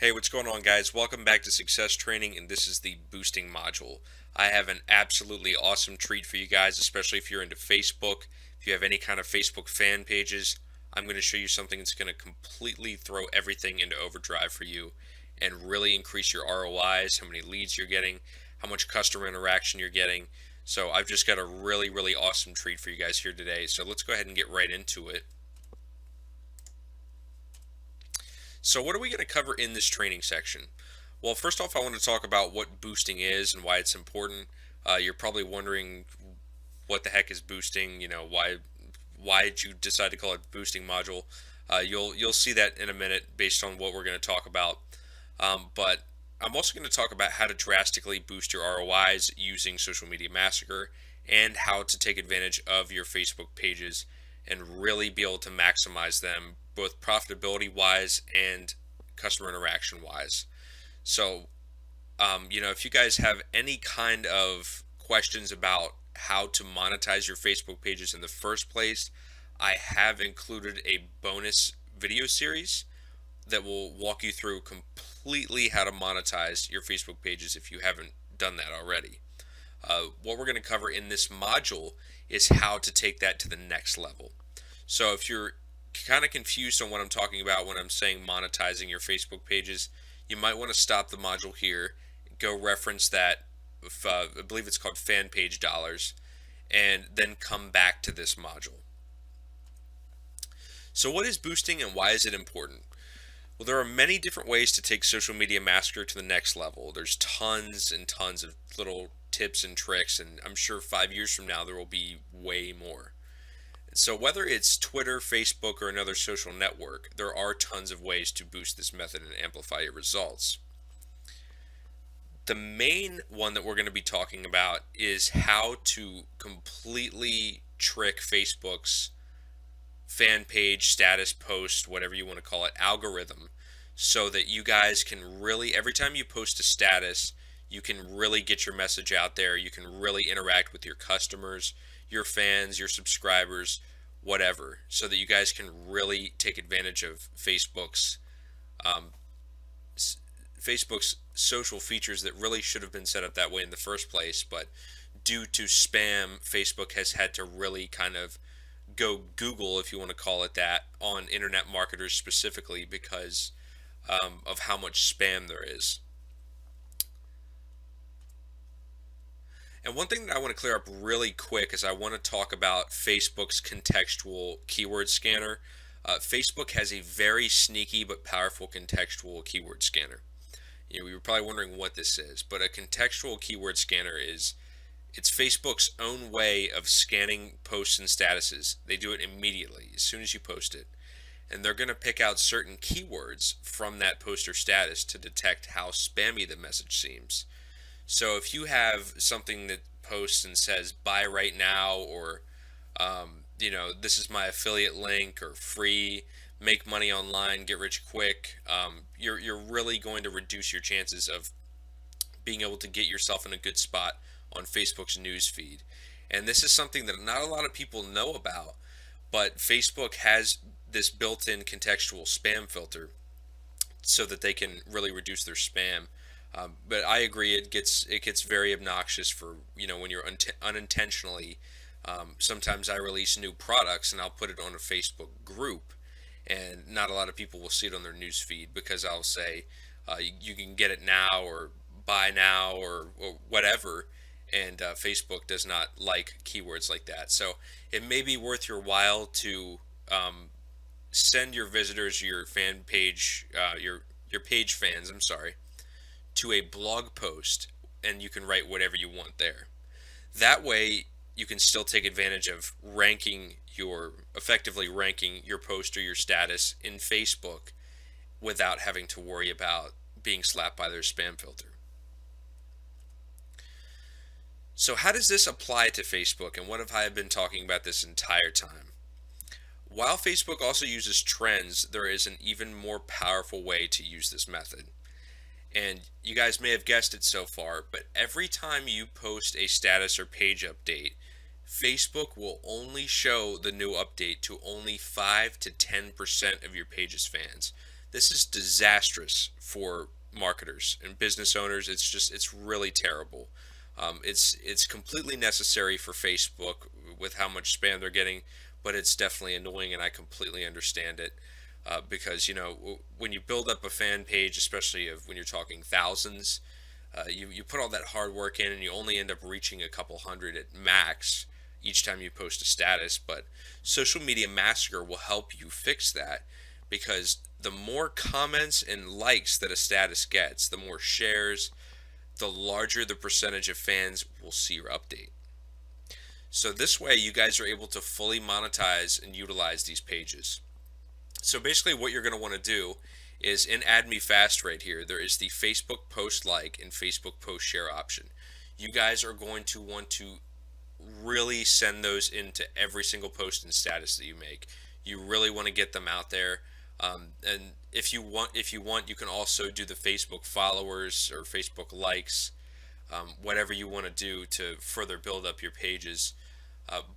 Hey, what's going on, guys? Welcome back to Success Training, and this is the boosting module. I have an absolutely awesome treat for you guys, especially if you're into Facebook. If you have any kind of Facebook fan pages, I'm going to show you something that's going to completely throw everything into overdrive for you and really increase your ROIs, how many leads you're getting, how much customer interaction you're getting. So I've just got a really awesome treat for you guys here today. So let's go ahead and get right into it. So what are we going to cover in this training section? Well, first off, I want to talk about what boosting is and why it's important. You're probably wondering what the heck is boosting. Why did you decide to call it boosting module? You'll see that in a minute based on what we're going to talk about. But I'm also going to talk about how to drastically boost your ROIs using Social Media Massacre and how to take advantage of your Facebook pages and really be able to maximize them both profitability wise and customer interaction wise. So, if you guys have any kind of questions about how to monetize your Facebook pages in the first place, I have included a bonus video series that will walk you through completely how to monetize your Facebook pages if you haven't done that already. What we're going to cover in this module is how to take that to the next level. So if you're kind of confused on what I'm talking about when I'm saying monetizing your Facebook pages, you might want to stop the module here, go reference that, I believe it's called fan page dollars, and then come back to this module. So what is boosting and why is it important? Well, there are many different ways to take Social Media Massacre to the next level. There's tons and tons of little tips and tricks, and I'm sure 5 years from now there will be way more. So whether it's Twitter, Facebook, or another social network, there are tons of ways to boost this method and amplify your results. The main one that we're going to be talking about is how to completely trick Facebook's fan page, status post, whatever you want to call it, algorithm, so that you guys can really, every time you post a status, you can really get your message out there. You can really interact with your customers, your fans, your subscribers, whatever, so that you guys can really take advantage of um, Facebook's social features that really should have been set up that way in the first place, but due to spam, Facebook has had to really kind of go Google, if you want to call it that, on internet marketers specifically because of how much spam there is. And one thing that I want to clear up really quick is I want to talk about Facebook's contextual keyword scanner. Facebook has a very sneaky but powerful contextual keyword scanner. You were probably wondering what this is, but a contextual keyword scanner it's Facebook's own way of scanning posts and statuses. They do it immediately as soon as you post it. And they're going to pick out certain keywords from that post or status to detect how spammy the message seems. So if you have something that posts and says buy right now, or this is my affiliate link, or free, make money online, get rich quick, you're really going to reduce your chances of being able to get yourself in a good spot on Facebook's news feed. And this is something that not a lot of people know about, but Facebook has this built-in contextual spam filter so that they can really reduce their spam. But I agree, it gets very obnoxious for when you're unintentionally. Sometimes I release new products and I'll put it on a Facebook group, and not a lot of people will see it on their news feed because I'll say you can get it now, or buy now, or whatever. And Facebook does not like keywords like that. So it may be worth your while to send your visitors, your fan page, your page fans, I'm sorry, to a blog post, and you can write whatever you want there. That way, you can still take advantage of effectively ranking your post or your status in Facebook without having to worry about being slapped by their spam filter. So how does this apply to Facebook, and what have I been talking about this entire time? While Facebook also uses trends, there is an even more powerful way to use this method. And you guys may have guessed it so far, but every time you post a status or page update, Facebook will only show the new update to only 5 to 10% of your page's fans. This is disastrous for marketers and business owners. It's really terrible. It's completely necessary for Facebook with how much spam they're getting, but it's definitely annoying, and I completely understand it. Because when you build up a fan page, especially when you're talking thousands, you put all that hard work in, and you only end up reaching a couple hundred at max each time you post a status. But Social Media Massacre will help you fix that, because the more comments and likes that a status gets, the more shares, the larger the percentage of fans will see your update. So this way, you guys are able to fully monetize and utilize these pages. So basically, what you're going to want to do is in Add Me Fast right here, there is the Facebook post like and Facebook post share option. You guys are going to want to really send those into every single post and status that you make. You really want to get them out there. And if you want, you can also do the Facebook followers or Facebook likes, whatever you want to do to further build up your pages.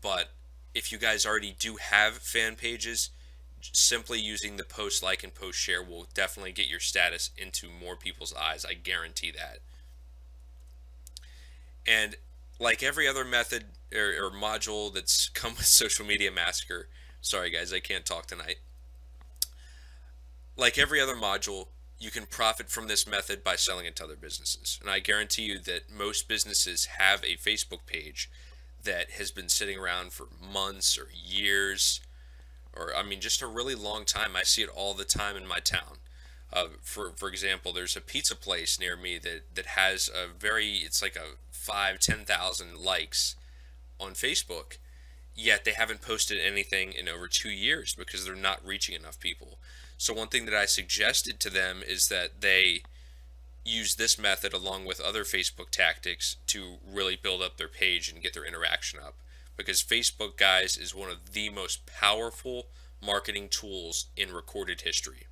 But if you guys already do have fan pages, simply using the post like and post share will definitely get your status into more people's eyes. I guarantee that. And like every other method or module that's come with Social Media Massacre, sorry guys, I can't talk tonight. Like every other module, you can profit from this method by selling it to other businesses. And I guarantee you that most businesses have a Facebook page that has been sitting around for months or years, or I mean, just a really long time. I see it all the time in my town. For example, there's a pizza place near me that has it's like a 5-10,000 likes on Facebook, yet they haven't posted anything in over 2 years because they're not reaching enough people. So one thing that I suggested to them is that they use this method along with other Facebook tactics to really build up their page and get their interaction up. Because Facebook, guys, is one of the most powerful marketing tools in recorded history.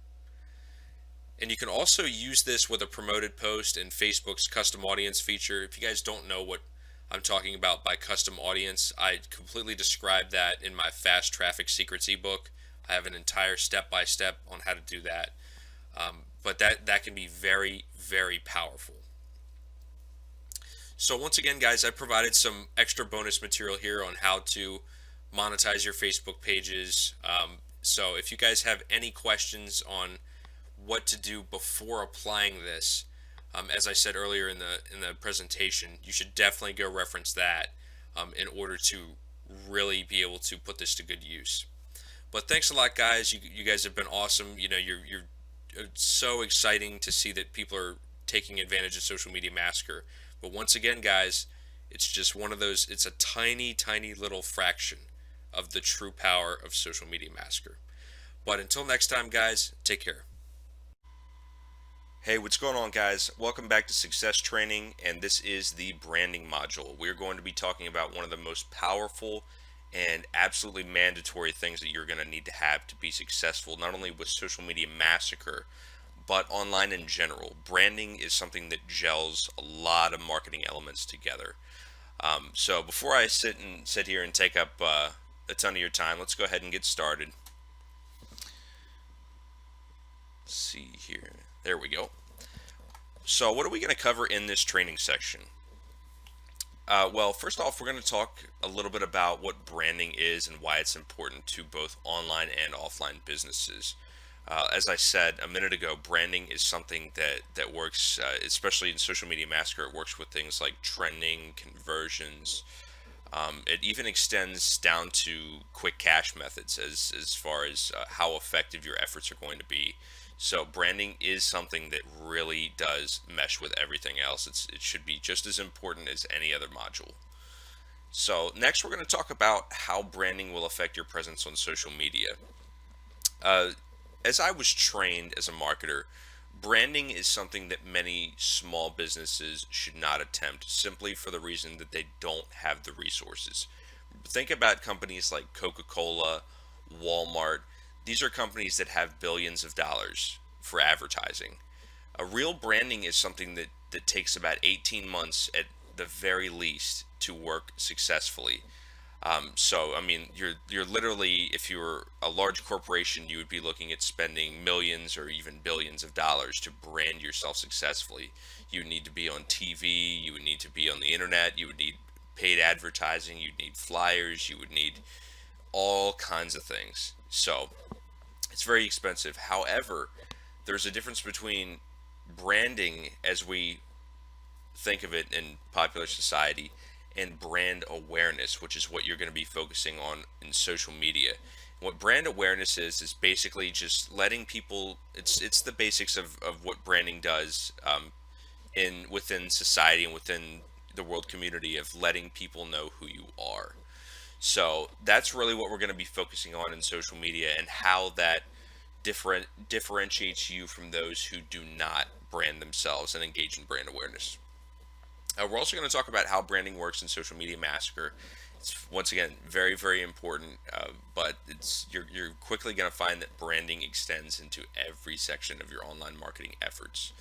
And you can also use this with a promoted post and Facebook's custom audience feature. If you guys don't know what I'm talking about by custom audience, I completely describe that in my Fast Traffic Secrets ebook. I have an entire step-by-step on how to do that. But that can be very, very powerful. So once again, guys, I provided some extra bonus material here on how to monetize your Facebook pages. So if you guys have any questions on what to do before applying this, as I said earlier in the presentation, you should definitely go reference that in order to really be able to put this to good use. But thanks a lot, guys. You guys have been awesome. You're so exciting to see that people are taking advantage of Social Media Massacre. But once again, guys, it's just one of those. It's a tiny, tiny little fraction of the true power of Social Media Massacre. But until next time, guys, take care. Hey, what's going on, guys? Welcome back to Success Training, and this is the branding module. We're going to be talking about one of the most powerful and absolutely mandatory things that you're going to need to have to be successful, not only with Social Media Massacre, but online in general. Branding is something that gels a lot of marketing elements together. So before I sit here and take up a ton of your time, let's go ahead and get started. Let's see here. There we go. So what are we going to cover in this training section? Well, first off, we're going to talk a little bit about what branding is and why it's important to both online and offline businesses. As I said a minute ago, branding is something that works, especially in Social Media Massacre. It works with things like trending, conversions. It even extends down to quick cash methods as far as how effective your efforts are going to be. So branding is something that really does mesh with everything else. It should be just as important as any other module. So next we're going to talk about how branding will affect your presence on social media. As I was trained as a marketer, branding is something that many small businesses should not attempt, simply for the reason that they don't have the resources. Think about companies like Coca-Cola, Walmart. These are companies that have billions of dollars for advertising. A real branding is something that takes about 18 months at the very least to work successfully. So I mean, you're literally, if you're a large corporation, you would be looking at spending millions or even billions of dollars to brand yourself successfully. You would need to be on TV, you would need to be on the internet, you would need paid advertising, you'd need flyers, you would need all kinds of things. So it's very expensive. However, there's a difference between branding as we think of it in popular society and brand awareness, which is what you're going to be focusing on in social media. What brand awareness is basically just letting people, it's the basics of what branding does, in within society and within the world community, of letting people know who you are. So that's really what we're going to be focusing on in social media, and how that differentiates you from those who do not brand themselves and engage in brand awareness. We're also going to talk about how branding works in Social Media Massacre. It's once again very, very important, but you're quickly going to find that branding extends into every section of your online marketing efforts.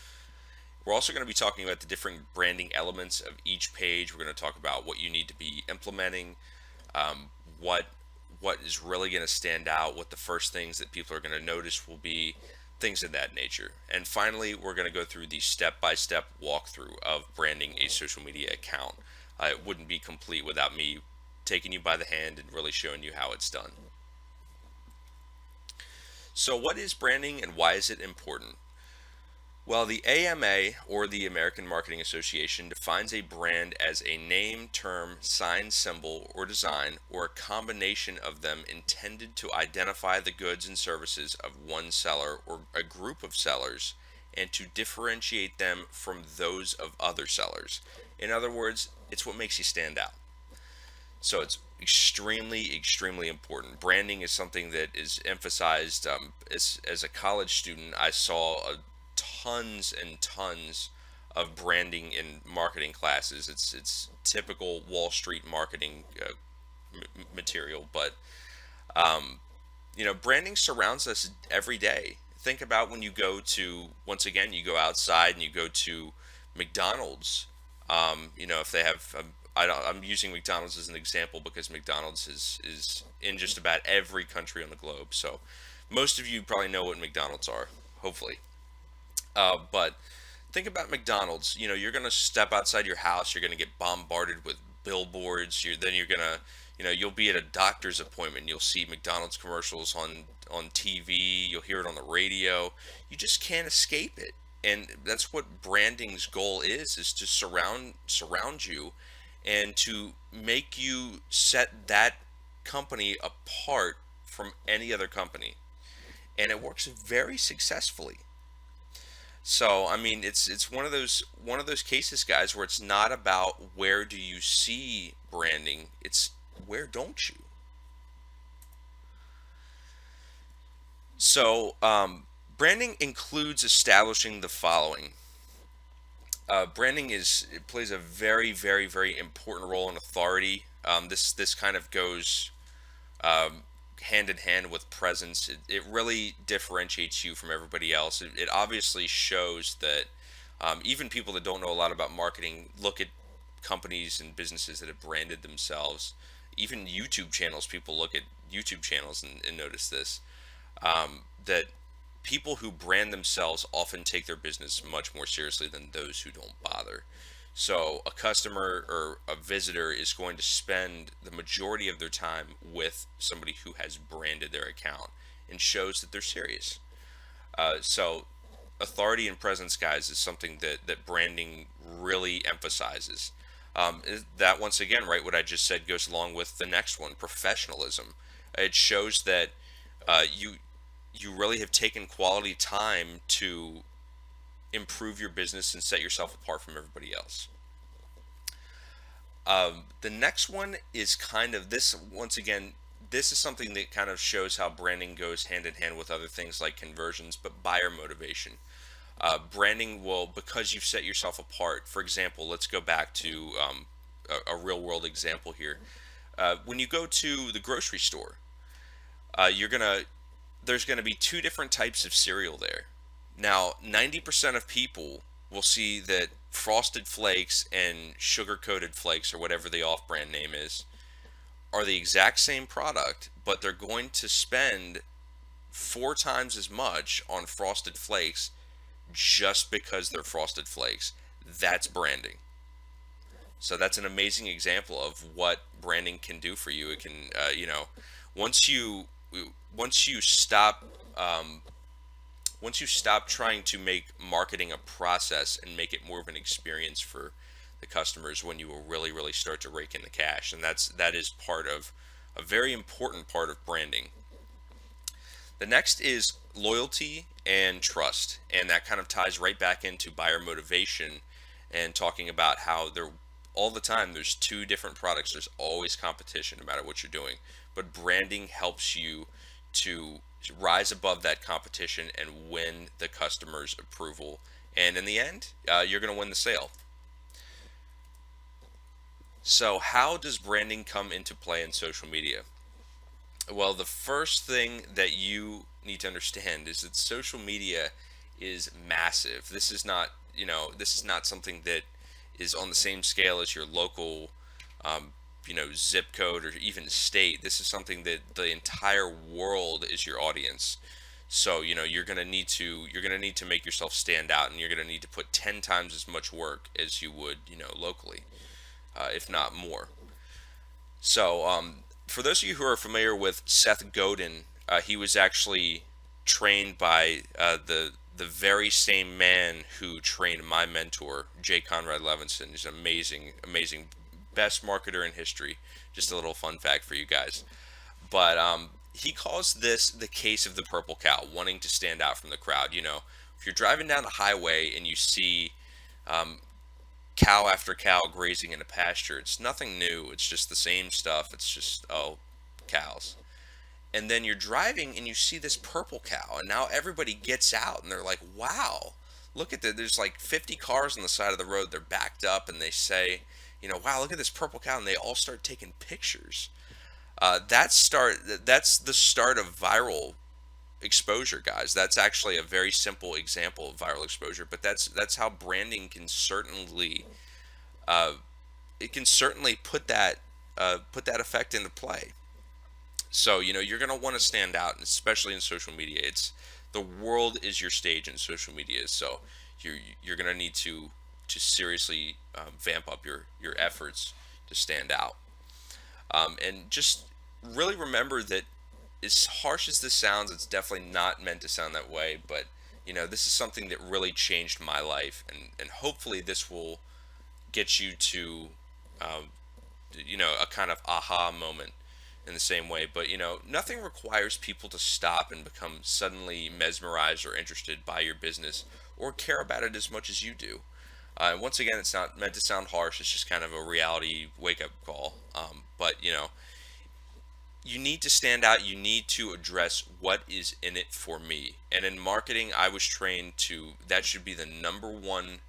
We're also going to be talking about the different branding elements of each page. We're going to talk about what you need to be implementing, um, what what is really going to stand out, what the first things that people are going to notice will be, things of that nature. And finally, we're going to go through the step-by-step walkthrough of branding a social media account. It wouldn't be complete without me taking you by the hand and really showing you how it's done. So, what is branding and why is it important? Well, the AMA, or the American Marketing Association, defines a brand as a name, term, sign, symbol, or design, or a combination of them intended to identify the goods and services of one seller or a group of sellers, and to differentiate them from those of other sellers. In other words, it's what makes you stand out. So it's extremely, extremely important. Branding is something that is emphasized. As a college student, I saw tons and tons of branding in marketing classes. It's typical Wall Street marketing material, but um, branding surrounds us every day. Think about when you go to, once again, you go outside and you go to McDonald's. If they have, I'm using McDonald's as an example because McDonald's is in just about every country on the globe. So most of you probably know what McDonald's are, hopefully. But think about McDonald's. You're gonna step outside your house. You're gonna get bombarded with billboards. Then you're gonna, you'll be at a doctor's appointment. You'll see McDonald's commercials on TV. You'll hear it on the radio. You just can't escape it. And that's what branding's goal is to surround you, and to make you set that company apart from any other company. And it works very successfully. So I mean, it's one of those cases, guys, where it's not about where do you see branding, it's where don't you. So branding includes establishing the following. Branding it plays a very, very, very important role in authority. This kind of goes um, hand in hand with presence. It really differentiates you from everybody else. It obviously shows that even people that don't know a lot about marketing look at companies and businesses that have branded themselves. Even YouTube channels, people look at YouTube channels and notice this, that people who brand themselves often take their business much more seriously than those who don't bother. So a customer or a visitor is going to spend the majority of their time with somebody who has branded their account and shows that they're serious. So authority and presence, guys, is something that branding really emphasizes. That, once again, right, what I just said goes along with the next one, professionalism. It shows that you really have taken quality time to improve your business and set yourself apart from everybody else. The next one is kind of this, once again, this is something that kind of shows how branding goes hand in hand with other things like conversions, but buyer motivation. Branding will, because you've set yourself apart. For example, let's go back to a real world example here. When you go to the grocery store, you're gonna there's gonna be two different types of cereal there. Now, 90% of people will see that Frosted Flakes and Sugar Coated Flakes, or whatever the off brand name is, are the exact same product, but they're going to spend 4 times as much on Frosted Flakes just because they're Frosted Flakes. That's branding. So that's an amazing example of what branding can do for you. It can, once you once you stop um, once you stop trying to make marketing a process and make it more of an experience for the customers, when you will really start to rake in the cash, and that is part of a very important part of branding. The next is loyalty and trust, and that kind of ties right back into buyer motivation and talking about how there all the time there's two different products. There's always competition no matter what you're doing, but branding helps you to rise above that competition and win the customer's approval. And in the end, you're going to win the sale. So, how does branding come into play in social media? Well, the first thing that you need to understand is that social media is massive. This is not something that is on the same scale as your local, um, zip code or even state. This is something that the entire world is your audience. So, you're gonna need to make yourself stand out, and you're gonna need to put 10 times as much work as you would, locally, if not more. So, for those of you who are familiar with Seth Godin, he was actually trained by the very same man who trained my mentor, Jay Conrad Levinson. He's an amazing, best marketer in history. Just a little fun fact for you guys. But he calls this the case of the purple cow, wanting to stand out from the crowd. If you're driving down the highway and you see um, cow after cow grazing in a pasture. It's nothing new. It's just the same stuff. It's just, oh, cows. And then you're driving and you see this purple cow, and now everybody gets out and they're like, wow, look at that. There's like 50 cars on the side of the road. They're backed up and they say, wow, look at this purple cow. And they all start taking pictures. That's the start of viral exposure, guys. That's actually a very simple example of viral exposure, but that's how branding can certainly uh, it can certainly put that effect into play. So you're gonna want to stand out, and especially in social media. It's the world is your stage in social media, so you're gonna need to seriously vamp up your efforts to stand out, and just really remember that as harsh as this sounds, it's definitely not meant to sound that way, but this is something that really changed my life, and hopefully this will get you to um, a kind of aha moment in the same way. But nothing requires people to stop and become suddenly mesmerized or interested by your business or care about it as much as you do. And once again, it's not meant to sound harsh. It's just kind of a reality wake up call. But you need to stand out. You need to address what is in it for me. And in marketing, I was trained to that should be the number one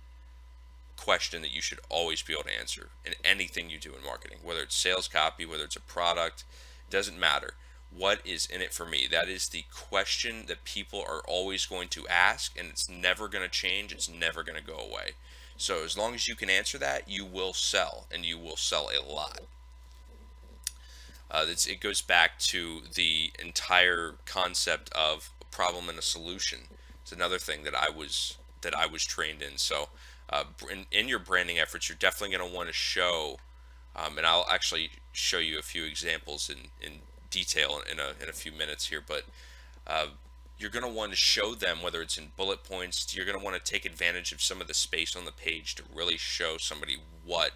question that you should always be able to answer in anything you do in marketing, whether it's sales copy, whether it's a product, doesn't matter. What is in it for me? That is the question that people are always going to ask, and it's never going to change. It's never going to go away. So as long as you can answer that, you will sell, and you will sell a lot. It goes back to the entire concept of a problem and a solution. It's another thing that I was trained in. So in your branding efforts, you're definitely going to want to show, and I'll actually show you a few examples in detail in a few minutes here. But uh, you're going to want to show them, whether it's in bullet points. You're going to want to take advantage of some of the space on the page to really show somebody what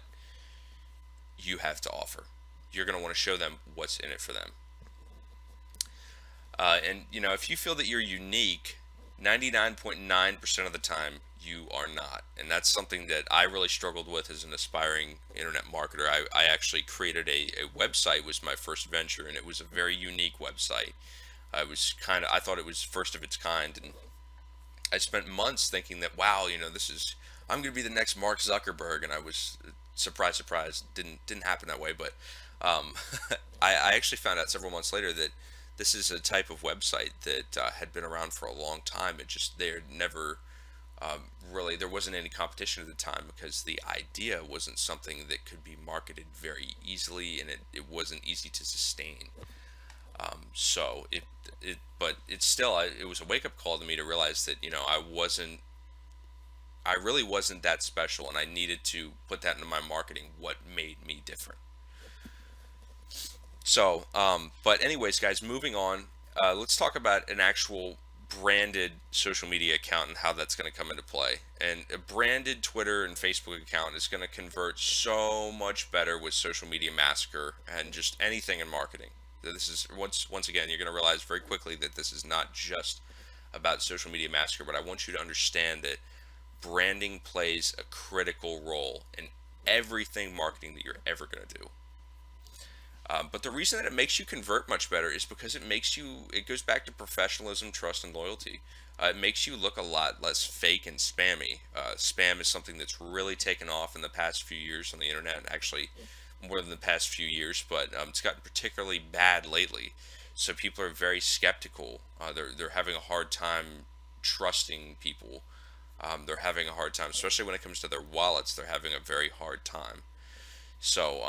you have to offer. You're going to want to show them what's in it for them. And if you feel that you're unique, 99.9% of the time you are not. And that's something that I really struggled with as an aspiring internet marketer. I actually created a website, was my first venture, and it was a very unique website. I thought it was first of its kind, and I spent months thinking that, wow, I'm going to be the next Mark Zuckerberg, and I was surprise, didn't happen that way. But um, I actually found out several months later that this is a type of website that had been around for a long time. It just they're never Really, there wasn't any competition at the time because the idea wasn't something that could be marketed very easily, and it wasn't easy to sustain. So but it's still, it was a wake up call to me to realize that, I really wasn't that special, and I needed to put that into my marketing. What made me different? So, but anyways, guys, moving on. Let's talk about an actual branded social media account and how that's going to come into play. And a branded Twitter and Facebook account is going to convert so much better with Social Media Massacre and just anything in marketing. This is once again, you're going to realize very quickly that this is not just about Social Media Massacre, but I want you to understand that branding plays a critical role in everything marketing that you're ever going to do. But the reason that it makes you convert much better is because it goes back to professionalism, trust, and loyalty. It makes you look a lot less fake and spammy. Spam is something that's really taken off in the past few years on the internet, actually more than the past few years, but it's gotten particularly bad lately. So people are very skeptical. They're having a hard time trusting people. They're having a hard time, especially when it comes to their wallets. They're having a very hard time. So,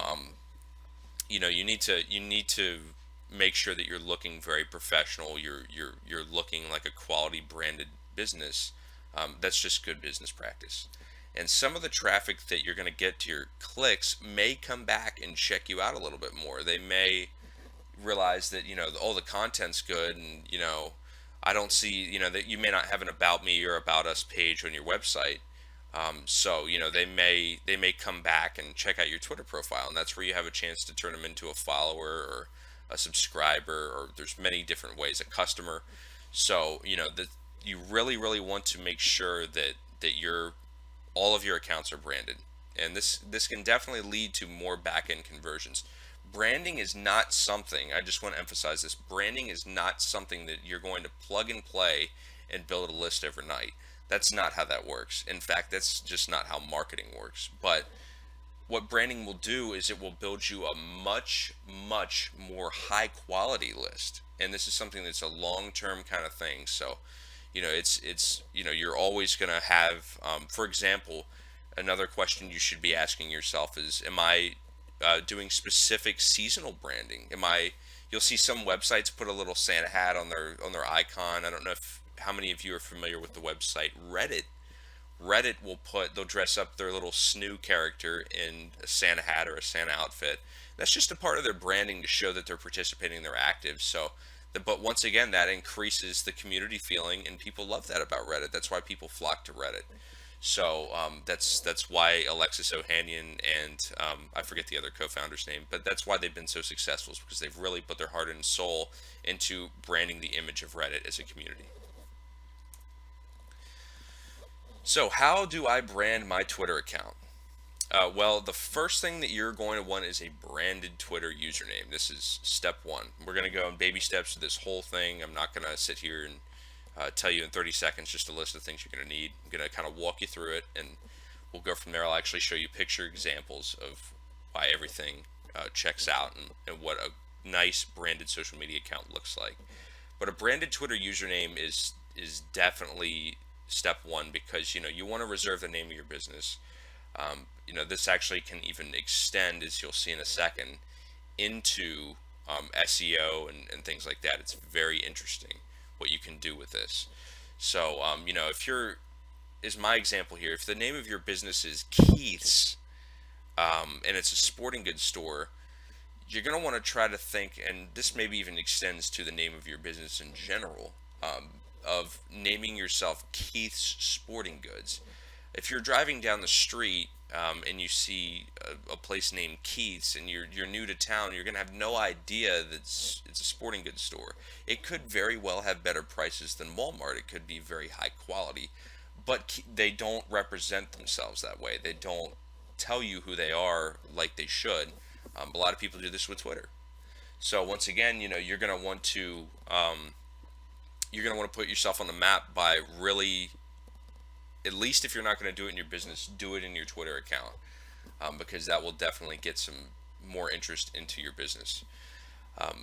you need to make sure that you're looking very professional. You're looking like a quality branded business. That's just good business practice. And some of the traffic that you're going to get to your clicks may come back and check you out a little bit more. They may realize that, oh, the content's good, and I don't see, that you may not have an about me or about us page on your website. So they may come back and check out your Twitter profile, and that's where you have a chance to turn them into a follower or a subscriber, or there's many different ways, a customer. So that you really want to make sure that all of your accounts are branded, and this can definitely lead to more back end conversions. Branding is not something, I just want to emphasize this, branding is not something that you're going to plug and play and build a list overnight. That's not how that works. In fact, that's just not how marketing works. But what branding will do is it will build you a much more high quality list. And this is something that's a long term kind of thing. So, you're always going to have, for example, another question you should be asking yourself is, am I doing specific seasonal branding? You'll see some websites put a little Santa hat on their icon. I don't know if how many of you are familiar with the website Reddit. They'll dress up their little snoo character in a Santa hat or a Santa outfit. That's just a part of their branding to show that they're participating, they're active. But once again, that increases the community feeling, and people love that about Reddit. That's why people flock to Reddit. So that's why Alexis Ohanian and I forget the other co-founder's name, but that's why they've been so successful, is because they've really put their heart and soul into branding the image of Reddit as a community. So how do I brand my Twitter account? Well, the first thing that you're going to want is a branded Twitter username. This is step one. We're going to go in baby steps to this whole thing. I'm not going to sit here and tell you in 30 seconds just a list of things you're going to need. I'm going to kind of walk you through it, and we'll go from there. I'll actually show you picture examples of why everything checks out, and what a nice branded social media account looks like. But a branded Twitter username is definitely step one, because you want to reserve the name of your business. This actually can even extend, as you'll see in a second, into SEO and things like that. It's very interesting what you can do with this. So, if is my example here, if the name of your business is Keith's, and it's a sporting goods store, you're going to want to try to think, and this maybe even extends to the name of your business in general, of naming yourself Keith's Sporting Goods. If you're driving down the street, and you see a place named Keith's, and you're new to town, you're gonna have no idea that it's a sporting goods store. It could very well have better prices than Walmart. It could be very high quality, but they don't represent themselves that way. They don't tell you who they are like they should. A lot of people do this with Twitter. So once again, you're gonna want to put yourself on the map by really, at least if you're not going to do it in your business, do it in your Twitter account, because that will definitely get some more interest into your business. A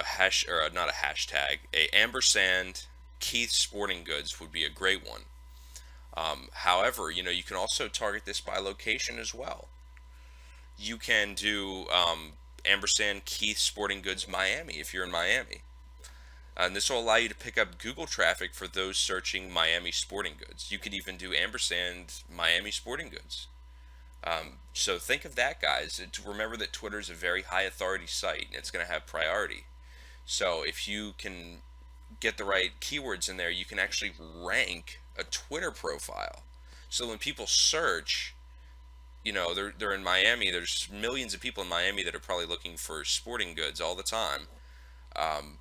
hash, or not a hashtag, a ampersand Keith Sporting Goods would be a great one. However, you can also target this by location as well. You can do ampersand Keith Sporting Goods Miami if you're in Miami. And this will allow you to pick up Google traffic for those searching Miami sporting goods. You could even do ampersand Miami sporting goods. So think of that, guys. Remember that Twitter is a very high authority site and it's going to have priority. So if you can get the right keywords in there, you can actually rank a Twitter profile. So when people search, they're in Miami. There's millions of people in Miami that are probably looking for sporting goods all the time. Um,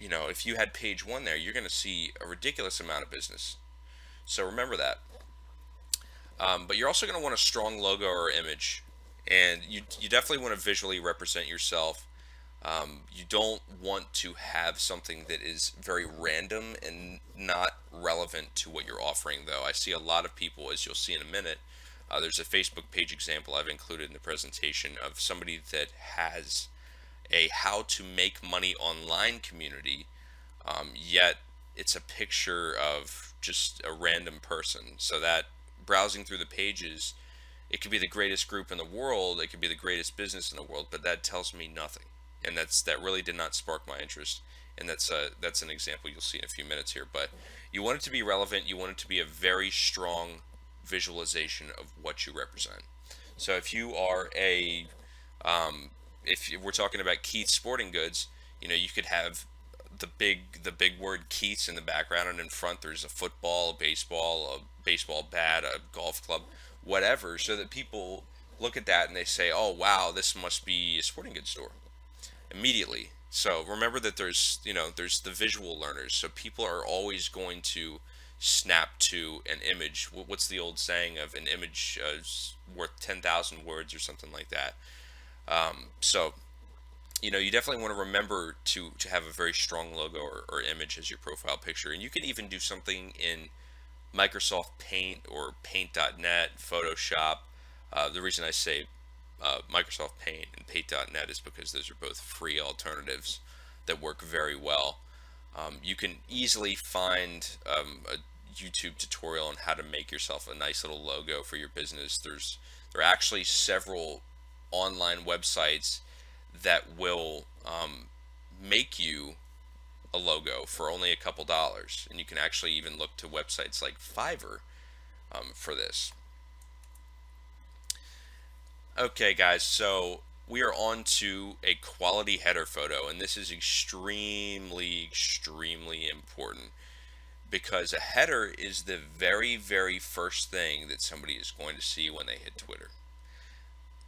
if you had page one there, you're going to see a ridiculous amount of business. So remember that. But you're also going to want a strong logo or image, and you definitely want to visually represent yourself. You don't want to have something that is very random and not relevant to what you're offering, though. I see a lot of people, as you'll see in a minute. There's a Facebook page example I've included in the presentation of somebody that has a how to make money online community, yet it's a picture of just a random person. So that browsing through the pages, it could be the greatest group in the world, it could be the greatest business in the world, but that tells me nothing. And that really did not spark my interest. And that's an example you'll see in a few minutes here. But you want it to be relevant. You want it to be a very strong visualization of what you represent. So if you are um, if we're talking about Keith's Sporting Goods, you could have the big word Keith's in the background, and in front there's a football, a baseball bat, a golf club, whatever, so that people look at that and they say, "Oh wow, this must be a sporting goods store." Immediately. So remember that there's the visual learners. So people are always going to snap to an image. What's the old saying of an image is worth 10,000 words or something like that? So you definitely want to remember to have a very strong logo or image as your profile picture, and you can even do something in Microsoft Paint or Paint.net, Photoshop. The reason I say Microsoft Paint and Paint.net is because those are both free alternatives that work very well. You can easily find a YouTube tutorial on how to make yourself a nice little logo for your business. There are actually several online websites that will make you a logo for only a couple dollars, and you can actually even look to websites like Fiverr for this. Okay, guys, so we are on to a quality header photo, and this is extremely important because a header is the very, very first thing that somebody is going to see when they hit Twitter.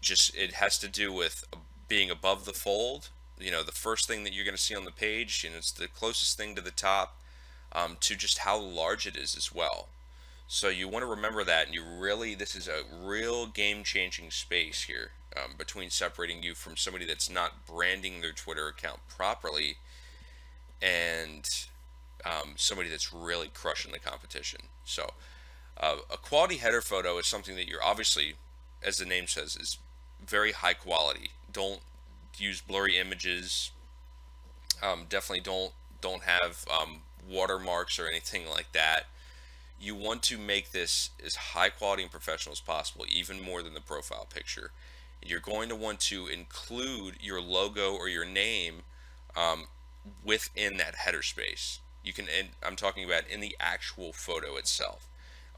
Just it has to do with being above the fold. The first thing that you're going to see on the page, and it's the closest thing to the top, to just how large it is as well. So you want to remember that, and this is a real game-changing space here between separating you from somebody that's not branding their Twitter account properly and somebody that's really crushing the competition. So a quality header photo is something that you're obviously, as the name says, is very high quality. Don't use blurry images. Definitely don't have watermarks or anything like that. You want to make this as high quality and professional as possible, even more than the profile picture. And you're going to want to include your logo or your name um, within that header space. And I'm talking about in the actual photo itself.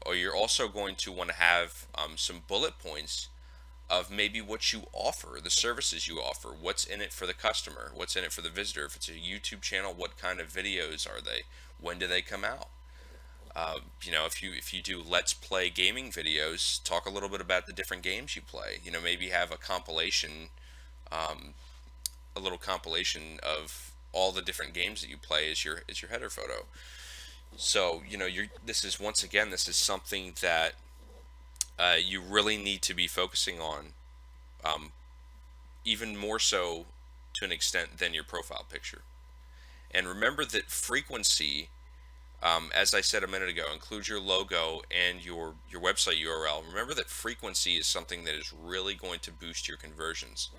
Or you're also going to want to have some bullet points of maybe what you offer, the services you offer, what's in it for the customer, what's in it for the visitor. If it's a YouTube channel, what kind of videos are they? When do they come out? If you do let's play gaming videos, talk a little bit about the different games you play. Maybe have um, a little compilation of all the different games that you play as your header photo. So this is something that you really need to be focusing on, um, even more so to an extent than your profile picture. And remember that frequency, as I said a minute ago, includes your logo and your website URL. Remember that frequency is something that is really going to boost your conversions.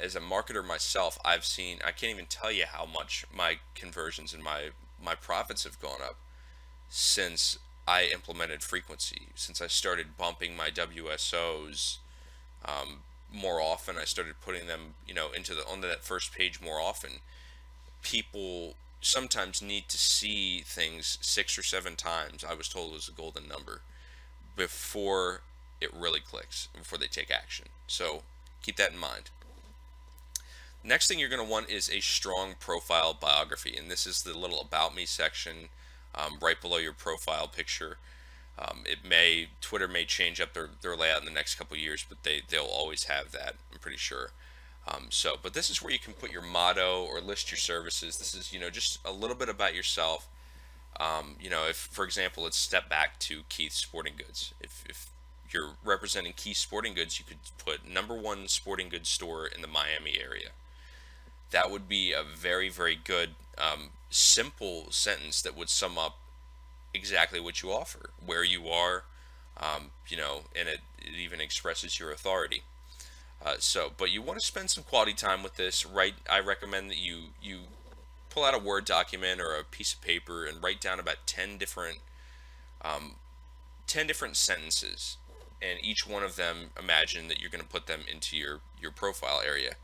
As a marketer myself, I can't even tell you how much my conversions and my profits have gone up since I implemented frequency. Since I started bumping my WSOs more often, I started putting them, into the onto that first page more often. People sometimes need to see things 6 or 7 times. I was told it was a golden number before it really clicks, before they take action. So keep that in mind. Next thing you're going to want is a strong profile biography, and this is the little about me section right below your profile picture. Twitter may change up their layout in the next couple of years, but they'll always have that, I'm pretty sure. But this is where you can put your motto or list your services. This is, just a little bit about yourself. If, for example, let's step back to Keith's Sporting Goods. If you're representing Keith Sporting Goods, you could put #1 sporting goods store in the Miami area. That would be a very, very good, simple sentence that would sum up exactly what you offer, where you are, and it even expresses your authority. But you want to spend some quality time with this, right? I recommend that you pull out a Word document or a piece of paper and write down about um, 10 different sentences, and each one of them, imagine that you're going to put them into your profile area,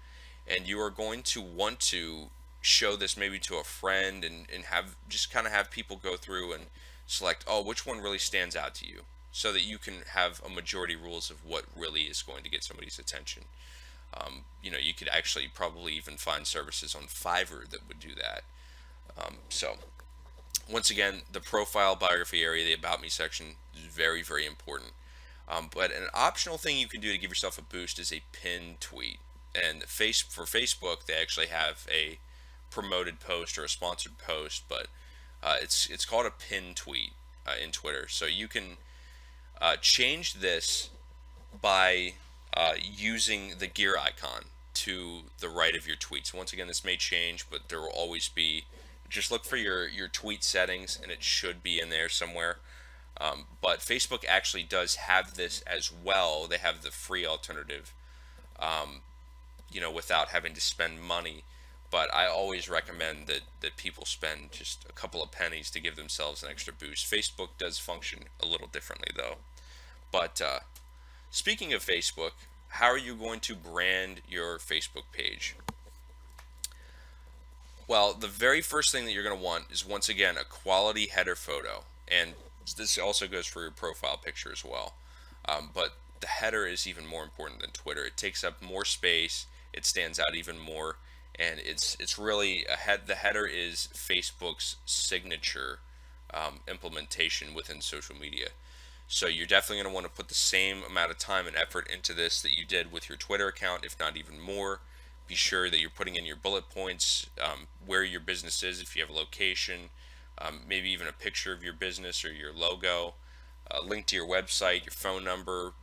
and you are going to want to show this maybe to a friend, and have just kind of have people go through and select, oh, which one really stands out to you, so that you can have a majority rules of what really is going to get somebody's attention. You could actually probably even find services on Fiverr that would do that. So once again, the profile biography area, the about me section, is very, very important. But an optional thing you can do to give yourself a boost is a pinned tweet. And for Facebook, they actually have a promoted post or a sponsored post, but it's called a pinned tweet in Twitter. So you can change this by using the gear icon to the right of your tweets. Once again, this may change, but there will always be. Just look for your tweet settings, and it should be in there somewhere. But Facebook actually does have this as well. They have the free alternative, without having to spend money. But I always recommend that people spend just a couple of pennies to give themselves an extra boost. Facebook does function a little differently, though. But speaking of Facebook, how are you going to brand your Facebook page? Well, the very first thing that you're going to want is, once again, a quality header photo. And this also goes for your profile picture as well. But the header is even more important than Twitter. It takes up more space, it stands out even more, and it's really the header is Facebook's signature implementation within social media. So you're definitely going to want to put the same amount of time and effort into this that you did with your Twitter account, if not even more. Be sure that you're putting in your bullet points, where your business is, if you have a location, maybe even a picture of your business or your logo, a link to your website, your phone number.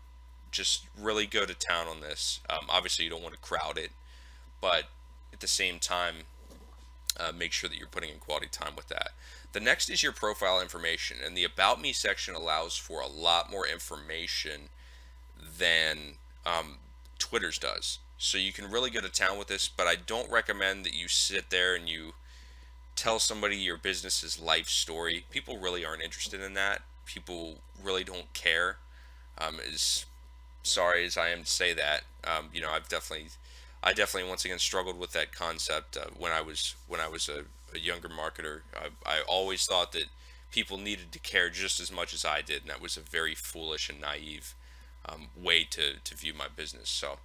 Just really go to town on this. Obviously, you don't want to crowd it, but at the same time, make sure that you're putting in quality time with that. The next is your profile information, and the About Me section allows for a lot more information than Twitter's does. So you can really go to town with this, but I don't recommend that you sit there and you tell somebody your business's life story. People really aren't interested in that. People really don't care. As sorry as I am to say that, I definitely once again struggled with that concept when I was a younger marketer. I always thought that people needed to care just as much as I did, and that was a very foolish and naive way to view my business. So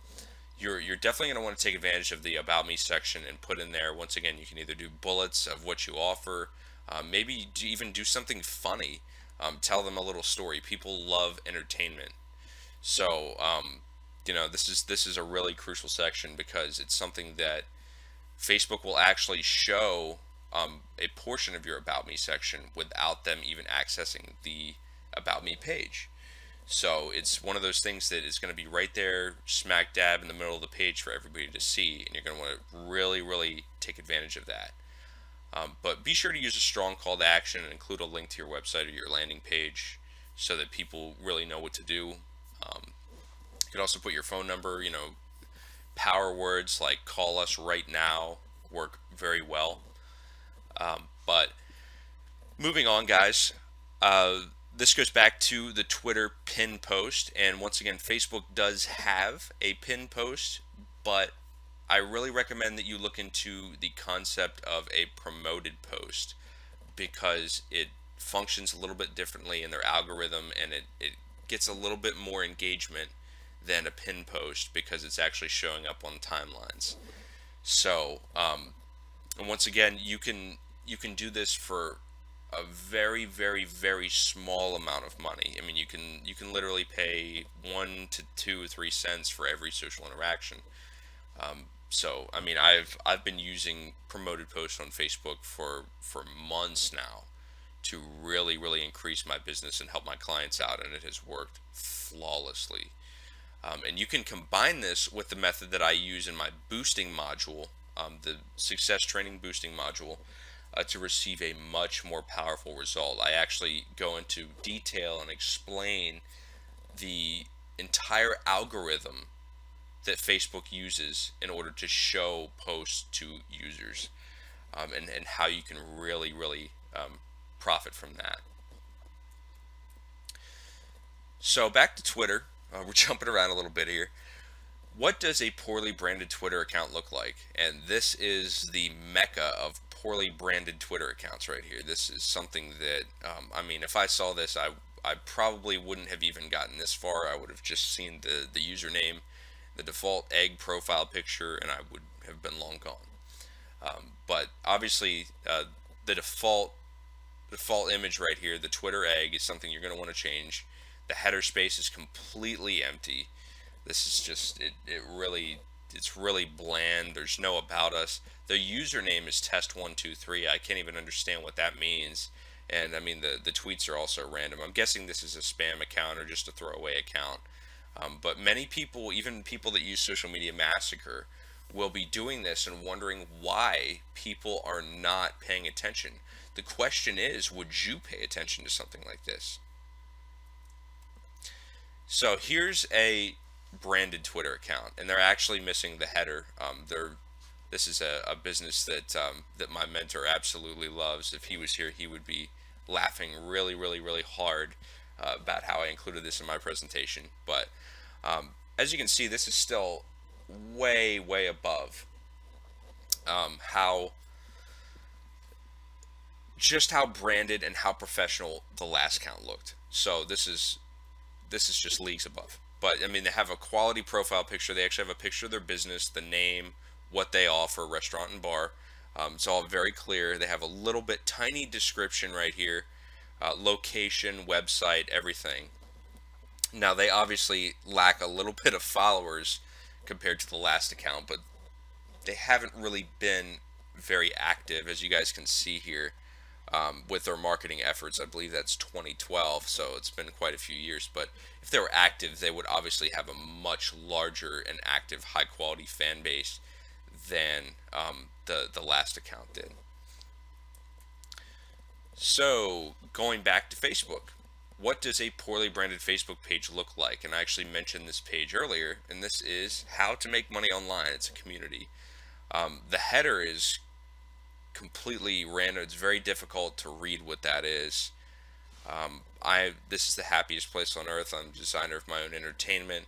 you're definitely going to want to take advantage of the About Me section and put in there. Once again, you can either do bullets of what you offer, maybe even do something funny. Tell them a little story. People love entertainment. So this is a really crucial section, because it's something that Facebook will actually show a portion of your About Me section without them even accessing the About Me page. So it's one of those things that is going to be right there, smack dab in the middle of the page for everybody to see, and you're going to want to really, really take advantage of that. But be sure to use a strong call to action and include a link to your website or your landing page so that people really know what to do. You could also put your phone number. Power words like "call us right now" work very well. But moving on, guys, this goes back to the Twitter pin post, and once again, Facebook does have a pin post, but I really recommend that you look into the concept of a promoted post because it functions a little bit differently in their algorithm, and it gets a little bit more engagement than a pin post because it's actually showing up on timelines. So, and once again, you can do this for a very, very, very small amount of money. I mean, you can literally pay 1 to 2 or 3 cents for every social interaction. So, I mean, I've been using promoted posts on Facebook for months now to really, really increase my business and help my clients out, and it has worked flawlessly. And you can combine this with the method that I use in my boosting module, the success training boosting module, to receive a much more powerful result. I actually go into detail and explain the entire algorithm that Facebook uses in order to show posts to users, and how you can really, really profit from that. So back to Twitter. We're jumping around a little bit here. What does a poorly branded Twitter account look like? And this is the mecca of poorly branded Twitter accounts right here. This is something that, I mean, if I saw this, I probably wouldn't have even gotten this far. I would have just seen the username, the default egg profile picture, and I would have been long gone. But obviously, the default image right here, the Twitter egg, is something you're going to want to change. The header space is completely empty. This is just it's really bland. There's no about us. The username is test123. I can't even understand what that means. And I mean the tweets are also random. I'm guessing this is a spam account or just a throwaway account. But many people, even people that use Social Media Massacre, will be doing this and wondering why people are not paying attention. The question is, would you pay attention to something like this? So here's a branded Twitter account, and they're actually missing the header. This is a business that my mentor absolutely loves. If he was here, he would be laughing really, really, really hard about how I included this in my presentation. But as you can see, this is still way, way above how just how branded and how professional the last count looked. So this is just leagues above. But I mean, they have a quality profile picture. They actually have a picture of their business, the name, what they offer, restaurant and bar. It's all very clear. They have a little bit tiny description right here, location, website, everything. Now they obviously lack a little bit of followers compared to the last account, but they haven't really been very active, as you guys can see here, with their marketing efforts. I believe that's 2012, so it's been quite a few years. But if they were active, they would obviously have a much larger and active, high-quality fan base than the last account did. So going back to Facebook, what does a poorly branded Facebook page look like? And I actually mentioned this page earlier, and this is how to make money online. It's a community. The header is completely random. It's very difficult to read what that is. This is the happiest place on earth. I'm a designer of my own entertainment.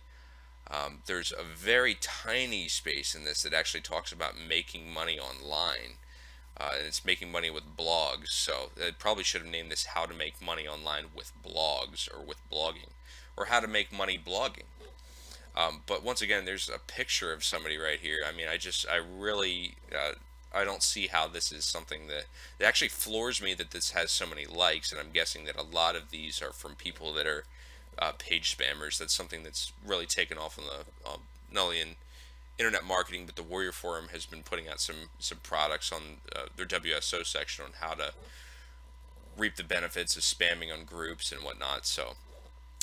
There's a very tiny space in this that actually talks about making money online. And it's making money with blogs. So I probably should have named this how to make money online with blogs, or with blogging, or how to make money blogging. But once again, there's a picture of somebody right here. I mean, I really, I don't see how this is something that it actually floors me that this has so many likes, and I'm guessing that a lot of these are from people that are page spammers. That's something that's really taken off on the not only in internet marketing, but the Warrior Forum has been putting out some products on their WSO section on how to reap the benefits of spamming on groups and whatnot. So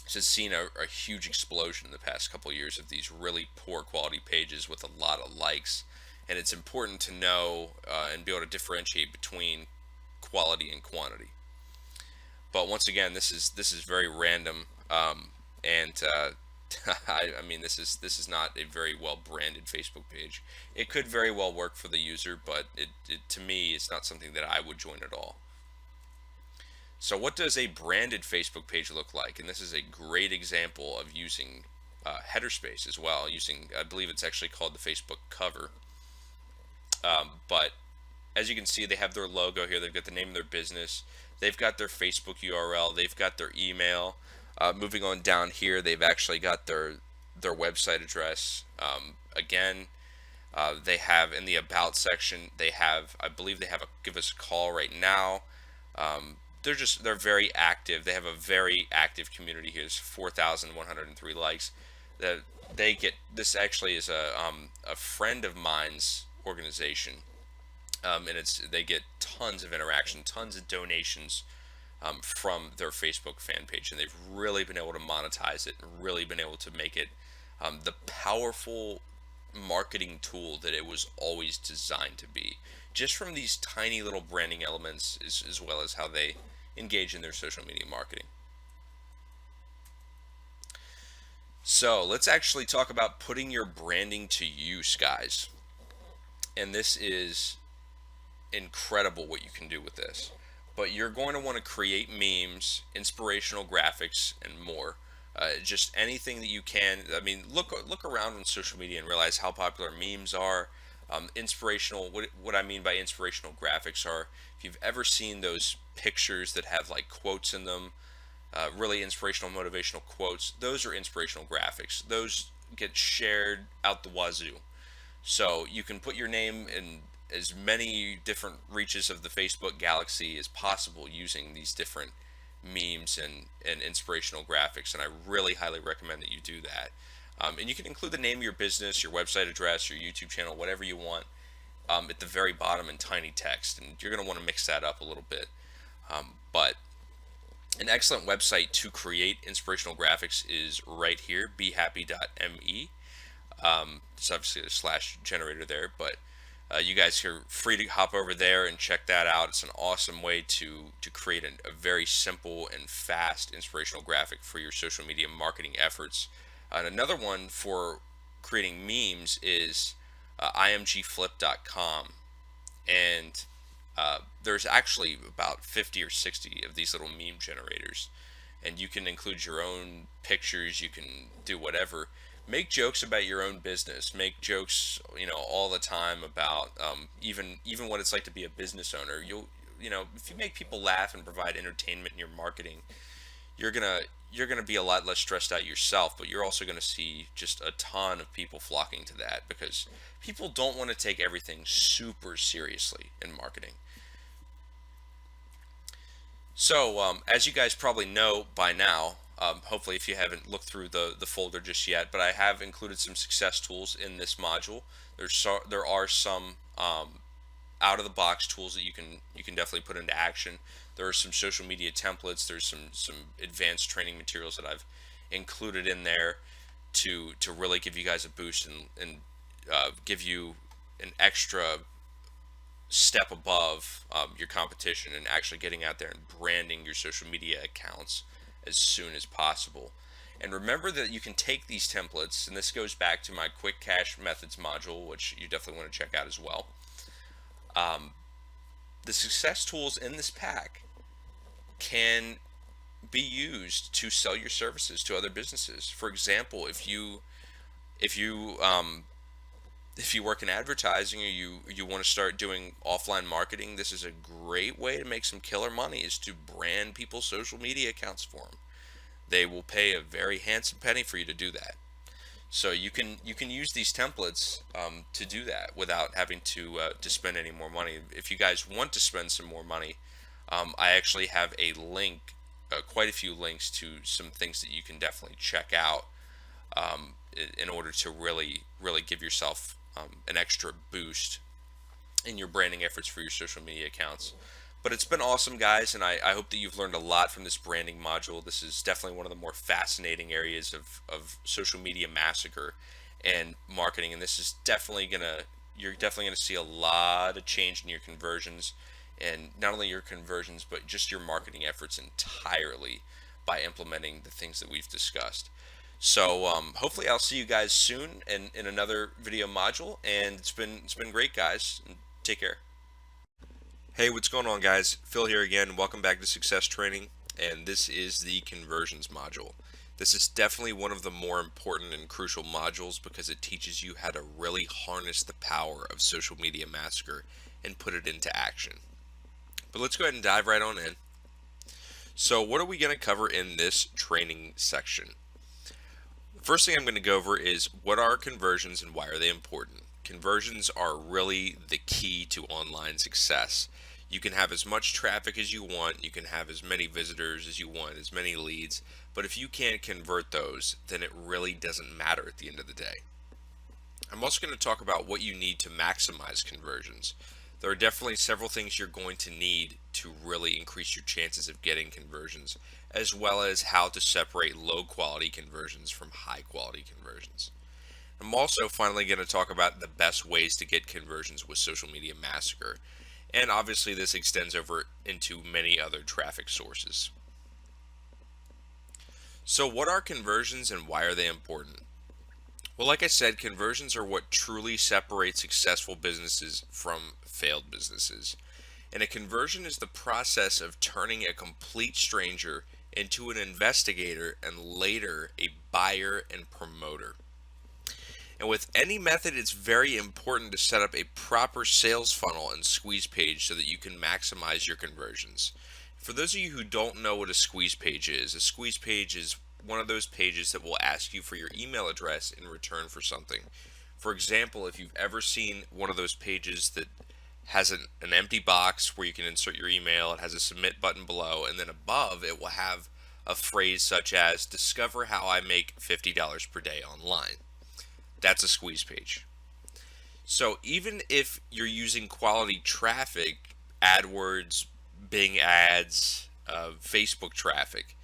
it's just seen a huge explosion in the past couple of years of these really poor quality pages with a lot of likes. And it's important to know and be able to differentiate between quality and quantity. But once again, this is very random, and I mean, this is not a very well branded Facebook page. It could very well work for the user, but it to me, it's not something that I would join at all. So what does a branded Facebook page look like? And this is a great example of using header space as well, using, I believe it's actually called the Facebook cover. But as you can see, they have their logo here. They've got the name of their business. They've got their Facebook URL. They've got their email. Moving on down here, they've actually got their website address. Again, they have in the about section, they have, I believe they have a give us a call right now. They're very active. They have a very active community here. There's 4,103 likes. That they get this actually is a friend of mine's organization, and they get tons of interaction, tons of donations from their Facebook fan page, and they've really been able to monetize it and really been able to make it the powerful marketing tool that it was always designed to be, just from these tiny little branding elements as well as how they engage in their social media marketing. So let's actually talk about putting your branding to use, guys. And this is incredible what you can do with this. But you're going to want to create memes, inspirational graphics, and more. Just anything that you can. I mean, look around on social media and realize how popular memes are. Inspirational. What I mean by inspirational graphics are, if you've ever seen those pictures that have like quotes in them, really inspirational, motivational quotes. Those are inspirational graphics. Those get shared out the wazoo. So you can put your name in as many different reaches of the Facebook galaxy as possible using these different memes and inspirational graphics. And I really highly recommend that you do that. And you can include the name of your business, your website address, your YouTube channel, whatever you want, at the very bottom in tiny text. And you're going to want to mix that up a little bit. But an excellent website to create inspirational graphics is right here, behappy.me. It's obviously a slash generator there, but you guys are free to hop over there and check that out. It's an awesome way to create a very simple and fast inspirational graphic for your social media marketing efforts. And another one for creating memes is imgflip.com. And there's actually about 50 or 60 of these little meme generators, and you can include your own pictures. You can do whatever. Make jokes about your own business. Make jokes, all the time about even what it's like to be a business owner. If you make people laugh and provide entertainment in your marketing, you're gonna be a lot less stressed out yourself, but you're also gonna see just a ton of people flocking to that because people don't want to take everything super seriously in marketing. So, as you guys probably know by now, hopefully if you haven't looked through the folder just yet, but I have included some success tools in this module. There are some out of the box tools that you can definitely put into action. There are some social media templates. There's some advanced training materials that I've included in there to really give you guys a boost and give you an extra step above your competition and actually getting out there and branding your social media accounts as soon as possible. And remember that you can take these templates, and this goes back to my quick cash methods module, which you definitely want to check out as well. The success tools in this pack can be used to sell your services to other businesses. For example, if you work in advertising, or you want to start doing offline marketing, this is a great way to make some killer money, is to brand people's social media accounts for them. They will pay a very handsome penny for you to do that. So you can use these templates to do that without having to spend any more money. If you guys want to spend some more money, I actually have a link, quite a few links to some things that you can definitely check out in order to really give yourself an extra boost in your branding efforts for your social media accounts. But it's been awesome, guys, and I hope that you've learned a lot from this branding module. This is definitely one of the more fascinating areas of social media massacre and marketing, and this is you're definitely gonna see a lot of change in your conversions, and not only your conversions, but just your marketing efforts entirely by implementing the things that we've discussed. So hopefully I'll see you guys soon in another video module, and it's been great, guys. Take care. Hey, what's going on, guys? Phil here again. Welcome back to Success Training, and this is the conversions module. This is definitely one of the more important and crucial modules because it teaches you how to really harness the power of Social Media Massacre and put it into action. But let's go ahead and dive right on in. So, what are we going to cover in this training section? The first thing I'm going to go over is what are conversions and why are they important? Conversions are really the key to online success. You can have as much traffic as you want, you can have as many visitors as you want, as many leads, but if you can't convert those, then it really doesn't matter at the end of the day. I'm also going to talk about what you need to maximize conversions. There are definitely several things you're going to need to really increase your chances of getting conversions, as well as how to separate low quality conversions from high quality conversions. I'm also finally going to talk about the best ways to get conversions with Social Media Massacre. And obviously this extends over into many other traffic sources. So what are conversions and why are they important? Well, like I said, conversions are what truly separates successful businesses from failed businesses. And a conversion is the process of turning a complete stranger into an investigator and later a buyer and promoter. And with any method, it's very important to set up a proper sales funnel and squeeze page so that you can maximize your conversions. For those of you who don't know what a squeeze page is, a squeeze page is one of those pages that will ask you for your email address in return for something. For example, if you've ever seen one of those pages that has an empty box where you can insert your email, it has a submit button below, and then above it will have a phrase such as discover how I make $50 per day online. That's a squeeze page. So even if you're using quality traffic, AdWords, Bing ads, Facebook traffic,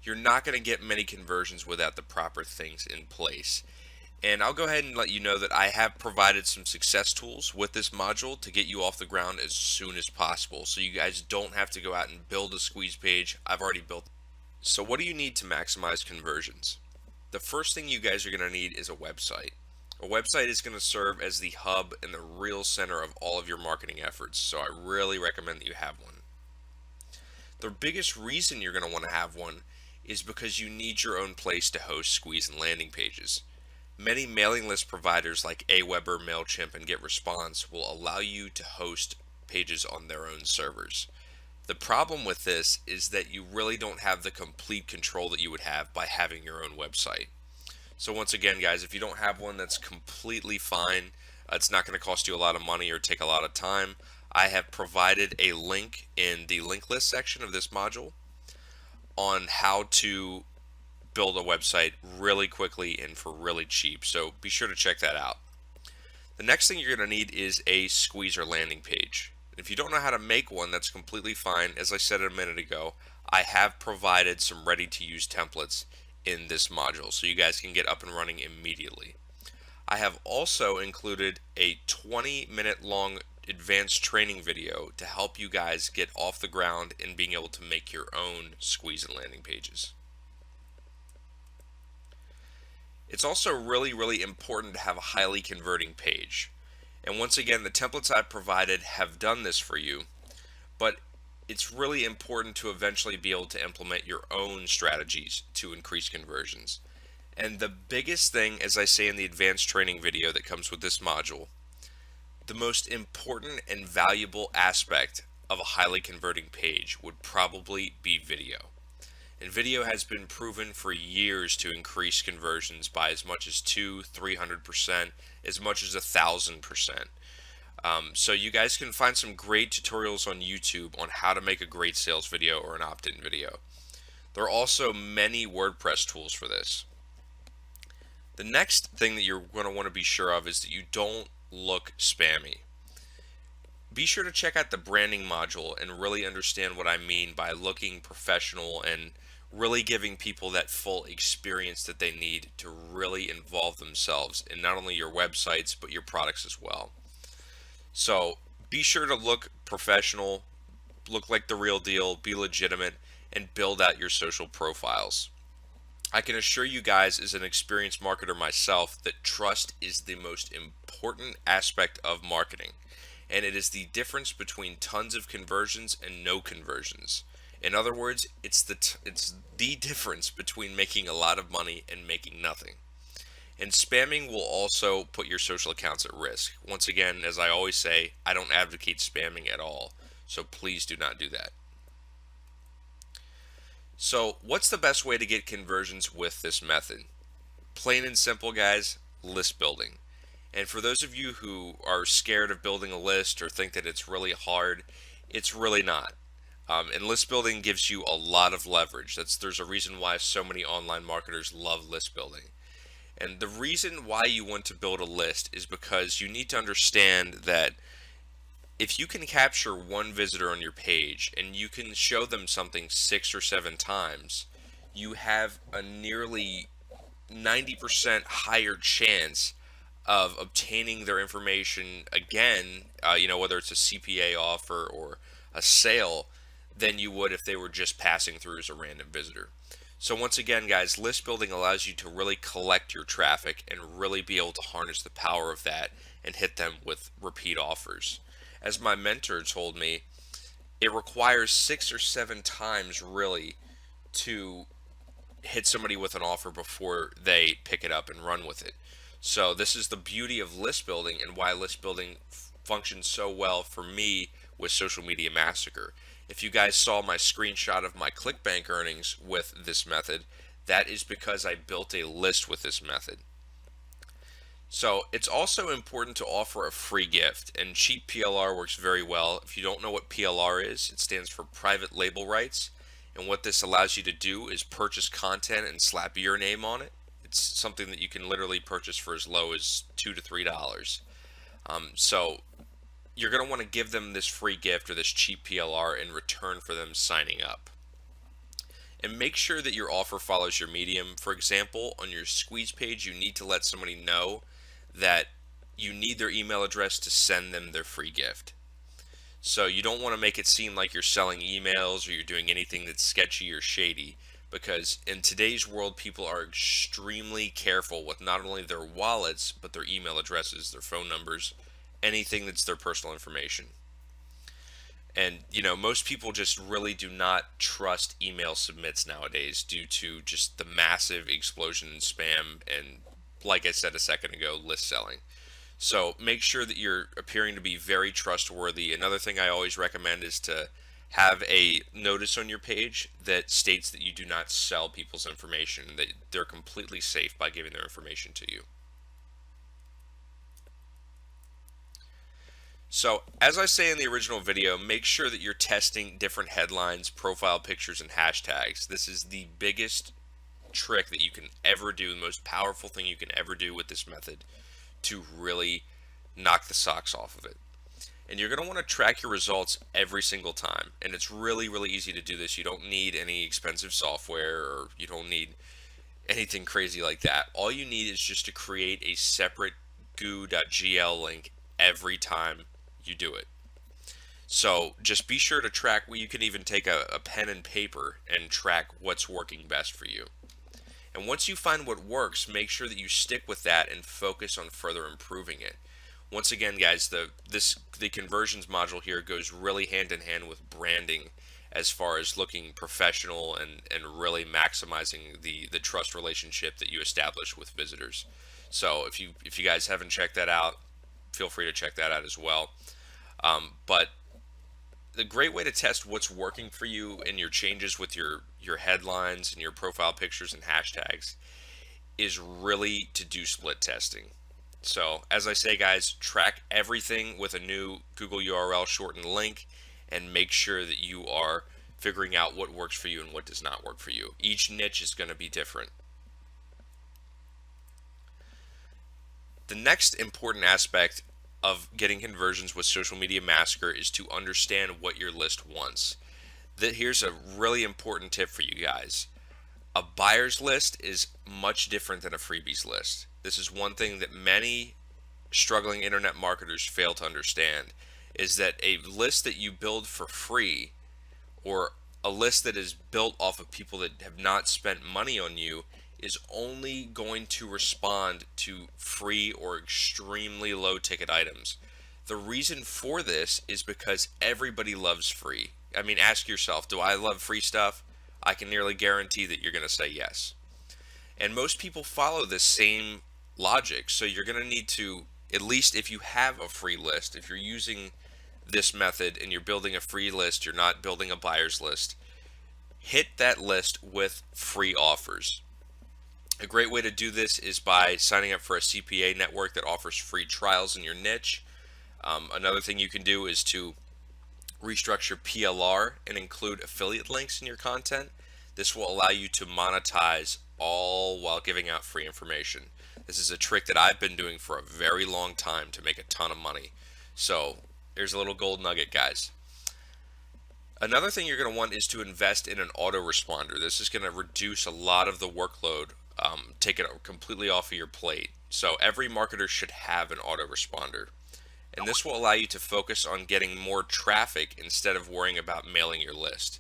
you're not going to get many conversions without the proper things in place. And I'll go ahead and let you know that I have provided some success tools with this module to get you off the ground as soon as possible. So you guys don't have to go out and build a squeeze page. I've already built. So what do you need to maximize conversions? The first thing you guys are going to need is a website. A website is going to serve as the hub and the real center of all of your marketing efforts, so I really recommend that you have one. The biggest reason you're going to want to have one is because you need your own place to host squeeze and landing pages. Many mailing list providers like Aweber, MailChimp, and GetResponse will allow you to host pages on their own servers. The problem with this is that you really don't have the complete control that you would have by having your own website. So once again, guys, if you don't have one, that's completely fine. It's not going to cost you a lot of money or take a lot of time. I have provided a link in the link list section of this module on how to build a website really quickly and for really cheap. So be sure to check that out. The next thing you're going to need is a squeezer landing page. If you don't know how to make one, that's completely fine. As I said a minute ago, I have provided some ready-to-use templates in this module so you guys can get up and running immediately. I have also included a 20-minute long advanced training video to help you guys get off the ground and being able to make your own squeeze and landing pages. It's also really important to have a highly converting page. And once again, the templates I've provided have done this for you, but it's really important to eventually be able to implement your own strategies to increase conversions. And the biggest thing, as I say in the advanced training video that comes with this module, the most important and valuable aspect of a highly converting page would probably be video. And video has been proven for years to increase conversions by as much as 200-300%, as much as 1,000%. So you guys can find some great tutorials on YouTube on how to make a great sales video or an opt-in video. There are also many WordPress tools for this. The next thing that you're going to want to be sure of is that you don't look spammy. Be sure to check out the branding module and really understand what I mean by looking professional and really giving people that full experience that they need to really involve themselves in not only your websites but your products as well. So be sure to look professional, look like the real deal, be legitimate, and build out your social profiles. I can assure you guys, as an experienced marketer myself, that trust is the most important aspect of marketing. and it is the difference between tons of conversions and no conversions. In other words, it's the difference between making a lot of money and making nothing. And spamming will also put your social accounts at risk. Once again, as I always say, I don't advocate spamming at all, so please do not do that. So, what's the best way to get conversions with this method? Plain and simple, guys, list building. And for those of you who are scared of building a list or think that it's really hard, it's really not. And list building gives you a lot of leverage. There's a reason why so many online marketers love list building. And the reason why you want to build a list is because you need to understand that if you can capture one visitor on your page and you can show them something 6 or 7 times, you have a nearly 90% higher chance of obtaining their information again, whether it's a CPA offer or a sale, than you would if they were just passing through as a random visitor. So once again, guys, list building allows you to really collect your traffic and really be able to harness the power of that and hit them with repeat offers. As my mentor told me, it requires 6 or 7 times really to hit somebody with an offer before they pick it up and run with it. So this is the beauty of list building and why list building functions so well for me with Social Media Massacre. If you guys saw my screenshot of my ClickBank earnings with this method, that is because I built a list with this method. So it's also important to offer a free gift, and cheap PLR works very well. If you don't know what PLR is, it stands for private label rights. And what this allows you to do is purchase content and slap your name on it. It's something that you can literally purchase for as low as $2 to $3. So you're going to want to give them this free gift or this cheap PLR in return for them signing up. And make sure that your offer follows your medium. For example, on your squeeze page, you need to let somebody know that you need their email address to send them their free gift. So you don't want to make it seem like you're selling emails or you're doing anything that's sketchy or shady, because in today's world, people are extremely careful with not only their wallets, but their email addresses, their phone numbers, anything that's their personal information. And most people just really do not trust email submits nowadays due to just the massive explosion in spam and, like I said a second ago, list selling. So make sure that you're appearing to be very trustworthy. Another thing I always recommend is to have a notice on your page that states that you do not sell people's information, that they're completely safe by giving their information to you. So, as I say in the original video, make sure that you're testing different headlines, profile pictures, and hashtags. This is the biggest trick that you can ever do, the most powerful thing you can ever do with this method to really knock the socks off of it. And you're going to want to track your results every single time. And it's really, really easy to do this. You don't need any expensive software, or you don't need anything crazy like that. All you need is just to create a separate goo.gl link every time you do it. So just be sure to track. You can even take a pen and paper and track what's working best for you. And once you find what works, make sure that you stick with that and focus on further improving it. Once again, guys, the conversions module here goes really hand in hand with branding, as far as looking professional and really maximizing the trust relationship that you establish with visitors. So if you guys haven't checked that out, feel free to check that out as well. But the great way to test what's working for you in your changes with your headlines and your profile pictures and hashtags is really to do split testing. So as I say, guys, track everything with a new Google URL shortened link and make sure that you are figuring out what works for you and what does not work for you. Each niche is going to be different. The next important aspect of getting conversions with Social Media Massacre is to understand what your list wants. Here's a really important tip for you guys. A buyer's list is much different than a freebies list. This is one thing that many struggling internet marketers fail to understand, is that a list that you build for free, or a list that is built off of people that have not spent money on you, is only going to respond to free or extremely low ticket items. The reason for this is because everybody loves free. I mean, ask yourself, do I love free stuff? I can nearly guarantee that you're going to say yes. And most people follow this same logic. So you're going to need to, at least if you have a free list, if you're using this method and you're building a free list, you're not building a buyer's list, hit that list with free offers. A great way to do this is by signing up for a CPA network that offers free trials in your niche. Another thing you can do is to restructure PLR and include affiliate links in your content. This will allow you to monetize all while giving out free information. This is a trick that I've been doing for a very long time to make a ton of money. So there's a little gold nugget, guys. Another thing you're going to want is to invest in an autoresponder. This is going to reduce a lot of the workload, take it completely off of your plate. So every marketer should have an autoresponder. And this will allow you to focus on getting more traffic instead of worrying about mailing your list.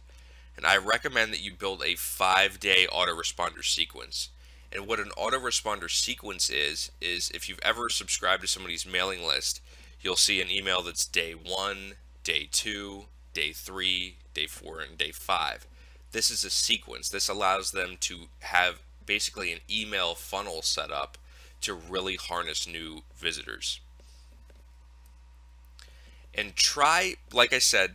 And I recommend that you build a 5-day autoresponder sequence. And what an autoresponder sequence is if you've ever subscribed to somebody's mailing list, you'll see an email that's day 1, day 2, day 3, day 4, and day 5. This is a sequence. This allows them to have basically an email funnel set up to really harness new visitors. And try, like I said,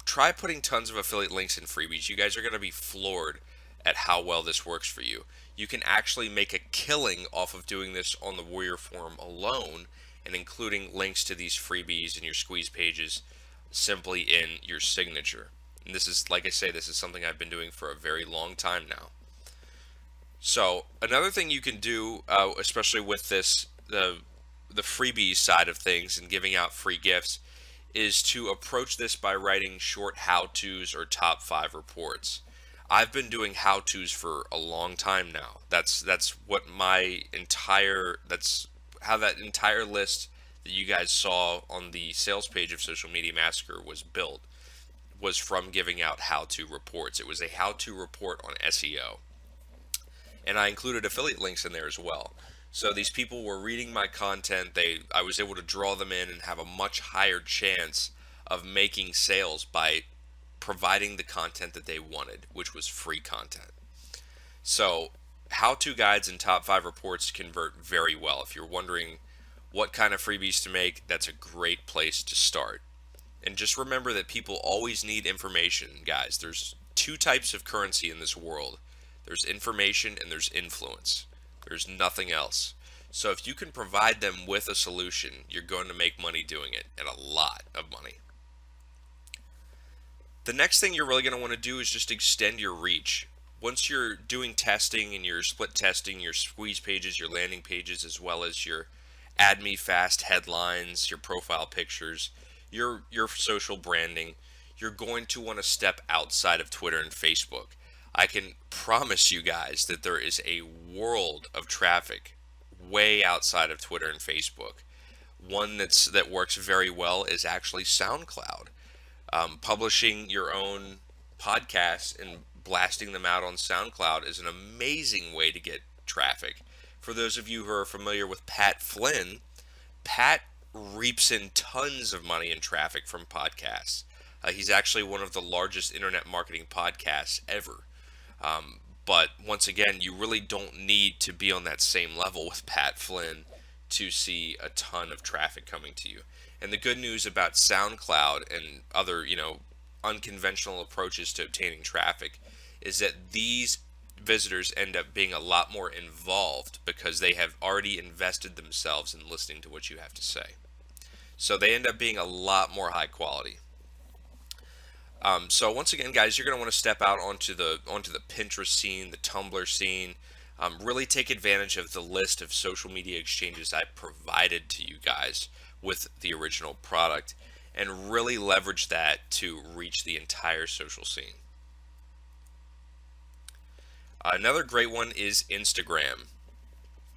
try putting tons of affiliate links and freebies. You guys are going to be floored at how well this works for you. You can actually make a killing off of doing this on the Warrior Forum alone and including links to these freebies and your squeeze pages simply in your signature. And this is, like I say, this is something I've been doing for a very long time now. So another thing you can do, especially with this, the freebies side of things and giving out free gifts, is to approach this by writing short how-tos or top 5 reports. I've been doing how-tos for a long time now. That's how that entire list that you guys saw on the sales page of Social Media Massacre was built, was from giving out how-to reports. It was a how-to report on SEO. And I included affiliate links in there as well. So these people were reading my content. I was able to draw them in and have a much higher chance of making sales by providing the content that they wanted, which was free content. So how-to guides and top 5 reports convert very well. If you're wondering what kind of freebies to make, that's a great place to start. And just remember that people always need information, guys. There's 2 types of currency in this world. There's information and there's influence. There's nothing else. So if you can provide them with a solution, you're going to make money doing it, and a lot of money. The next thing you're really going to want to do is just extend your reach. Once you're doing testing and you're split testing your squeeze pages, your landing pages, as well as your add me fast headlines, your profile pictures, your social branding, you're going to want to step outside of Twitter and Facebook. I can promise you guys that there is a world of traffic way outside of Twitter and Facebook. One that works very well is actually SoundCloud. Publishing your own podcasts and blasting them out on SoundCloud is an amazing way to get traffic. For those of you who are familiar with Pat Flynn, Pat reaps in tons of money in traffic from podcasts. He's actually one of the largest internet marketing podcasts ever. But once again, you really don't need to be on that same level with Pat Flynn to see a ton of traffic coming to you. And the good news about SoundCloud and other, unconventional approaches to obtaining traffic is that these visitors end up being a lot more involved because they have already invested themselves in listening to what you have to say. So they end up being a lot more high quality. So once again, guys, you're going to want to step out onto the Pinterest scene, the Tumblr scene. Really take advantage of the list of social media exchanges I provided to you guys with the original product, and really leverage that to reach the entire social scene. Another great one is Instagram.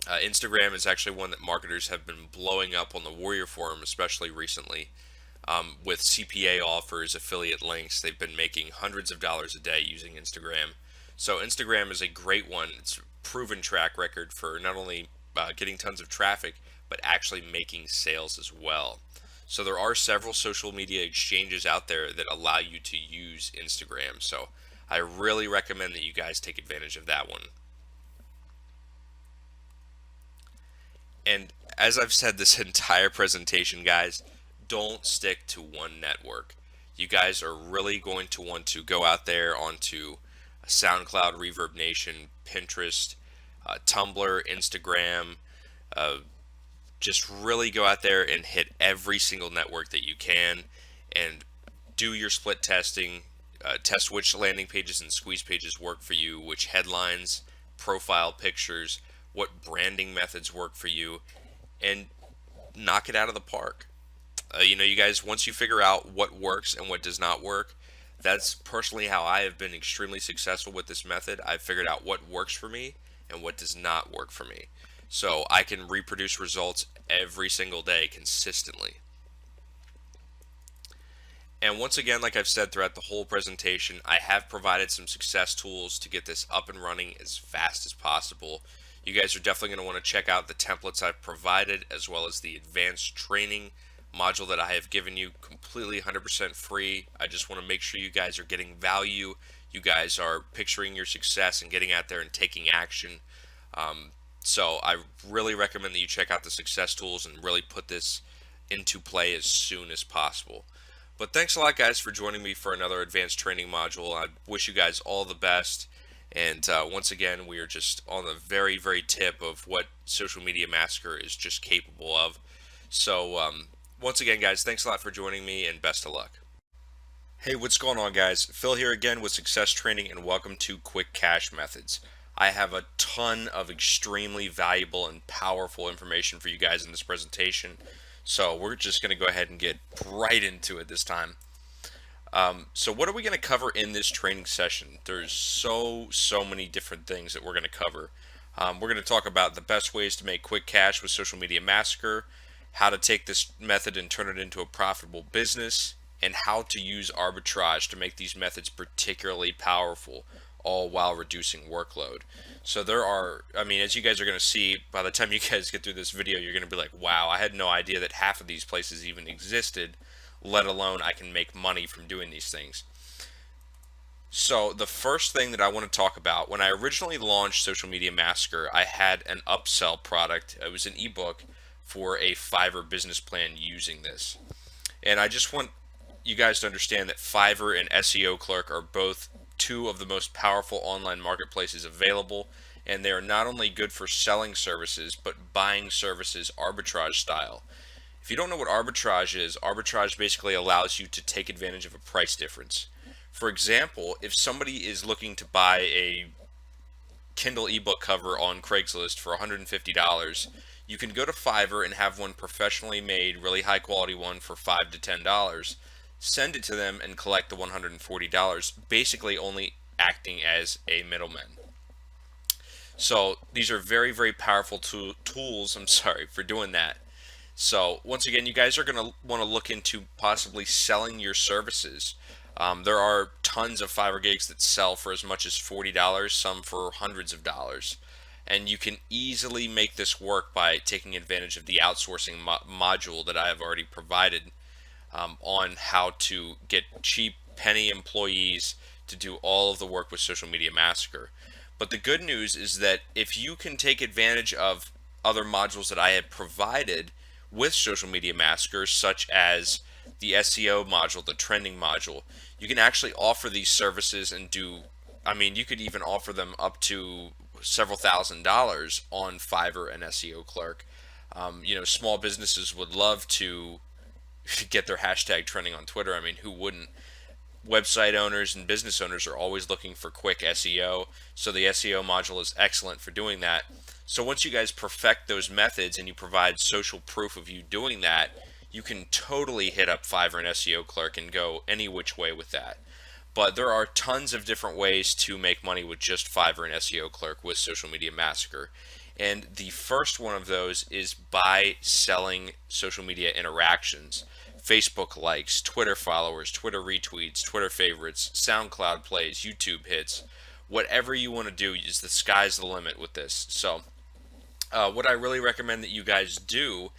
Instagram is actually one that marketers have been blowing up on the Warrior Forum, especially recently. With CPA offers, affiliate links, they've been making hundreds of dollars a day using Instagram. So Instagram is a great one. It's a proven track record for not only getting tons of traffic, but actually making sales as well. So there are several social media exchanges out there that allow you to use Instagram. So I really recommend that you guys take advantage of that one. And as I've said this entire presentation, guys, don't stick to one network. You guys are really going to want to go out there onto SoundCloud, Reverb Nation, Pinterest, Tumblr, Instagram. Uh, just really go out there and hit every single network that you can and do your split testing. Test which landing pages and squeeze pages work for you, which headlines, profile pictures, what branding methods work for you, and knock it out of the park. You guys, once you figure out what works and what does not work, that's personally how I have been extremely successful with this method. I've figured out what works for me and what does not work for me. So I can reproduce results every single day consistently. And once again, like I've said throughout the whole presentation, I have provided some success tools to get this up and running as fast as possible. You guys are definitely going to want to check out the templates I've provided, as well as the advanced training module that I have given you completely 100% free. I just want to make sure you guys are getting value. You guys are picturing your success and getting out there and taking action. So I really recommend that you check out the success tools and really put this into play as soon as possible. But thanks a lot, guys, for joining me for another advanced training module. I wish you guys all the best. And once again, we are just on the very, very tip of what Social Media Massacre is just capable of. So once again, guys, thanks a lot for joining me, and best of luck. Hey, what's going on, guys? Phil here again with Success Training, and welcome to Quick Cash Methods. I have a ton of extremely valuable and powerful information for you guys in this presentation. So we're just going to go ahead and get right into it this time. So what are we going to cover in this training session? There's so many different things that we're going to cover. We're going to talk about the best ways to make quick cash with Social Media Massacre, how to take this method and turn it into a profitable business, and how to use arbitrage to make these methods particularly powerful, all while reducing workload. So there are, as you guys are going to see, by the time you guys get through this video, you're going to be like, wow, I had no idea that half of these places even existed, let alone I can make money from doing these things. So the first thing that I want to talk about, when I originally launched Social Media Massacre, I had an upsell product. It was an ebook for a Fiverr business plan using this. And I just want you guys to understand that Fiverr and SEO Clerk are both two of the most powerful online marketplaces available, and they are not only good for selling services but buying services arbitrage style. If you don't know what arbitrage basically allows you to take advantage of a price difference. For example, if somebody is looking to buy a Kindle ebook cover on Craigslist for $150, you can go to Fiverr and have one professionally made, really high quality one for $5 to $10. Send it to them and collect the $140, basically only acting as a middleman. So these are very, very powerful tools, for doing that. So once again, you guys are going to want to look into possibly selling your services. There are tons of Fiverr gigs that sell for as much as $40, some for hundreds of dollars. And you can easily make this work by taking advantage of the outsourcing module that I have already provided on how to get cheap penny employees to do all of the work with Social Media Massacre. But the good news is that if you can take advantage of other modules that I have provided with Social Media Massacre, such as the SEO module, the trending module, you can actually offer these services and you could even offer them up to several $1,000s on Fiverr and SEO Clerk. Small businesses would love to get their hashtag trending on Twitter. Who wouldn't? Website owners and business owners are always looking for quick SEO, so the SEO module is excellent for doing that. So once you guys perfect those methods and you provide social proof of you doing that, you can totally hit up Fiverr and SEO Clerk and go any which way with that. But there are tons of different ways to make money with just Fiverr and SEO Clerk with Social Media Massacre. And the first one of those is by selling social media interactions. Facebook likes, Twitter followers, Twitter retweets, Twitter favorites, SoundCloud plays, YouTube hits. Whatever you want to do, is the sky's the limit with this. So what I really recommend that you guys do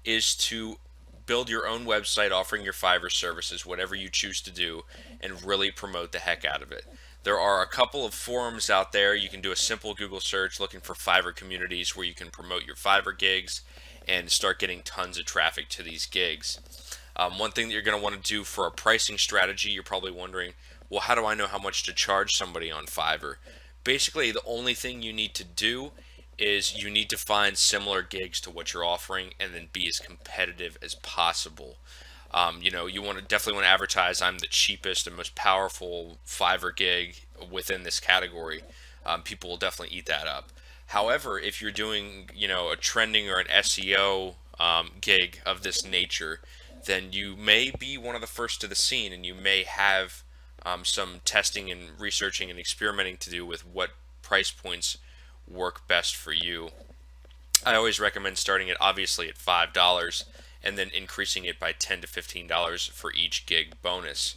is to build your own website offering your Fiverr services, whatever you choose to do, and really promote the heck out of it. There are a couple of forums out there. You can do a simple Google search looking for Fiverr communities where you can promote your Fiverr gigs and start getting tons of traffic to these gigs. One thing that you're going to want to do for a pricing strategy, you're probably wondering, well, how do I know how much to charge somebody on Fiverr? Basically, the only thing you need to do is you need to find similar gigs to what you're offering and then be as competitive as possible. You want to definitely want to advertise I'm the cheapest and most powerful Fiverr gig within this category. People will definitely eat that up. However, if you're doing, a trending or an SEO gig of this nature, then you may be one of the first to the scene, and you may have some testing and researching and experimenting to do with what price points work best for you. I always recommend starting it obviously at $5 and then increasing it by $10 to $15 for each gig bonus.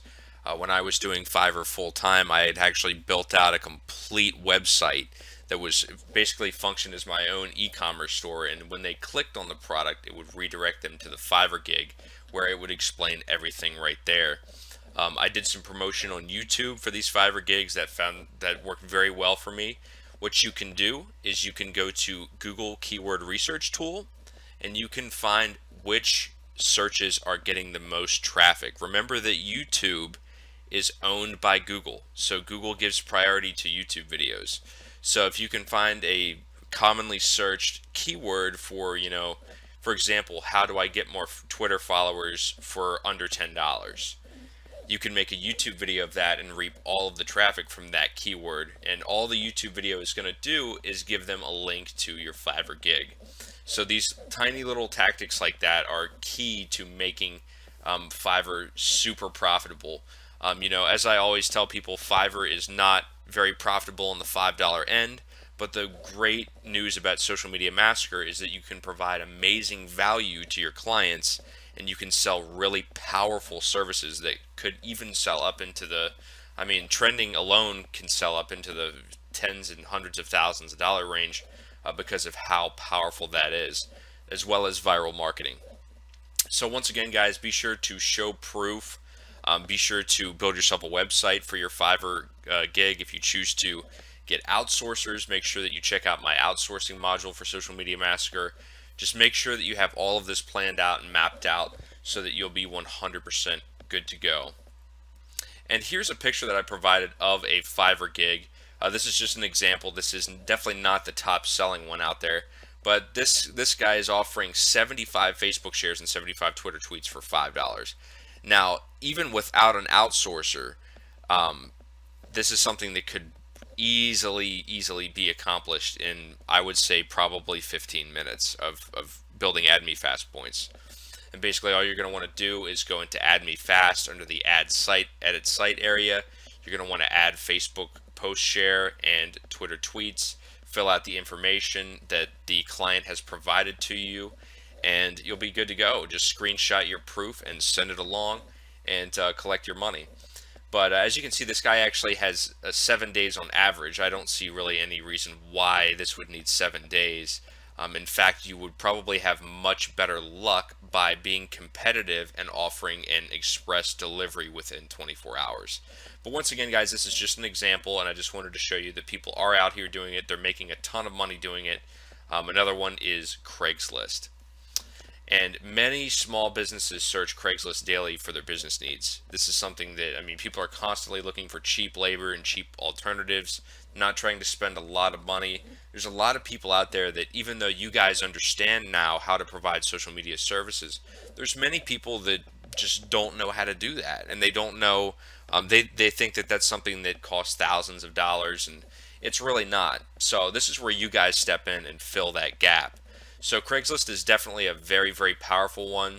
When I was doing Fiverr full time, I had actually built out a complete website that was basically functioned as my own e-commerce store, and when they clicked on the product, it would redirect them to the Fiverr gig where it would explain everything right there. I did some promotion on YouTube for these Fiverr gigs that worked very well for me. What you can do is you can go to Google Keyword Research Tool and you can find which searches are getting the most traffic. Remember that YouTube is owned by Google, so Google gives priority to YouTube videos. So if you can find a commonly searched keyword for, for example, how do I get more Twitter followers for under $10? You can make a YouTube video of that and reap all of the traffic from that keyword. And all the YouTube video is going to do is give them a link to your Fiverr gig. So these tiny little tactics like that are key to making Fiverr super profitable. As I always tell people, Fiverr is not very profitable on the $5 end. But the great news about Social Media Massacre is that you can provide amazing value to your clients, and you can sell really powerful services that could even sell up into trending alone can sell up into the tens and hundreds of thousands of dollar range because of how powerful that is, as well as viral marketing. So once again, guys, be sure to show proof. Be sure to build yourself a website for your Fiverr gig. If you choose to get outsourcers, make sure that you check out my outsourcing module for Social Media Massacre. Just make sure that you have all of this planned out and mapped out so that you'll be 100% good to go. And here's a picture that I provided of a Fiverr gig. This is just an example. This is definitely not the top selling one out there, but this guy is offering 75 Facebook shares and 75 Twitter tweets for $5. Now, even without an outsourcer, this is something that could easily be accomplished in, I would say, probably 15 minutes of building AdMe Fast points. And basically all you're going to want to do is go into AdMe Fast under the Add Site, Edit Site area. You're going to want to add Facebook post share and Twitter tweets, fill out the information that the client has provided to you, and you'll be good to go. Just screenshot your proof and send it along and collect your money. But as you can see, this guy actually has 7 days on average. I don't see really any reason why this would need 7 days. In fact, you would probably have much better luck by being competitive and offering an express delivery within 24 hours. But once again, guys, this is just an example, and I just wanted to show you that people are out here doing it. They're making a ton of money doing it. Another one is Craigslist. And many small businesses search Craigslist daily for their business needs. This is something that, people are constantly looking for cheap labor and cheap alternatives, not trying to spend a lot of money. There's a lot of people out there that, even though you guys understand now how to provide social media services, there's many people that just don't know how to do that. And they don't know, they think that that's something that costs thousands of dollars, and it's really not. So this is where you guys step in and fill that gap. So Craigslist is definitely a very powerful one.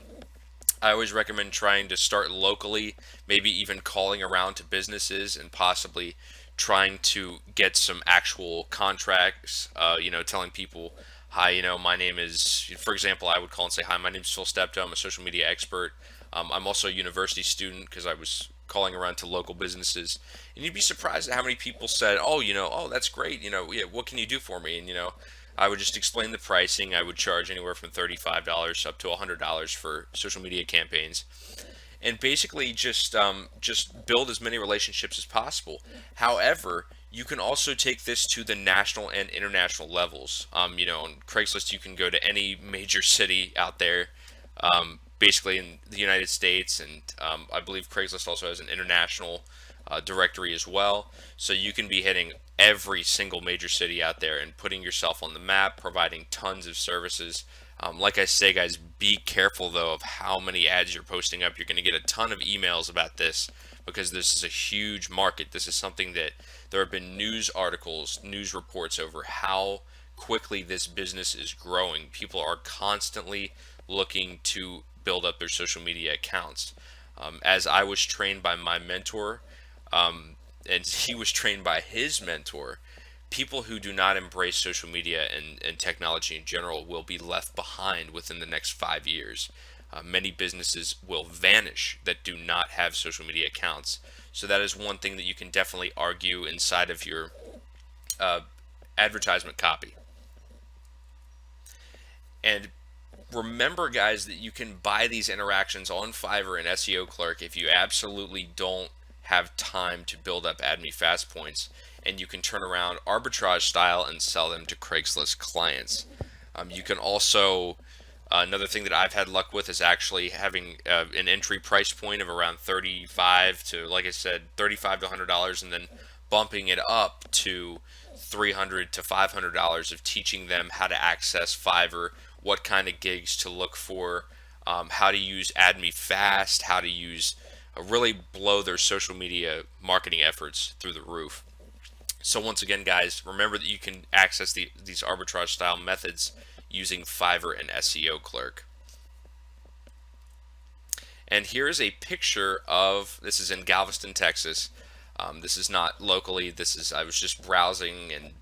I always recommend trying to start locally, maybe even calling around to businesses and possibly trying to get some actual contracts, telling people, hi, my name is, for example, I would call and say, hi, my name is Phil Steptoe, I'm a social media expert. I'm also a university student, because I was calling around to local businesses, and you'd be surprised at how many people said, oh, that's great, yeah, what can you do for me? And I would just explain the pricing. I would charge anywhere from $35 up to $100 for social media campaigns, and basically just build as many relationships as possible. However, you can also take this to the national and international levels. On Craigslist, you can go to any major city out there, basically in the United States, and I believe Craigslist also has an international directory as well. So you can be hitting every single major city out there and putting yourself on the map, providing tons of services. Like I say, guys, be careful though of how many ads you're posting up. You're going to get a ton of emails about this because this is a huge market. This is something that there have been news articles, news reports over how quickly this business is growing. People are constantly looking to build up their social media accounts. As I was trained by my mentor, and he was trained by his mentor, people who do not embrace social media and technology in general will be left behind within the next 5 years. Many businesses will vanish that do not have social media accounts. So that is one thing that you can definitely argue inside of your uh, advertisement copy. And remember, guys, that you can buy these interactions on Fiverr and SEO Clerk if you absolutely don't have time to build up Add Me Fast points, and you can turn around arbitrage style and sell them to Craigslist clients. You can also, another thing that I've had luck with is actually having an entry price point of around 35 to, like I said, 35 to $100, and then bumping it up to $300 to $500 of teaching them how to access Fiverr, what kind of gigs to look for, how to use Add Me Fast, how to use really blow their social media marketing efforts through the roof. So once again, guys, remember that you can access these arbitrage style methods using Fiverr and SEO Clerk. And here is a picture of, this is in Galveston, Texas. This is not locally. I was just browsing and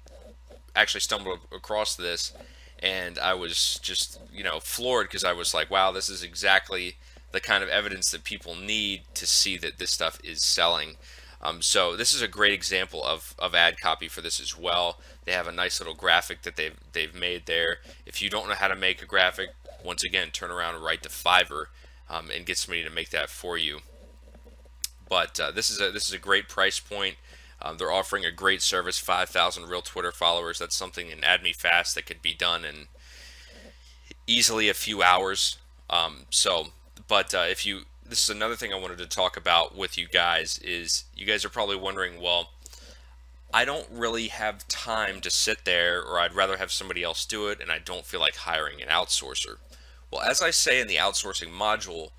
actually stumbled across this, and I was just, floored because I was like, wow, this is exactly the kind of evidence that people need to see that this stuff is selling. So this is a great example of ad copy for this as well. They have a nice little graphic that they've made there. If you don't know how to make a graphic, once again, turn around and write to Fiverr and get somebody to make that for you. But this is a great price point. They're offering a great service, 5,000 real Twitter followers. That's something in Add Me Fast that could be done in easily a few hours. This is another thing I wanted to talk about with you guys is you guys are probably wondering, well, I don't really have time to sit there, or I'd rather have somebody else do it, and I don't feel like hiring an outsourcer. Well, as I say in the outsourcing module,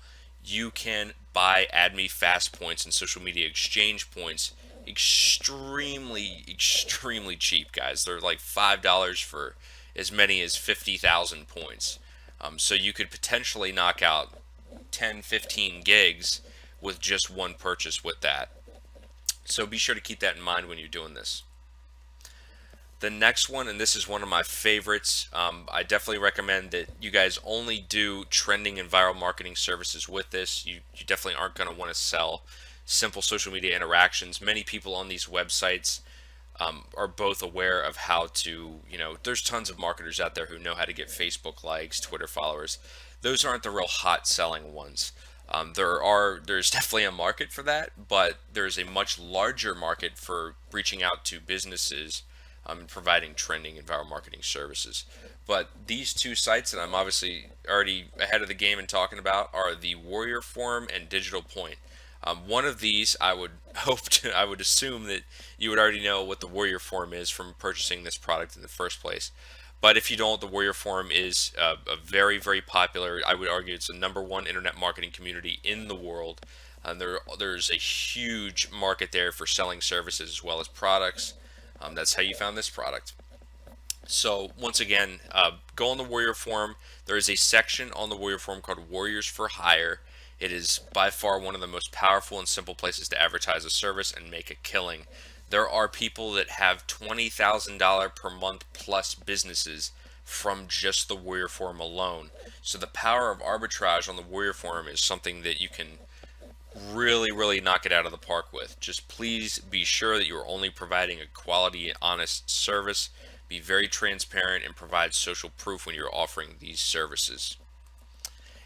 you can buy Add Me Fast points and social media exchange points extremely, extremely cheap, guys. They're like $5 for as many as 50,000 points. So you could potentially knock out 10, 15 gigs with just one purchase with that. So be sure to keep that in mind when you're doing this. The next one, and this is one of my favorites, I definitely recommend that you guys only do trending and viral marketing services with this. You definitely aren't going to want to sell simple social media interactions. Many people on these websites are both aware of how to, there's tons of marketers out there who know how to get Facebook likes, Twitter followers. Those aren't the real hot selling ones. There's definitely a market for that, but there's a much larger market for reaching out to businesses and providing trending and viral marketing services. But these two sites that I'm obviously already ahead of the game in talking about are the Warrior Forum and Digital Point. One of these, I would assume that you would already know what the Warrior Forum is from purchasing this product in the first place. But if you don't, the Warrior Forum is a very, very popular, I would argue it's the #1 internet marketing community in the world. There's a huge market there for selling services as well as products. That's how you found this product. So once again, go on the Warrior Forum. There is a section on the Warrior Forum called Warriors for Hire. It is by far one of the most powerful and simple places to advertise a service and make a killing. There are people that have $20,000 per month plus businesses from just the Warrior Forum alone. So the power of arbitrage on the Warrior Forum is something that you can really, really knock it out of the park with. Just please be sure that you're only providing a quality, honest service. Be very transparent and provide social proof when you're offering these services.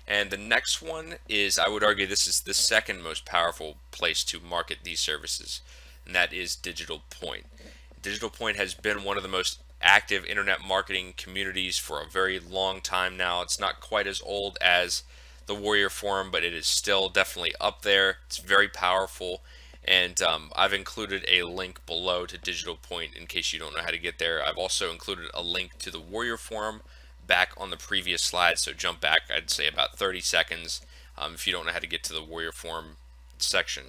And the next one is, I would argue, this is the second most powerful place to market these services, and that is Digital Point. Digital Point has been one of the most active internet marketing communities for a very long time now. It's not quite as old as the Warrior Forum, but it is still definitely up there. It's very powerful, and I've included a link below to Digital Point in case you don't know how to get there. I've also included a link to the Warrior Forum back on the previous slide, so jump back, I'd say about 30 seconds if you don't know how to get to the Warrior Forum section.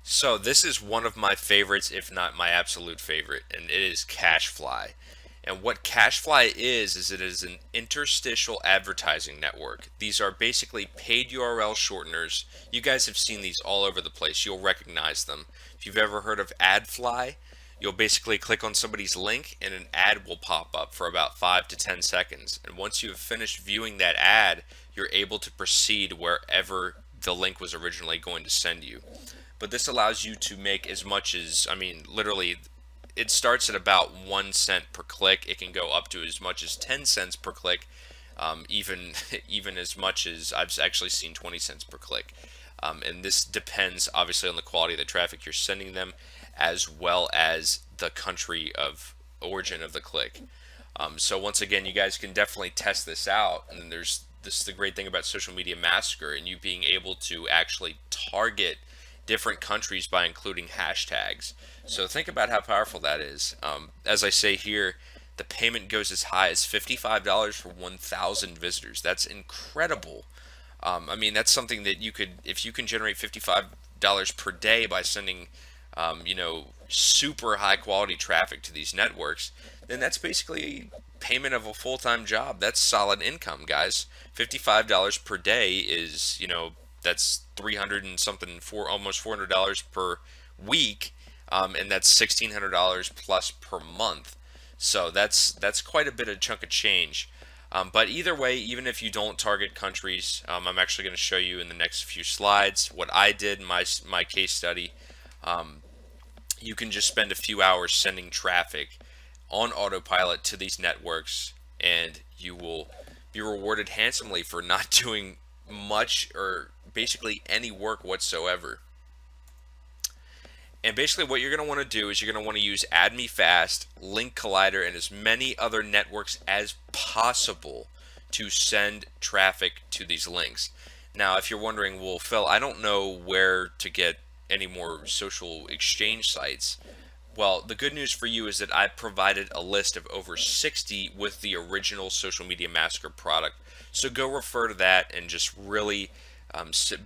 So this is one of my favorites, if not my absolute favorite, and it is Cashfly. And what Cashfly is it is an interstitial advertising network. These are basically paid URL shorteners. You guys have seen these all over the place. You'll recognize them. If you've ever heard of AdFly, you'll basically click on somebody's link and an ad will pop up for about 5 to 10 seconds. And once you have finished viewing that ad, you're able to proceed wherever the link was originally going to send you. But this allows you to make as much as, I mean, literally, it starts at about 1 cent per click. It can go up to as much as 10 cents per click, even even as much as I've actually seen 20 cents per click. And this depends obviously on the quality of the traffic you're sending them, as well as the country of origin of the click. So once again, you guys can definitely test this out. And this is the great thing about Social Media Massacre and you being able to actually target different countries by including hashtags. So think about how powerful that is. As I say here, the payment goes as high as $55 for 1,000 visitors. That's incredible. I mean, that's something that you could, if you can generate $55 per day by sending, super high quality traffic to these networks, then that's basically payment of a full-time job. That's solid income, guys. $55 per day is, that's 300 and something, for almost $400 per week, and that's $1,600 plus per month. So that's quite a bit of chunk of change. But either way, even if you don't target countries, I'm actually going to show you in the next few slides what I did in my case study. You can just spend a few hours sending traffic on autopilot to these networks, and you will be rewarded handsomely for not doing much or basically any work whatsoever. And basically what you're going to want to do is you're going to want to use AdMeFast, Link Collider, and as many other networks as possible to send traffic to these links. Now, if you're wondering, well, Phil, I don't know where to get any more social exchange sites. Well, the good news for you is that I provided a list of over 60 with the original Social Media Massacre product. So go refer to that and just really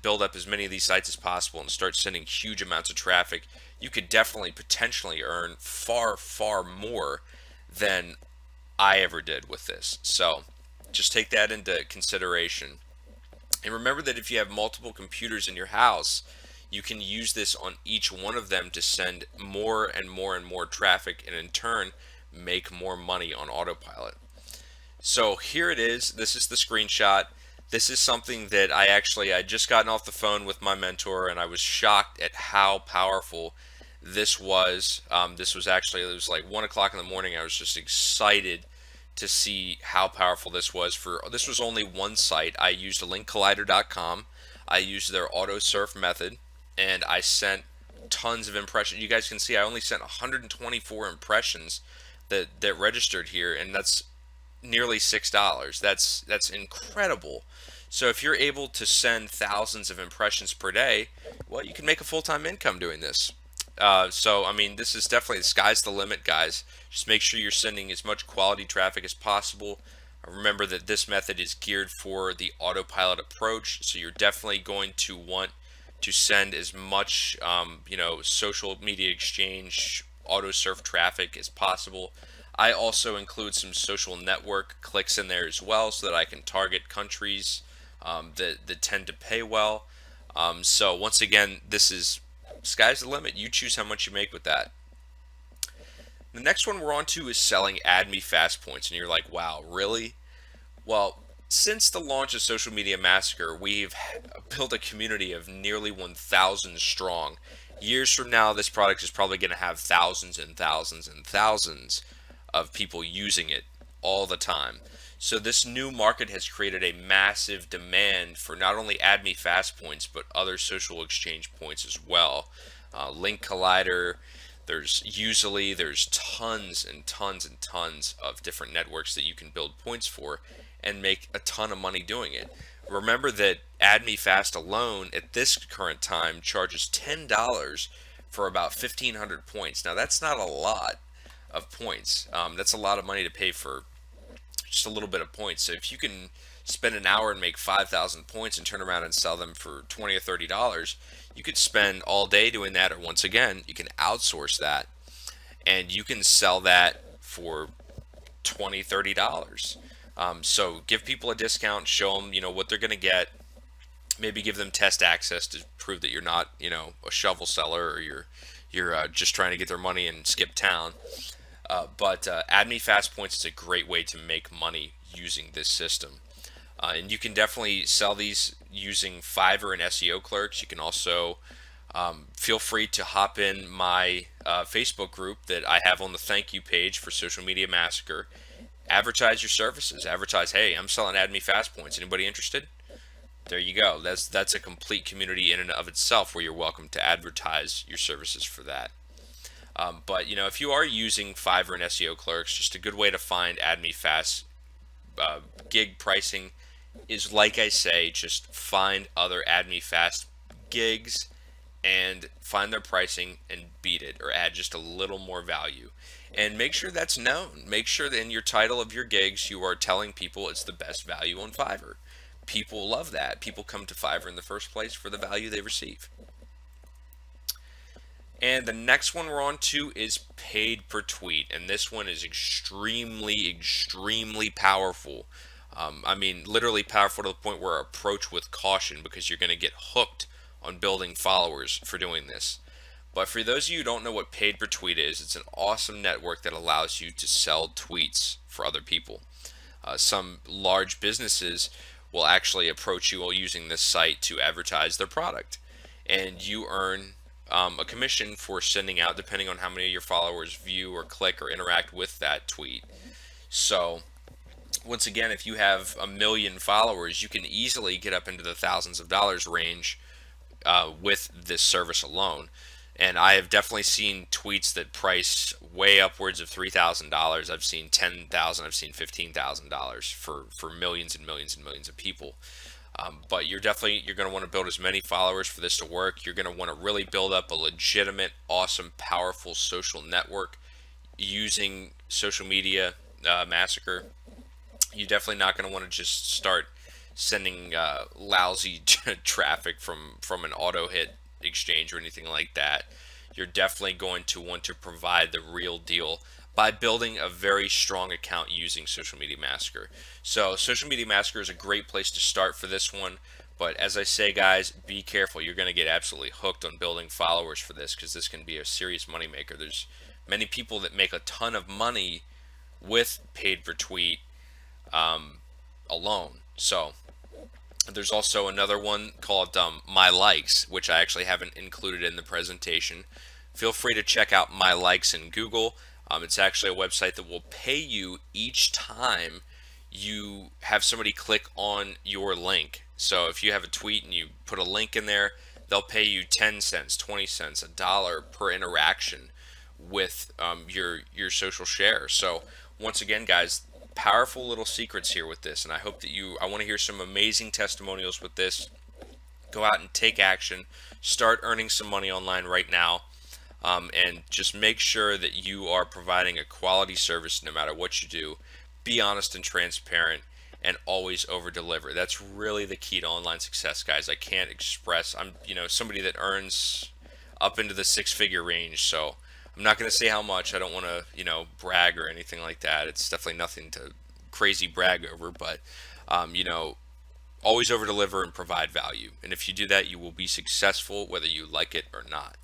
build up as many of these sites as possible and start sending huge amounts of traffic. You could definitely potentially earn far, far more than I ever did with this. So just take that into consideration. And remember that if you have multiple computers in your house, you can use this on each one of them to send more and more and more traffic, and in turn make more money on autopilot. So here it is. This is the screenshot. This is something that I just gotten off the phone with my mentor, and I was shocked at how powerful this was. This was actually, it was like 1 o'clock in the morning. I was just excited to see how powerful this was. This was only one site. I used linkcollider.com. I used their auto surf method, and I sent tons of impressions. You guys can see I only sent 124 impressions that registered here, and that's nearly $6. That's incredible. So if you're able to send thousands of impressions per day, well, you can make a full-time income doing this. So I mean, this is definitely, the sky's the limit, guys. Just make sure you're sending as much quality traffic as possible. Remember that this method is geared for the autopilot approach, so you're definitely going to want to send as much social media exchange auto surf traffic as possible. I also include some social network clicks in there as well, so that I can target countries that tend to pay well. So once again, this is sky's the limit. You choose how much you make with that. The next one we're on to is selling AdMeFast points, and you're like, wow, really? Well, since the launch of Social Media Massacre, we've built a community of nearly 1,000 strong. Years from now, this product is probably going to have thousands and thousands and thousands of people using it all the time. So this new market has created a massive demand for not only AdMe Fast Points, but other social exchange points as well. Link Collider, there's usually there's tons and tons and tons of different networks that you can build points for and make a ton of money doing it. Remember that AdMe Fast alone at this current time charges $10 for about 1,500 points. Now that's not a lot of points. That's a lot of money to pay for just a little bit of points. So if you can spend an hour and make 5,000 points and turn around and sell them for $20 or $30, you could spend all day doing that. Or once again, you can outsource that and you can sell that for $20, $30. So give people a discount, show them, what they're going to get. Maybe give them test access to prove that you're not, a shovel seller, or you're just trying to get their money and skip town. But AdMe Fast Points is a great way to make money using this system. And you can definitely sell these using Fiverr and SEO clerks. You can also feel free to hop in my Facebook group that I have on the thank you page for Social Media Massacre. Advertise your services. Advertise, hey, I'm selling AdMe Fast Points. Anybody interested? There you go. That's a complete community in and of itself where you're welcome to advertise your services for that. But if you are using Fiverr and SEO clerks, just a good way to find AdMe Fast gig pricing is, like I say, just find other AdMe Fast gigs and find their pricing and beat it, or add just a little more value. And make sure that's known. Make sure that in your title of your gigs, you are telling people it's the best value on Fiverr. People love that. People come to Fiverr in the first place for the value they receive. And the next one we're on to is paid per tweet. And this one is extremely, extremely powerful. Literally powerful to the point where approach with caution, because you're going to get hooked on building followers for doing this. But for those of you who don't know what paid per tweet is, it's an awesome network that allows you to sell tweets for other people. Some large businesses will actually approach you while using this site to advertise their product. And you earn a commission for sending out, depending on how many of your followers view or click or interact with that tweet. So once again, if you have 1 million followers, you can easily get up into the thousands of dollars range with this service alone. And I have definitely seen tweets that price way upwards of $3,000. I've seen $10,000. I've seen $15,000 for millions and millions and millions of people. But you're going to want to build as many followers for this to work. You're going to want to really build up a legitimate, awesome, powerful social network using Social Media Massacre. You're definitely not going to want to just start sending lousy traffic from an auto hit exchange or anything like that. You're definitely going to want to provide the real deal by building a very strong account using Social Media Massacre. So Social Media Massacre is a great place to start for this one. But as I say, guys, be careful. You're going to get absolutely hooked on building followers for this, because this can be a serious moneymaker. There's many people that make a ton of money with paid per tweet alone. So there's also another one called My Likes, which I actually haven't included in the presentation. Feel free to check out My Likes in Google. It's actually a website that will pay you each time you have somebody click on your link. So if you have a tweet and you put a link in there, they'll pay you 10 cents, 20 cents, $1 per interaction with your social share. So once again, guys, powerful little secrets here with this, and I hope that I want to hear some amazing testimonials with this. Go out and take action, start earning some money online right now, and just make sure that you are providing a quality service no matter what you do. Be honest and transparent, and always over deliver. That's really the key to online success, guys. I can't express, I'm somebody that earns up into the 6-figure range, so I'm not going to say how much. I don't want to, brag or anything like that. It's definitely nothing to crazy brag over, but, always over deliver and provide value. And if you do that, you will be successful whether you like it or not.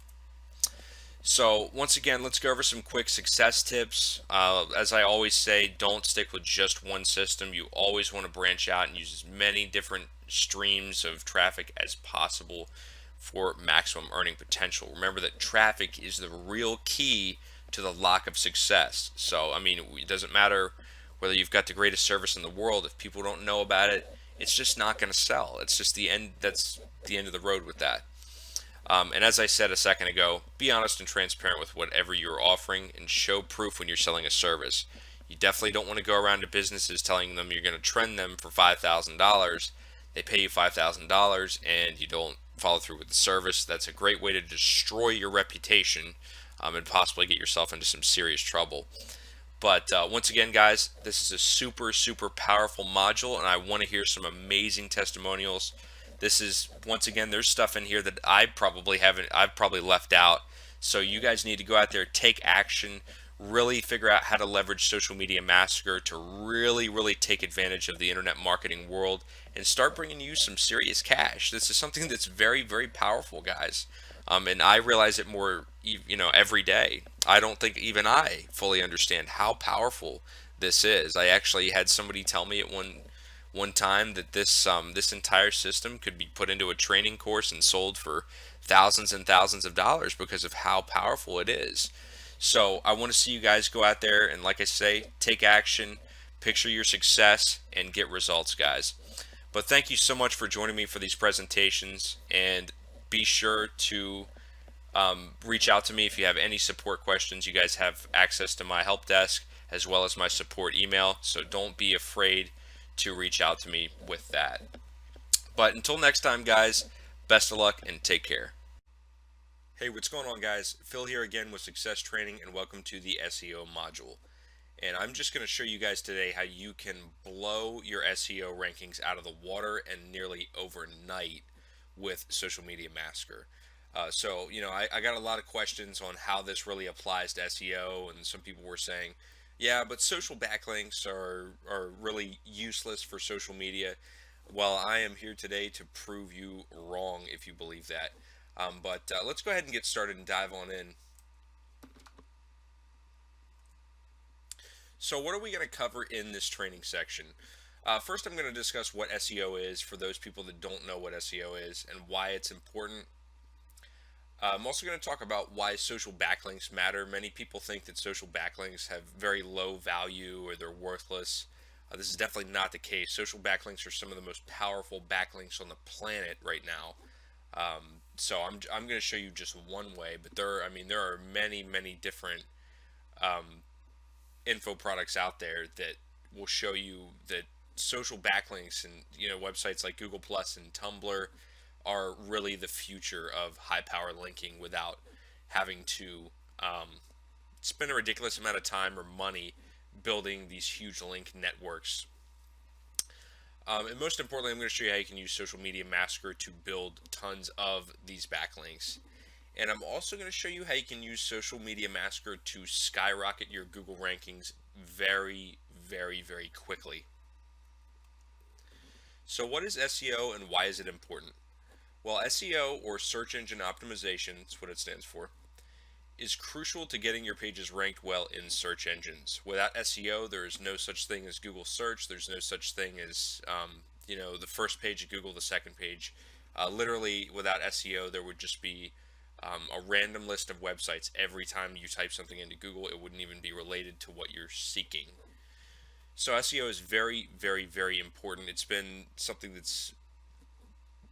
So once again, let's go over some quick success tips. As I always say, don't stick with just one system. You always want to branch out and use as many different streams of traffic as possible. for maximum earning potential. Remember that traffic is the real key to the lock of success. So, I mean, it doesn't matter whether you've got the greatest service in the world. If people don't know about it, it's just not going to sell. It's just the end. That's the end of the road with that. And as I said a second ago, be honest and transparent with whatever you're offering and show proof when you're selling a service. You definitely don't want to go around to businesses telling them you're going to trend them for $5,000. They pay you $5,000 and you don't follow through with the service. That's a great way to destroy your reputation, and possibly get yourself into some serious trouble. But once again, guys, this is a super, super powerful module, and I want to hear some amazing testimonials. This is, once again, there's stuff in here that I've probably left out. So you guys need to go out there, take action, really figure out how to leverage Social Media Massacre to really, really take advantage of the internet marketing world and start bringing you some serious cash. This is something that's very, very powerful, guys. And I realize it more, every day. I don't think even I fully understand how powerful this is. I actually had somebody tell me at one time that this entire system could be put into a training course and sold for thousands and thousands of dollars because of how powerful it is. So I want to see you guys go out there and, like I say, take action, picture your success, and get results, guys. But thank you so much for joining me for these presentations, and be sure to reach out to me if you have any support questions. You guys have access to my help desk as well as my support email, so don't be afraid to reach out to me with that. But until next time, guys, best of luck and take care. Hey, what's going on, guys? Phil here again with Success Training, and welcome to the SEO module. And I'm just going to show you guys today how you can blow your SEO rankings out of the water and nearly overnight with Social Media Massacre. I got a lot of questions on how this really applies to SEO, and some people were saying, yeah, but social backlinks are really useless for social media. Well, I am here today to prove you wrong if you believe that. But let's go ahead and get started and dive on in. So what are we going to cover in this training section? First, I'm going to discuss what SEO is for those people that don't know what SEO is and why it's important. I'm also going to talk about why social backlinks matter. Many people think that social backlinks have very low value or they're worthless. This is definitely not the case. Social backlinks are some of the most powerful backlinks on the planet right now. So I'm going to show you just one way, but there are many, many different info products out there that will show you that social backlinks and websites like Google Plus and Tumblr are really the future of high power linking without having to spend a ridiculous amount of time or money building these huge link networks. And most importantly, I'm going to show you how you can use Social Media Massacre to build tons of these backlinks. And I'm also going to show you how you can use Social Media Massacre to skyrocket your Google rankings very, very, very quickly. So what is SEO and why is it important? Well, SEO, or search engine optimization, that's what it stands for, is crucial to getting your pages ranked well in search engines. Without SEO, there is no such thing as Google search. There's no such thing as the first page of Google, the second page. Literally, without SEO, there would just be a random list of websites. Every time you type something into Google, it wouldn't even be related to what you're seeking. So SEO is very, very, very important. It's been something that's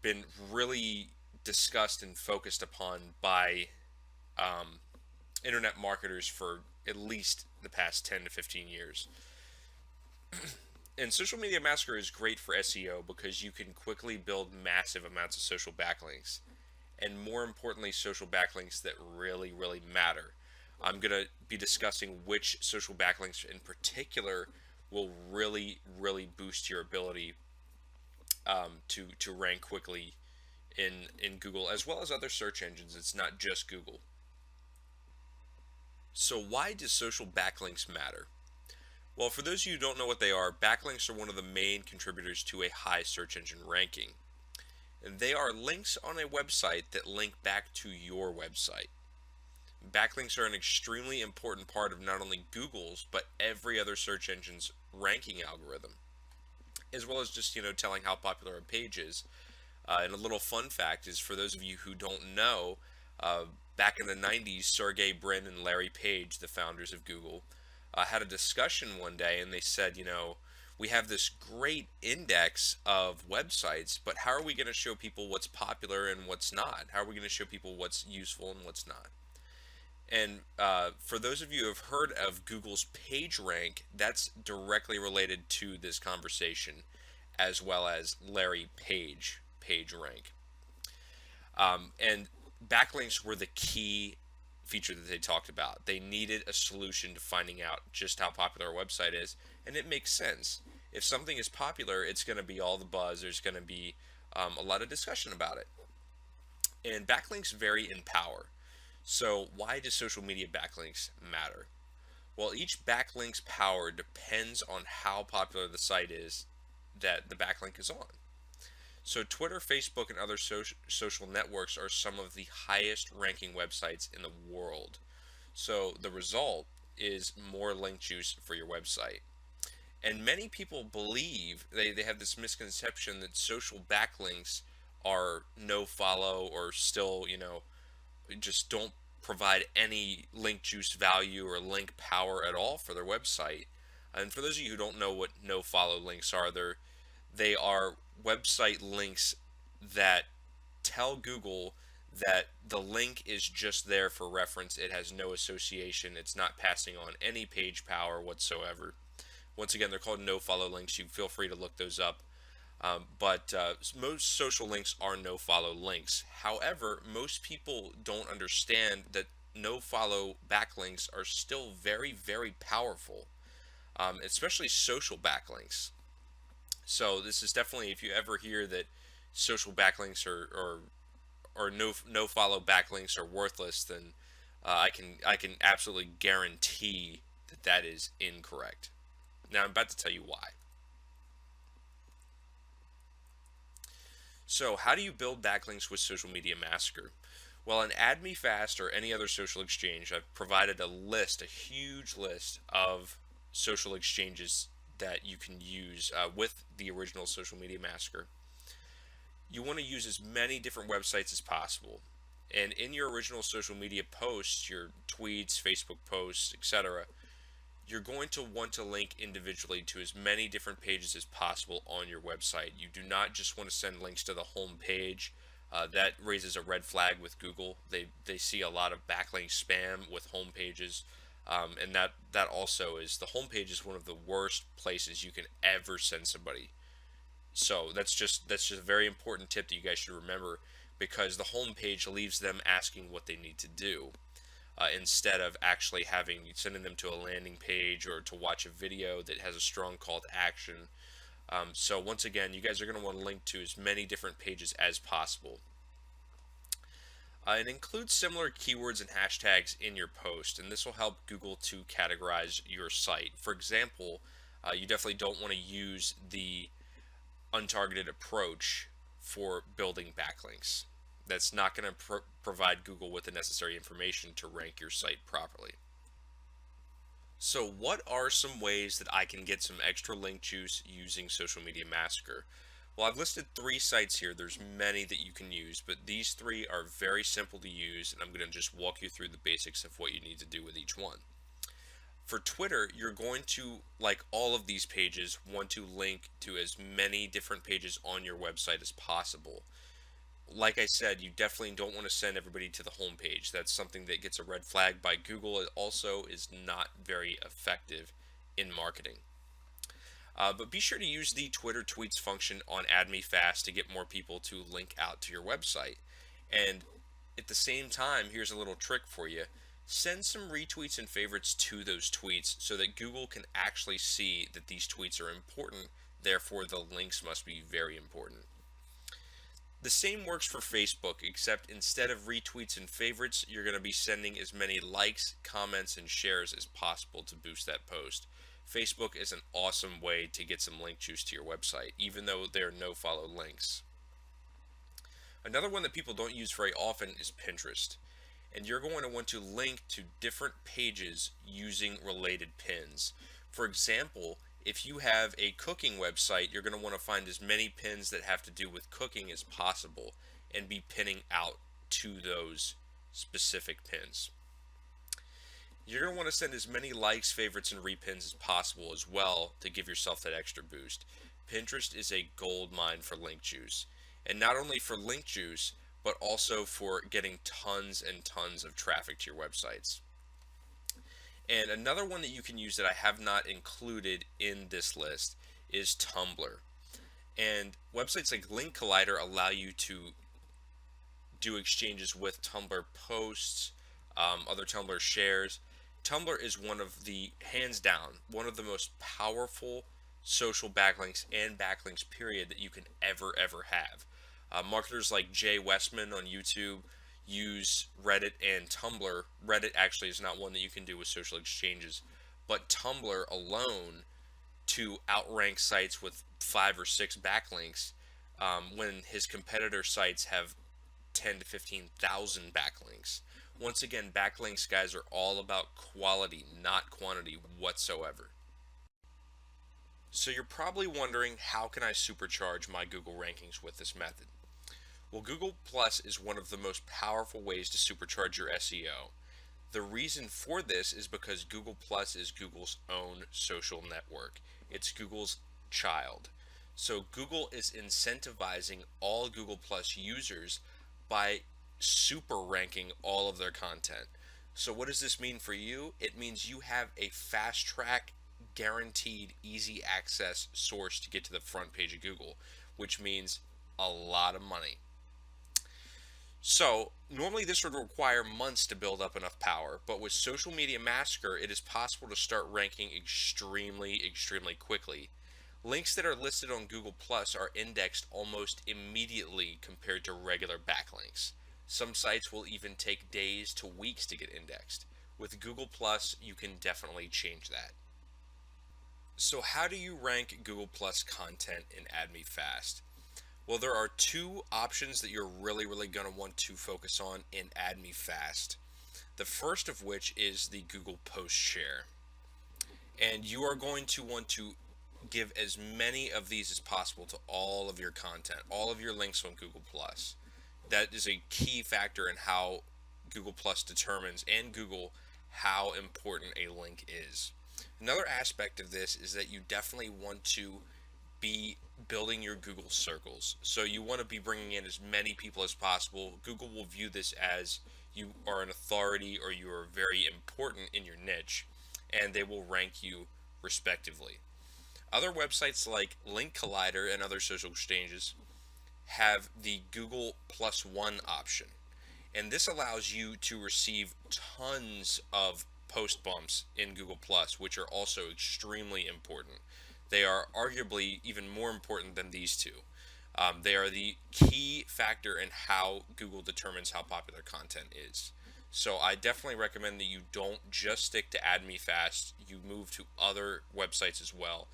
been really discussed and focused upon by internet marketers for at least the past 10 to 15 years. And Social Media Massacre is great for SEO because you can quickly build massive amounts of social backlinks, and more importantly, social backlinks that really, really matter. I'm going to be discussing which social backlinks in particular will really, really boost your ability to rank quickly in Google as well as other search engines. It's not just Google. So why do social backlinks matter? Well, for those of you who don't know what they are, backlinks are one of the main contributors to a high search engine ranking. And they are links on a website that link back to your website. Backlinks are an extremely important part of not only Google's, but every other search engine's ranking algorithm, as well as just telling how popular a page is. And a little fun fact is, for those of you who don't know, uh, back in the 90s, Sergey Brin and Larry Page, the founders of Google, had a discussion one day, and they said, we have this great index of websites, but how are we going to show people what's popular and what's not? How are we going to show people what's useful and what's not? And for those of you who have heard of Google's PageRank, that's directly related to this conversation, as well as Larry Page PageRank. And backlinks were the key feature that they talked about. They needed a solution to finding out just how popular a website is, and it makes sense. If something is popular, it's going to be all the buzz. There's going to be a lot of discussion about it. And backlinks vary in power. So why do social media backlinks matter? Well, each backlink's power depends on how popular the site is that the backlink is on. So Twitter, Facebook, and other social networks are some of the highest ranking websites in the world. So the result is more link juice for your website. And many people believe, they have this misconception that social backlinks are no follow, or still, just don't provide any link juice value or link power at all for their website. And for those of you who don't know what no follow links are, they are website links that tell Google that the link is just there for reference. It has no association. It's not passing on any page power whatsoever. Once again, they're called no follow links. You feel free to look those up. But most social links are no follow links. However, most people don't understand that no follow backlinks are still very, very powerful, especially social backlinks. So this is definitely, if you ever hear that social backlinks or no follow backlinks are worthless, then I can absolutely guarantee that that is incorrect. Now I'm about to tell you why. So how do you build backlinks with Social Media Massacre? Well, in Add Me Fast or any other social exchange, I've provided a huge list of social exchanges that you can use with the original Social Media Massacre. You want to use as many different websites as possible. And in your original social media posts, your tweets, Facebook posts, etc., you're going to want to link individually to as many different pages as possible on your website. You do not just want to send links to the home page. That raises a red flag with Google. They see a lot of backlink spam with home pages. And that also is, the home page is one of the worst places you can ever send somebody. So that's just a very important tip that you guys should remember, because the home page leaves them asking what they need to do, instead of actually sending them to a landing page or to watch a video that has a strong call to action. So once again, you guys are going to want to link to as many different pages as possible. And include similar keywords and hashtags in your post, and this will help Google to categorize your site. For example, you definitely don't want to use the untargeted approach for building backlinks. That's not going to provide Google with the necessary information to rank your site properly. So what are some ways that I can get some extra link juice using Social Media Massacre? Well, I've listed 3 sites here. There's many that you can use, but these 3 are very simple to use, and I'm going to just walk you through the basics of what you need to do with each one. For Twitter, you're going to, like all of these pages, want to link to as many different pages on your website as possible. Like I said, you definitely don't want to send everybody to the home page. That's something that gets a red flag by Google. It also is not very effective in marketing. But be sure to use the Twitter tweets function on Add Me Fast to get more people to link out to your website. And at the same time, here's a little trick for you. Send some retweets and favorites to those tweets so that Google can actually see that these tweets are important. Therefore, the links must be very important. The same works for Facebook, except instead of retweets and favorites, you're going to be sending as many likes, comments, and shares as possible to boost that post. Facebook is an awesome way to get some link juice to your website, even though there are no follow links. Another one that people don't use very often is Pinterest. And you're going to want to link to different pages using related pins. For example, If you have a cooking website, you're going to want to find as many pins that have to do with cooking as possible and be pinning out to those specific pins. You're going to want to send as many likes, favorites, and repins as possible as well to give yourself that extra boost. Pinterest is a gold mine for link juice. And not only for link juice, but also for getting tons and tons of traffic to your websites. And another one that you can use that I have not included in this list is Tumblr. And websites like Link Collider allow you to do exchanges with Tumblr posts, other Tumblr shares. Tumblr is one of the, hands down, one of the most powerful social backlinks and backlinks period that you can ever have. Marketers like Jay Westman on YouTube use Reddit and Tumblr. Reddit actually is not one that you can do with social exchanges, but Tumblr alone to outrank sites with 5 or 6 backlinks when his competitor sites have 10 to 15,000 backlinks. Once again, backlinks, guys, are all about quality, not quantity whatsoever. So you're probably wondering, how can I supercharge my Google rankings with this method? Well, Google Plus is one of the most powerful ways to supercharge your SEO. The reason for this is because Google Plus is Google's own social network. It's Google's child. So Google is incentivizing all Google Plus users by super ranking all of their content. So what does this mean for you? It means you have a fast track, guaranteed, easy access source to get to the front page of Google, which means a lot of money. So normally this would require months to build up enough power, but with Social Media Massacre, it is possible to start ranking extremely quickly. Links that are listed on Google Plus are indexed almost immediately compared to regular backlinks. Some sites will even take days to weeks to get indexed. With Google Plus, you can definitely change that. So how do you rank Google Plus content in AdMeFast? Well, there are 2 options that you're really going to want to focus on in AdMeFast. The first of which is the Google Post Share. And you are going to want to give as many of these as possible to all of your content, all of your links on Google Plus. That is a key factor in how Google Plus determines, and Google, how important a link is. Another aspect of this is that you definitely want to be building your Google circles. So you want to be bringing in as many people as possible. Google will view this as you are an authority or you are very important in your niche, and they will rank you respectively. Other websites like Link Collider and other social exchanges have the Google Plus One option, and this allows you to receive tons of post bumps in Google Plus, which are also extremely important. They are arguably even more important than these two. They are the key factor in how Google determines how popular content is. So I definitely recommend that you don't just stick to AdMeFast, you move to other websites as well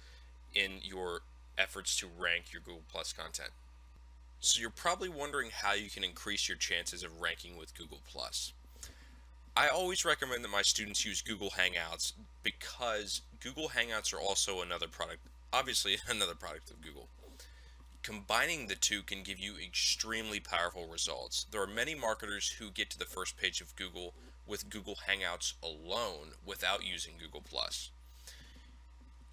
in your efforts to rank your Google Plus content. So you're probably wondering how you can increase your chances of ranking with Google Plus. I always recommend that my students use Google Hangouts because Google Hangouts are also another product, obviously another product of Google. Combining the two can give you extremely powerful results. There are many marketers who get to the first page of Google with Google Hangouts alone without using Google Plus.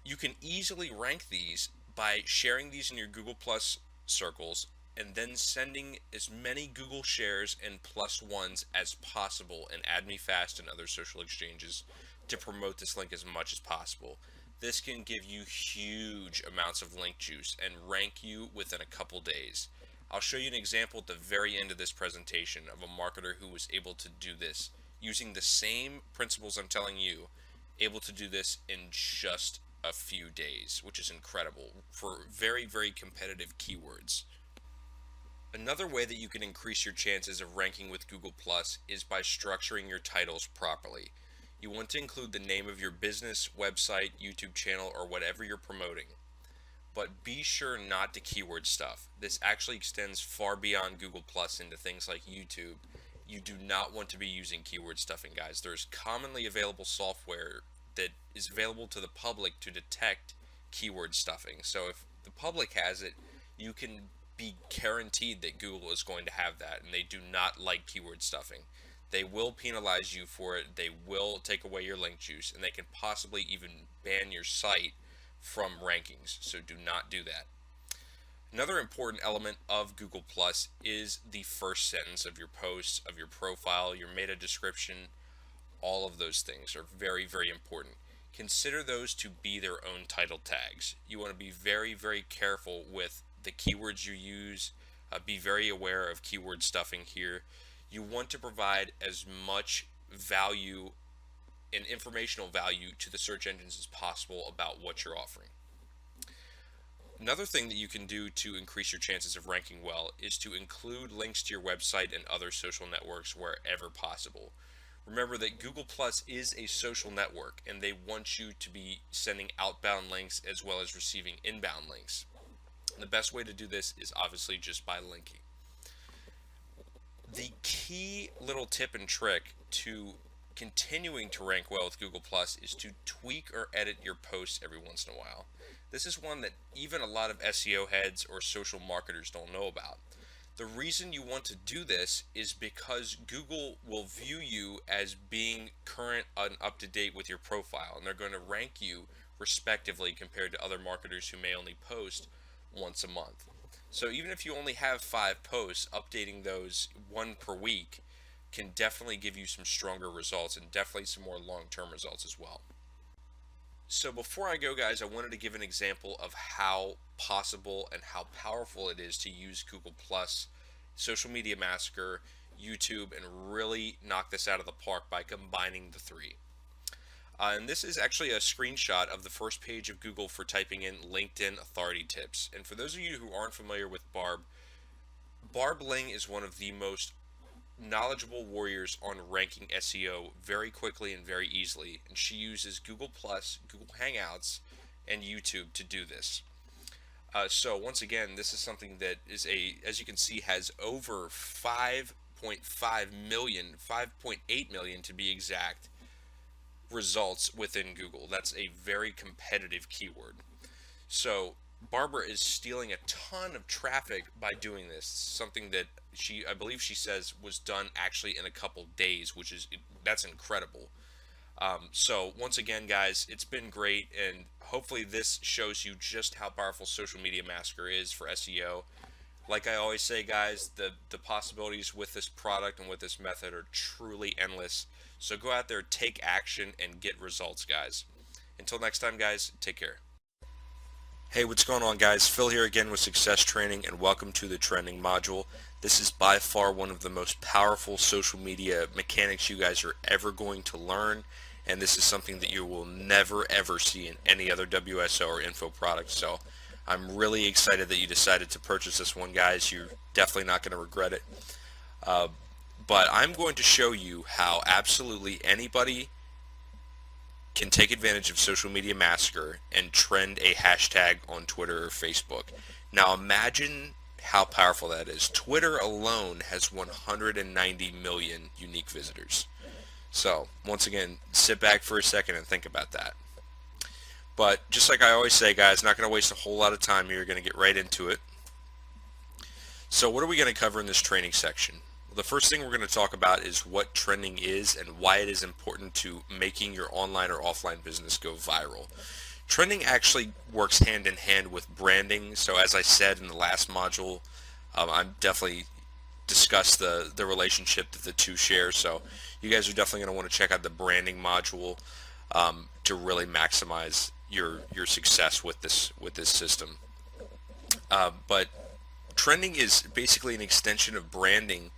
You can easily rank these by sharing these in your Google Plus circles and then sending as many Google shares and plus ones as possible in AdMeFast and other social exchanges to promote this link as much as possible. This can give you huge amounts of link juice and rank you within a couple days. I'll show you an example at the very end of this presentation of a marketer who was able to do this using the same principles I'm telling you, able to do this in just a few days, which is incredible for very competitive keywords. Another way that you can increase your chances of ranking with Google Plus is by structuring your titles properly. You want to include the name of your business, website, YouTube channel, or whatever you're promoting. But be sure not to keyword stuff. This actually extends far beyond Google Plus into things like YouTube. You do not want to be using keyword stuffing, guys. There's commonly available software that is available to the public to detect keyword stuffing. So if the public has it, you can be guaranteed that Google is going to have that, and they do not like keyword stuffing. They will penalize you for it, they will take away your link juice, and they can possibly even ban your site from rankings. So do not do that. Another important element of Google Plus is the first sentence of your post, of your profile, your meta description. All of those things are very, very important. Consider those to be their own title tags. You want to be very, very careful with the keywords you use. Be very aware of keyword stuffing here. You want to provide as much value and informational value to the search engines as possible about what you're offering. Another thing that you can do to increase your chances of ranking well is to include links to your website and other social networks wherever possible. Remember that Google Plus is a social network, and they want you to be sending outbound links as well as receiving inbound links. And the best way to do this is obviously just by linking. The key little tip and trick to continuing to rank well with Google Plus is to tweak or edit your posts every once in a while. This is one that even a lot of SEO heads or social marketers don't know about. The reason you want to do this is because Google will view you as being current and up to date with your profile, and they're going to rank you respectively compared to other marketers who may only post once a month. So even if you only have 5 posts, updating those one per week can definitely give you some stronger results and definitely some more long-term results as well. So before I go, guys, I wanted to give an example of how possible and how powerful it is to use Google Plus, Social Media Massacre, YouTube, and really knock this out of the park by combining the three. And this is actually a screenshot of the first page of Google for typing in LinkedIn authority tips. And for those of you who aren't familiar with Barb Ling is one of the most knowledgeable warriors on ranking SEO very quickly and very easily, and she uses Google Plus, Google Hangouts, and YouTube to do this. So once again, this is something that is as you can see, has over 5.5 million, 5.8 million to be exact, results within Google. That's a very competitive keyword. So Barbara is stealing a ton of traffic by doing this, something that I believe she says was done actually in a couple days, that's incredible. So once again, guys, it's been great, and hopefully this shows you just how powerful Social Media Massacre is for SEO. Like I always say, guys, the possibilities with this product and with this method are truly endless. So go out there, take action, and get results, guys. Until next time, guys, take care. Hey, what's going on, guys? Phil here again with Success Training, and welcome to the trending module. This is by far one of the most powerful social media mechanics you guys are ever going to learn, and this is something that you will never ever see in any other WSO or info product. So I'm really excited that you decided to purchase this one, guys. You're definitely not going to regret it. But I'm going to show you how absolutely anybody can take advantage of Social Media Massacre and trend a hashtag on Twitter or Facebook. Now imagine how powerful that is. Twitter alone has 190 million unique visitors. So once again, sit back for a second and think about that. But just like I always say, guys, not going to waste a whole lot of time here. You're going to get right into it. So what are we going to cover in this training section? The first thing we're going to talk about is what trending is and why it is important to making your online or offline business go viral. Trending actually works hand in hand with branding. So as I said in the last module, I'm definitely discussed the relationship that the two share. So you guys are definitely going to want to check out the branding module to really maximize your success with this system. But trending is basically an extension of branding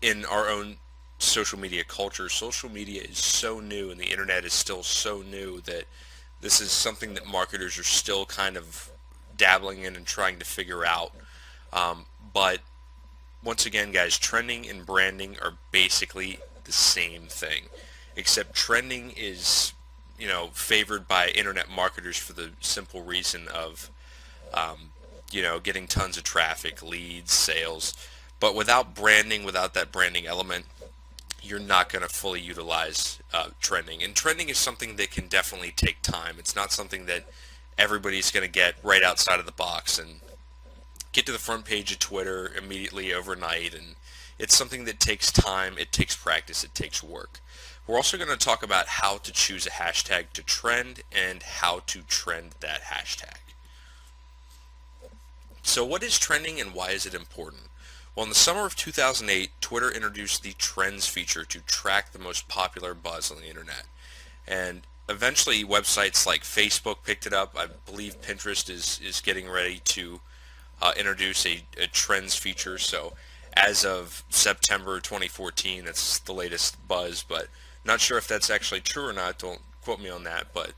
in our own social media culture. Social media is so new, and the internet is still so new, that this is something that marketers are still kind of dabbling in and trying to figure out. But once again, guys, trending and branding are basically the same thing, except trending is, favored by internet marketers for the simple reason of, getting tons of traffic, leads, sales. But without branding, without that branding element, you're not going to fully utilize trending. And trending is something that can definitely take time. It's not something that everybody's going to get right outside of the box and get to the front page of Twitter immediately overnight. And it's something that takes time, it takes practice, it takes work. We're also going to talk about how to choose a hashtag to trend and how to trend that hashtag. So what is trending and why is it important? Well, in the summer of 2008, Twitter introduced the Trends feature to track the most popular buzz on the internet. And eventually websites like Facebook picked it up. I believe Pinterest is getting ready to introduce a Trends feature. So as of September 2014, that's the latest buzz, but not sure if that's actually true or not. Don't quote me on that. But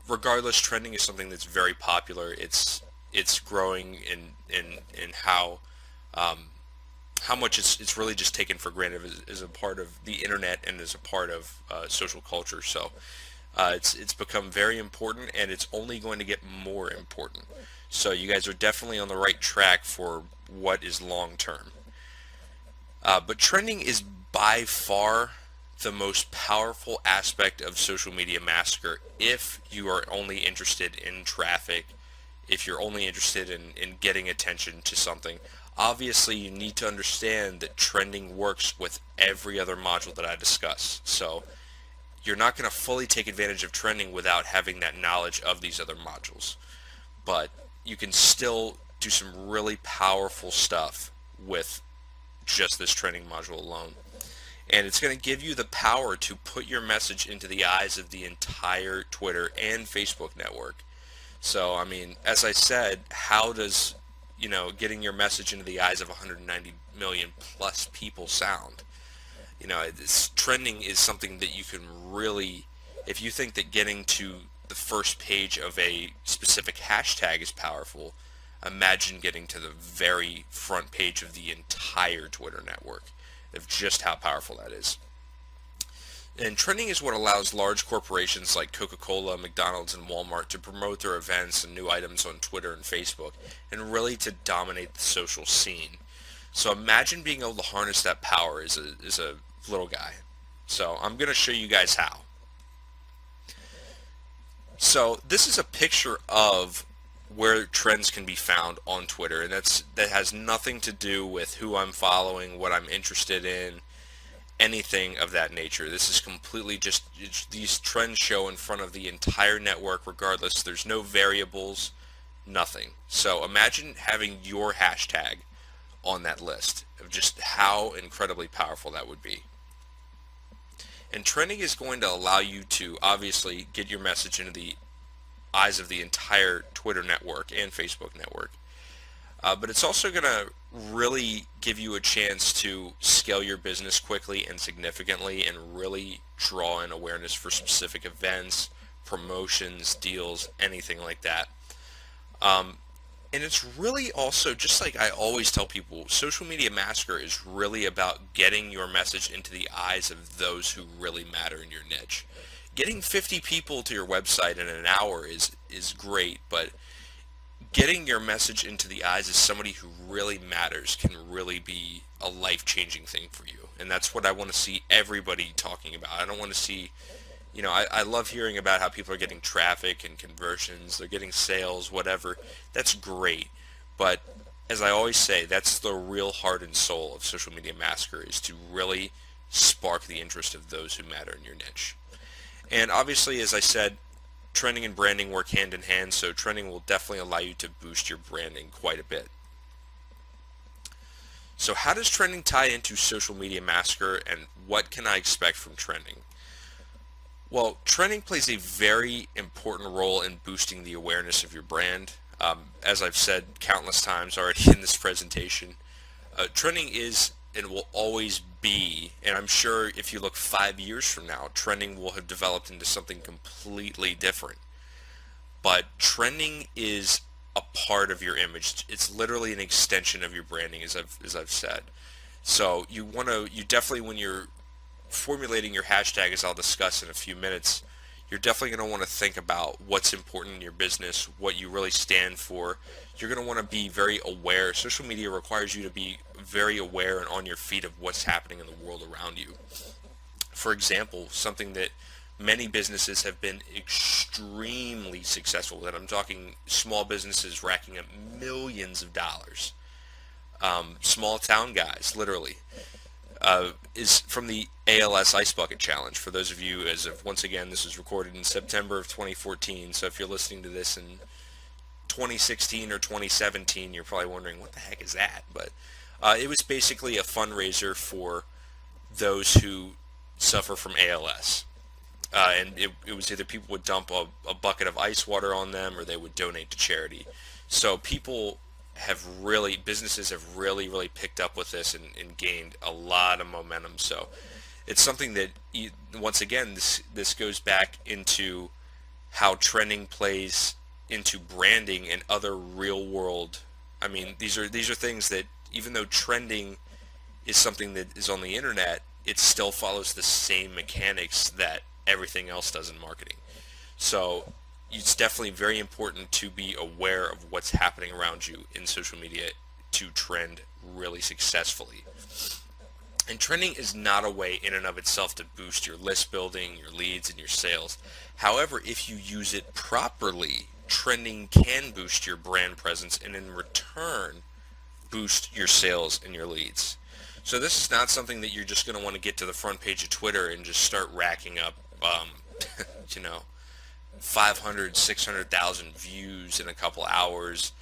regardless, trending is something that's very popular. It's growing in how much it's really just taken for granted as a part of the internet and as a part of social culture. So it's become very important, and it's only going to get more important. So you guys are definitely on the right track for what is long term. But trending is by far the most powerful aspect of social media massacre if you are only interested in traffic, if you're only interested in getting attention to something. Obviously, you need to understand that trending works with every other module that I discuss. So you're not going to fully take advantage of trending without having that knowledge of these other modules. But you can still do some really powerful stuff with just this trending module alone. And it's going to give you the power to put your message into the eyes of the entire Twitter and Facebook network. So, I mean, as I said, how does, getting your message into the eyes of 190 million plus people sound? Trending is something that you can really, if you think that getting to the first page of a specific hashtag is powerful, imagine getting to the very front page of the entire Twitter network, of just how powerful that is. And trending is what allows large corporations like Coca-Cola, McDonald's, and Walmart to promote their events and new items on Twitter and Facebook, and really to dominate the social scene. So imagine being able to harness that power as a little guy. So I'm going to show you guys how. So this is a picture of where trends can be found on Twitter, and that has nothing to do with who I'm following, what I'm interested in, anything of that nature. This is completely just these trends show in front of the entire network regardless. There's no variables, nothing. So imagine having your hashtag on that list of just how incredibly powerful that would be. And trending is going to allow you to obviously get your message into the eyes of the entire Twitter network and Facebook network. But it's also going to really give you a chance to scale your business quickly and significantly and really draw in awareness for specific events, promotions, deals, anything like that. And it's really also, just like I always tell people, Social Media Massacre is really about getting your message into the eyes of those who really matter in your niche. Getting 50 people to your website in an hour is great, but getting your message into the eyes of somebody who really matters can really be a life-changing thing for you. And that's what I want to see everybody talking about. I don't want to see, I love hearing about how people are getting traffic and conversions, they're getting sales, whatever. That's great. But as I always say, that's the real heart and soul of Social Media Massacre, is to really spark the interest of those who matter in your niche. And obviously, as I said, trending and branding work hand in hand, so trending will definitely allow you to boost your branding quite a bit. So how does trending tie into Social Media Massacre, and what can I expect from trending? Well, trending plays a very important role in boosting the awareness of your brand. As I've said countless times already in this presentation, trending is and will always be, and I'm sure if you look 5 years from now, trending will have developed into something completely different. But trending is a part of your image. It's literally an extension of your branding, as I've said. So you definitely, when you're formulating your hashtag, as I'll discuss in a few minutes, you're definitely going to want to think about what's important in your business, what you really stand for. You're going to want to be very aware. Social media requires you to be very aware and on your feet of what's happening in the world around you. For example, something that Many businesses have been extremely successful with it. I'm talking small businesses racking up millions of dollars. Small town guys, literally. Is from the ALS Ice Bucket Challenge. For those of you, as of once again, this was recorded in September of 2014. So if you're listening to this in 2016 or 2017, you're probably wondering what the heck is that. But it was basically a fundraiser for those who suffer from ALS. And it was either people would dump a bucket of ice water on them or they would donate to charity. So businesses have really picked up with this and gained a lot of momentum. So it's something that, once again, this goes back into how trending plays into branding and other real world. I mean, these are things that, even though trending is something that is on the internet, it still follows the same mechanics that everything else does in marketing. So it's definitely very important to be aware of what's happening around you in social media to trend really successfully. And trending is not a way in and of itself to boost your list building, your leads, and your sales. However, if you use it properly, trending can boost your brand presence and in return boost your sales and your leads. So this is not something that you're just going to want to get to the front page of Twitter and just start racking up, you know, 500, 600,000 views in a couple hours.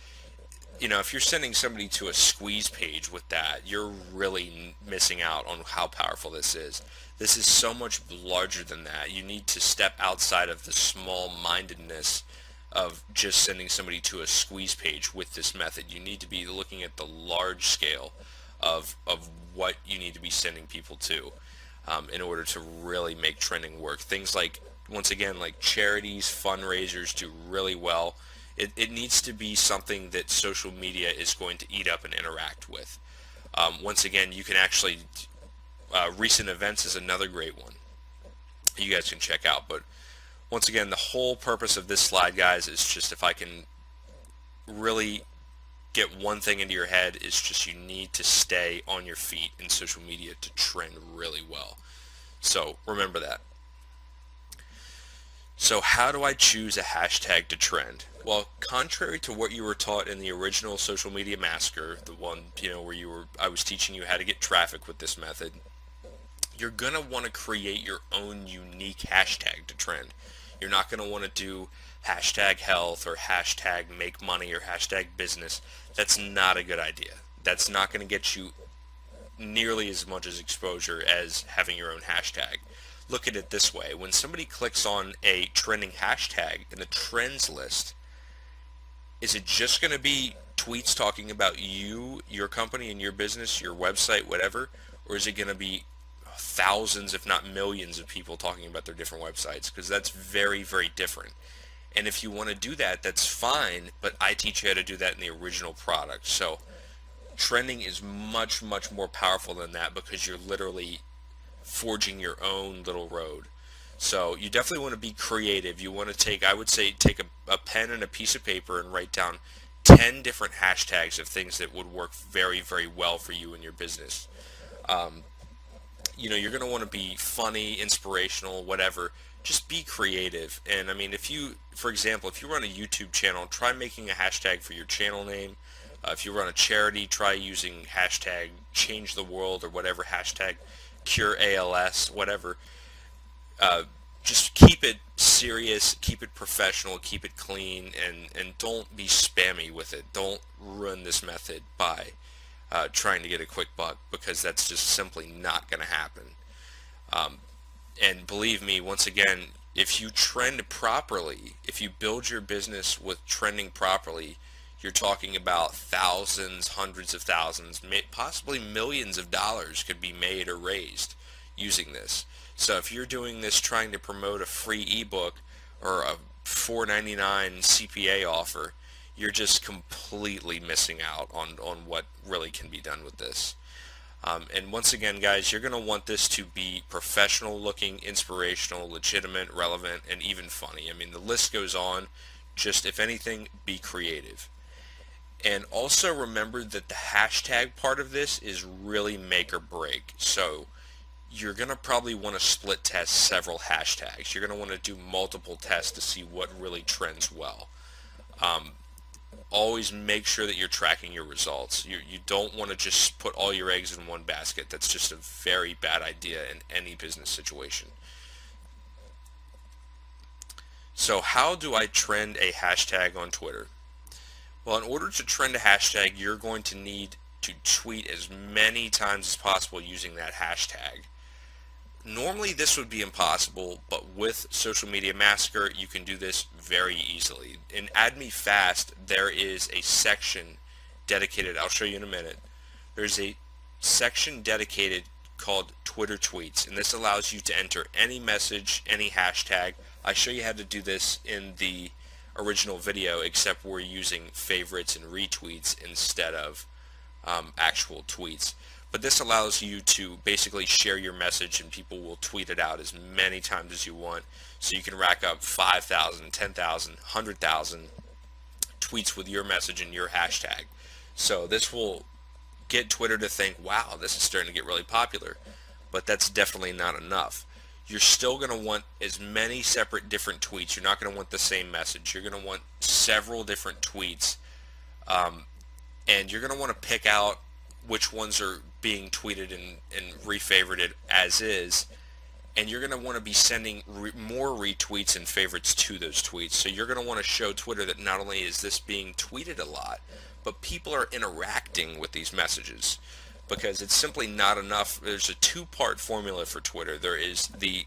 You know, if you're sending somebody to a squeeze page with that, you're really missing out on how powerful this is. This is so much larger than that. You need to step outside of the small-mindedness of just sending somebody to a squeeze page with this method. You need to be looking at the large scale of what you need to be sending people to in order to really make trending work. Things like, once again, like charities, fundraisers do really well. It needs to be something that social media is going to eat up and interact with. Once again, you can actually, recent events is another great one you guys can check out. But once again, the whole purpose of this slide, guys, is just, if I can really get one thing into your head, is just you need to stay on your feet in social media to trend really well. So remember that. So how do I choose a hashtag to trend? Well, contrary to what you were taught in the original Social Media Massacre, the one, where I was teaching you how to get traffic with this method, you're going to want to create your own unique hashtag to trend. You're not going to want to do hashtag health or hashtag make money or hashtag business. That's not a good idea. That's not going to get you nearly as much as exposure as having your own hashtag. Look at it this way. When somebody clicks on a trending hashtag in the trends list, is it just going to be tweets talking about you, your company, and your business, your website, whatever? Or is it going to be thousands, if not millions, of people talking about their different websites? Because that's very different. And if you want to do that, that's fine, but I teach you how to do that in the original product. So trending is much more powerful than that, because you're literally forging your own little road. So you definitely want to be creative. You want to I would say take a pen and a piece of paper and write down 10 different hashtags of things that would work very well for you and your business. You're going to want to be funny, inspirational, whatever. Just be creative. And I mean, for example, if you run a YouTube channel, try making a hashtag for your channel name. If you run a charity, try using hashtag change the world or whatever, hashtag cure ALS, whatever. Just keep it serious, keep it professional, keep it clean, and don't be spammy with it. Don't ruin this method by trying to get a quick buck, because that's just simply not going to happen. And believe me, once again, if you trend properly, if you build your business with trending properly, you're talking about thousands, hundreds of thousands, possibly millions of dollars could be made or raised using this. So if you're doing this trying to promote a free ebook or a $4.99 CPA offer, you're just completely missing out on what really can be done with this. And once again, guys, you're going to want this to be professional looking, inspirational, legitimate, relevant, and even funny. I mean, the list goes on. Just, if anything, be creative. And also remember that the hashtag part of this is really make or break. So you're going to probably want to split test several hashtags. You're going to want to do multiple tests to see what really trends well. Um, Always make sure that you're tracking your results. You don't want to just put all your eggs in one basket. That's just a very bad idea in any business situation. So how do I trend a hashtag on Twitter? Well, in order to trend a hashtag, you're going to need to tweet as many times as possible using that hashtag. Normally this would be impossible, but with Social Media Massacre you can do this very easily. In Add Me Fast there is a section dedicated, I'll show you in a minute, there's a section dedicated called Twitter Tweets, and this allows you to enter any message, any hashtag. I show you how to do this in the original video, except we're using favorites and retweets instead of actual tweets. But this allows you to basically share your message and people will tweet it out as many times as you want. So you can rack up 5,000, 10,000, 100,000 tweets with your message and your hashtag. So this will get Twitter to think, wow, this is starting to get really popular. But that's definitely not enough. You're still going to want as many separate different tweets. You're not going to want the same message. You're going to want several different tweets. And you're going to want to pick out which ones are being tweeted and refavorited as is, and you're going to want to be sending more retweets and favorites to those tweets. So you're going to want to show Twitter that not only is this being tweeted a lot, but people are interacting with these messages, because it's simply not enough. There's a two-part formula for Twitter. There is the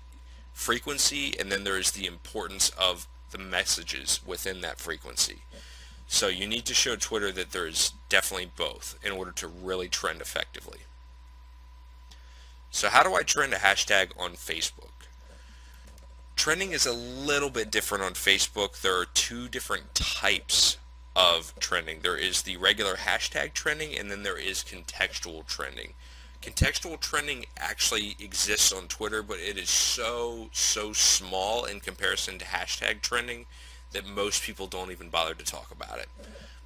frequency, and then there is the importance of the messages within that frequency. So you need to show Twitter that there is definitely both in order to really trend effectively. So how do I trend a hashtag on Facebook? Trending is a little bit different on Facebook. There are two different types of trending. There is the regular hashtag trending, and then there is contextual trending. Contextual trending actually exists on Twitter, but it is so small in comparison to hashtag trending that most people don't even bother to talk about it.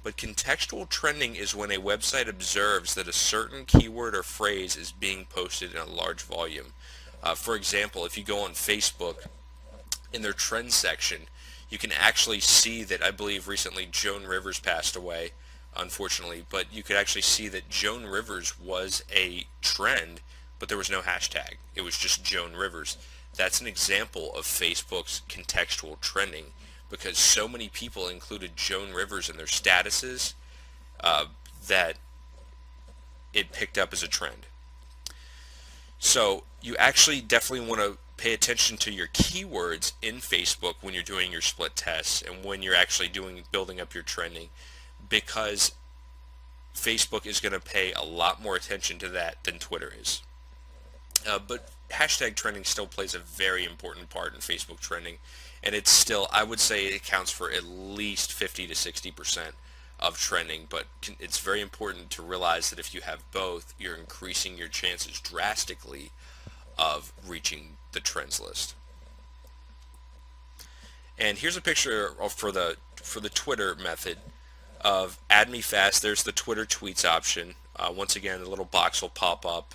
But contextual trending is when a website observes that a certain keyword or phrase is being posted in a large volume. For example, if you go on Facebook, in their trends section, you can actually see that, I believe recently Joan Rivers passed away, unfortunately, but you could actually see that Joan Rivers was a trend, but there was no hashtag. It was just Joan Rivers. That's an example of Facebook's contextual trending, because so many people included Joan Rivers in their statuses that it picked up as a trend. So you actually definitely want to pay attention to your keywords in Facebook when you're doing your split tests and when you're actually building up your trending, because Facebook is going to pay a lot more attention to that than Twitter is. But hashtag trending still plays a very important part in Facebook trending, and it's still, I would say, it accounts for at least 50 to 60% of trending, but it's very important to realize that if you have both, you're increasing your chances drastically of reaching the trends list. And here's a picture for the Twitter method of Add Me Fast. There's the Twitter tweets option. Once again, the little box will pop up.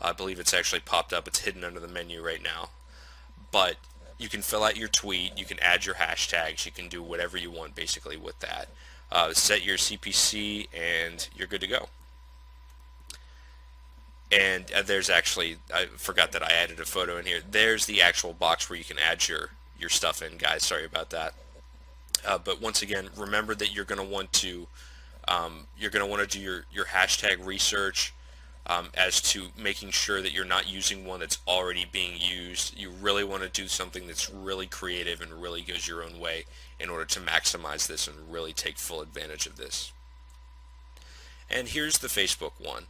I believe it's actually popped up. It's hidden under the menu right now. But you can fill out your tweet. You can add your hashtags. You can do whatever you want basically with that. Set your CPC and you're good to go. And there's actually, I forgot that I added a photo in here. There's the actual box where you can add your stuff in, guys. Sorry about that. But once again, remember that you're going to want to do your hashtag research as to making sure that you're not using one that's already being used. You really want to do something that's really creative and really goes your own way in order to maximize this and really take full advantage of this. And here's the Facebook one.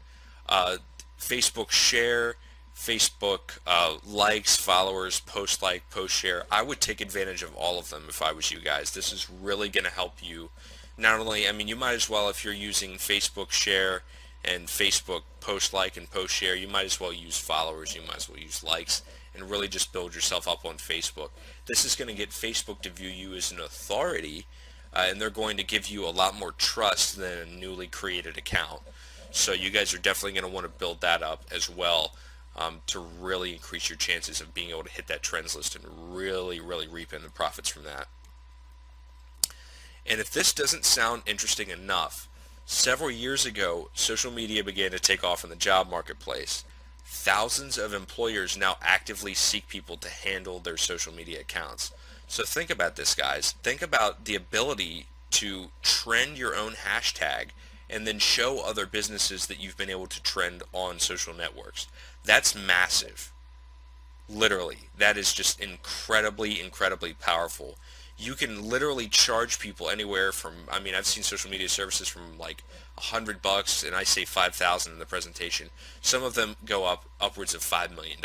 Facebook share, Facebook likes, followers, post like, post share. I would take advantage of all of them if I was you guys. This is really going to help you. Not only, I mean, you might as well, if you're using Facebook share and Facebook post like and post share, you might as well use followers, you might as well use likes, and really just build yourself up on Facebook. This is going to get Facebook to view you as an authority, and they're going to give you a lot more trust than a newly created account. So you guys are definitely going to want to build that up as well. to really increase your chances of being able to hit that trends list and really, really reap in the profits from that. And if this doesn't sound interesting enough, several years ago, social media began to take off in the job marketplace. Thousands of employers now actively seek people to handle their social media accounts. So think about this, guys. Think about the ability to trend your own hashtag and then show other businesses that you've been able to trend on social networks. That's massive. Literally, that is just incredibly, incredibly powerful. You can literally charge people anywhere from, I mean, I've seen social media services from like $100, and I say 5,000 in the presentation. Some of them go up upwards of $5 million.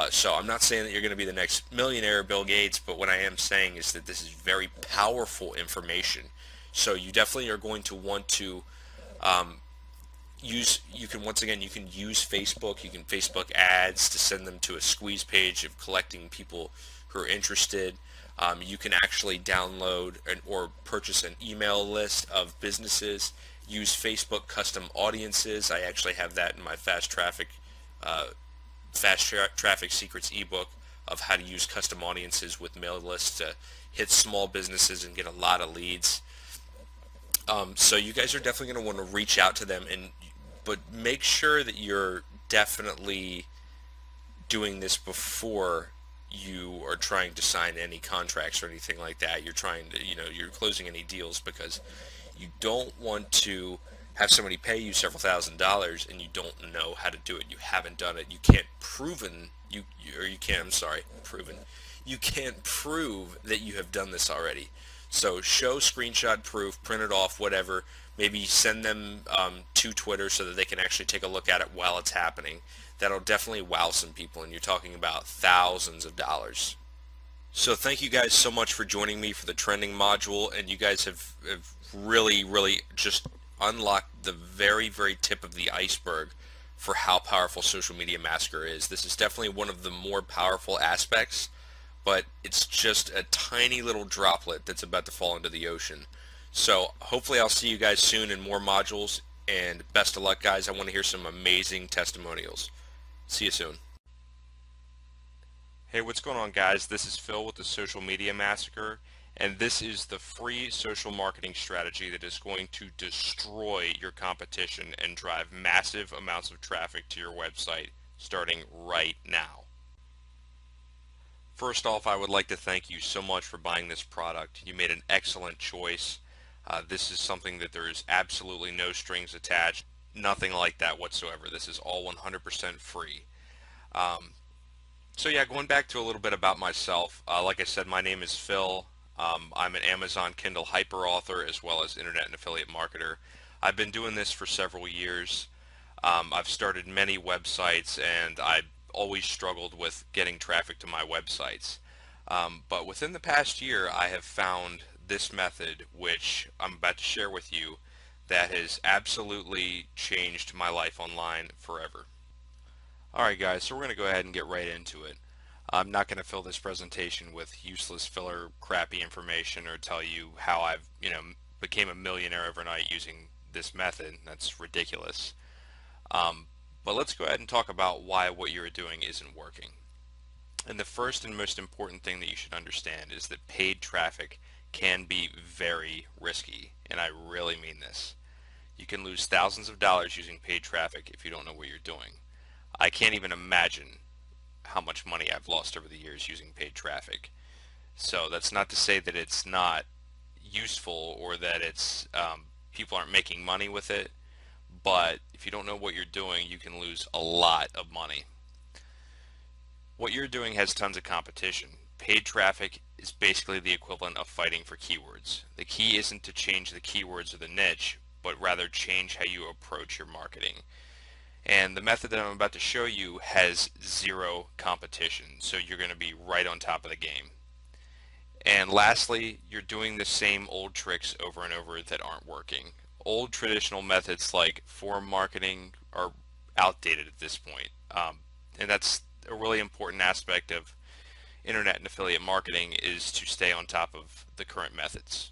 So I'm not saying that you're going to be the next millionaire Bill Gates, but what I am saying is that this is very powerful information. So you definitely are going to want to you can, once again, you can use Facebook. You can Facebook ads to send them to a squeeze page of collecting people who are interested. You can actually download or purchase an email list of businesses. Use Facebook custom audiences. I actually have that in my fast traffic secrets ebook of how to use custom audiences with mail lists to hit small businesses and get a lot of leads. So you guys are definitely going to want to reach out to them, but make sure that you're definitely doing this before you are trying to sign any contracts or anything like that. You're trying to, you're closing any deals, because you don't want to have somebody pay you several $1,000s and you don't know how to do it. You haven't done it. You can't proven or you can't. I'm sorry, proven. You can't prove that you have done this already. So show screenshot proof, print it off, whatever. Maybe send them to Twitter so that they can actually take a look at it while it's happening. That'll definitely wow some people, and you're talking about thousands of dollars. So thank you guys so much for joining me for the trending module, and you guys have really, really just unlocked the very, very tip of the iceberg for how powerful Social Media Massacre is. This is definitely one of the more powerful aspects, but it's just a tiny little droplet that's about to fall into the ocean. So hopefully I'll see you guys soon in more modules, and best of luck, guys. I want to hear some amazing testimonials. See you soon. Hey, what's going on, guys? This is Phil with the Social Media Massacre, and this is the free social marketing strategy that is going to destroy your competition and drive massive amounts of traffic to your website starting right now. First off, I would like to thank you so much for buying this product. You made an excellent choice. This is something that there is absolutely no strings attached, nothing like that whatsoever. This is all 100% free. So yeah, going back to a little bit about myself, like I said, my name is Phil. I'm an Amazon Kindle hyper author as well as internet and affiliate marketer. I've been doing this for several years. I've started many websites, and I always struggled with getting traffic to my websites. But within the past year, I have found this method, which I'm about to share with you, that has absolutely changed my life online forever. Alright guys, so we're going to go ahead and get right into it. I'm not going to fill this presentation with useless filler, crappy information, or tell you how I've, became a millionaire overnight using this method. That's ridiculous. But let's go ahead and talk about why what you're doing isn't working. And the first and most important thing that you should understand is that paid traffic can be very risky, and I really mean this. You can lose thousands of dollars using paid traffic if you don't know what you're doing. I can't even imagine how much money I've lost over the years using paid traffic. So that's not to say that it's not useful or that it's people aren't making money with it, but if you don't know what you're doing, you can lose a lot of money. What you're doing has tons of competition. Paid traffic is basically the equivalent of fighting for keywords. The key isn't to change the keywords or the niche, but rather change how you approach your marketing. And the method that I'm about to show you has zero competition, so you're going to be right on top of the game. And lastly, you're doing the same old tricks over and over that aren't working. Old traditional methods like forum marketing are outdated at this point. And that's a really important aspect of internet and affiliate marketing, is to stay on top of the current methods.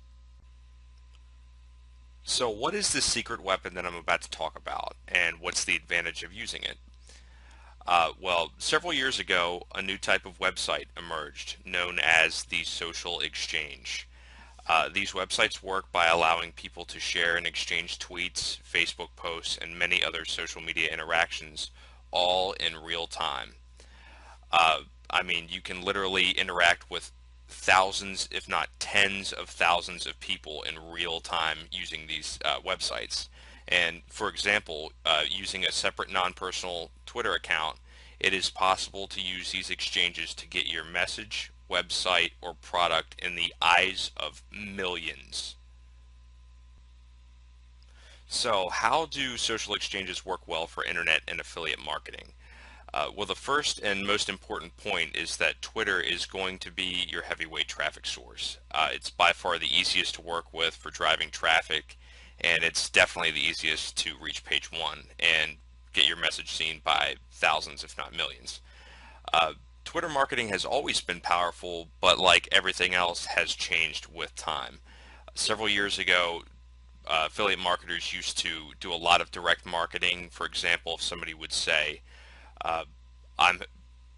So what is the secret weapon that I'm about to talk about, and what's the advantage of using it? Well, several years ago, a new type of website emerged known as the social exchange. These websites work by allowing people to share and exchange tweets, Facebook posts, and many other social media interactions all in real time. Uh, I mean, you can literally interact with thousands, if not tens of thousands of people in real time using these websites. And for example, using a separate non-personal Twitter account, it is possible to use these exchanges to get your message, website, or product in the eyes of millions. So how do social exchanges work well for internet and affiliate marketing? Well, the first and most important point is that Twitter is going to be your heavyweight traffic source. It's by far the easiest to work with for driving traffic, and it's definitely the easiest to reach page one and get your message seen by thousands, if not millions. Uh, Twitter marketing has always been powerful, but like everything else, has changed with time. Several years ago, affiliate marketers used to do a lot of direct marketing. For example, if somebody would say, uh, I'm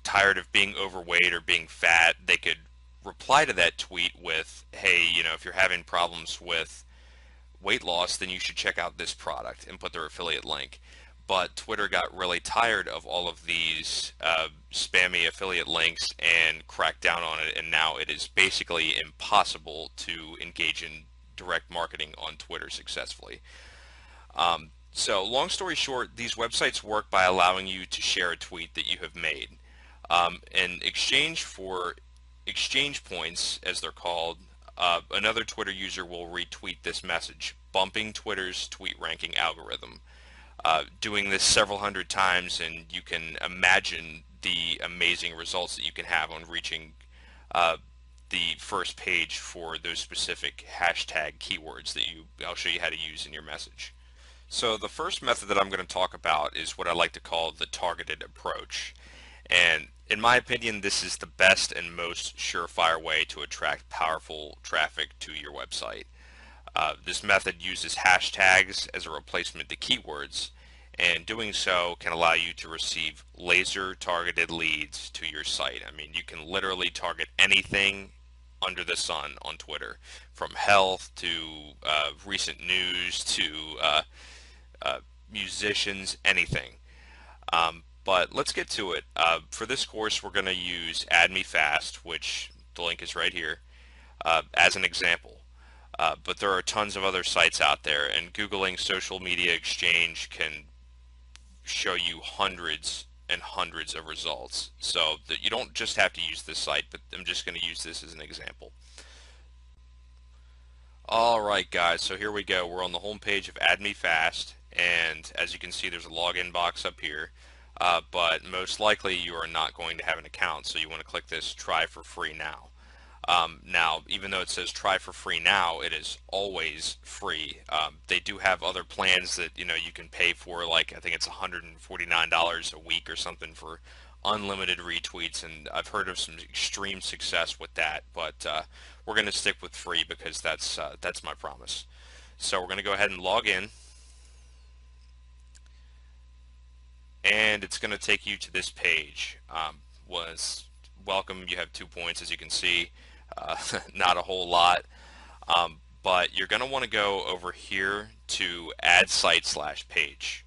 tired of being overweight or being fat, they could reply to that tweet with, hey, if you're having problems with weight loss, then you should check out this product and put their affiliate link. But Twitter got really tired of all of these spammy affiliate links and cracked down on it, and now it is basically impossible to engage in direct marketing on Twitter successfully. So long story short, these websites work by allowing you to share a tweet that you have made. In exchange for exchange points, as they're called, another Twitter user will retweet this message, bumping Twitter's tweet ranking algorithm. Doing this several hundred times, and you can imagine the amazing results that you can have on reaching uh, the first page for those specific hashtag keywords that I'll show you how to use in your message. So the first method that I'm going to talk about is what I like to call the targeted approach. And in my opinion, this is the best and most surefire way to attract powerful traffic to your website. This method uses hashtags as a replacement to keywords, and doing so can allow you to receive laser targeted leads to your site. I mean, you can literally target anything under the sun on Twitter, from health to recent news to musicians, anything. But let's get to it. For this course, we're going to use Add Me Fast, which the link is right here, as an example. But there are tons of other sites out there, and Googling social media exchange can show you hundreds and hundreds of results. So that you don't just have to use this site, but I'm just going to use this as an example. Alright guys, so here we go. We're on the home page of Add Me Fast, and as you can see there's a login box up here, but most likely you are not going to have an account, so you want to click this Try for Free Now. Now, even though it says try for free now, it is always free. They do have other plans that you can pay for, like I think it's $149 a week or something for unlimited retweets, and I've heard of some extreme success with that. But we're going to stick with free because that's my promise. So we're going to go ahead and log in, and it's going to take you to this page. Was welcome. You have 2 points, as you can see. Not a whole lot, but you're going to want to go over here to add site/page.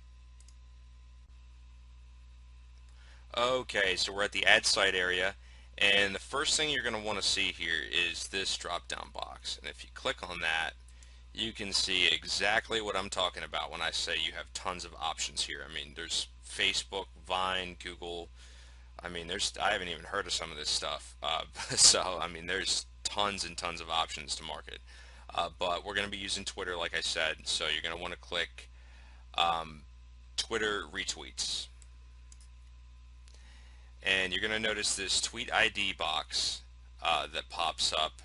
Okay, so we're at the add site area, and the first thing you're going to want to see here is this drop down box, and if you click on that, you can see exactly what I'm talking about when I say you have tons of options here. I mean, there's Facebook, Vine, Google. I mean, I haven't even heard of some of this stuff. So, I mean, there's tons and tons of options to market. But we're going to be using Twitter, like I said. So you're going to want to click Twitter retweets. And you're going to notice this tweet ID box that pops up,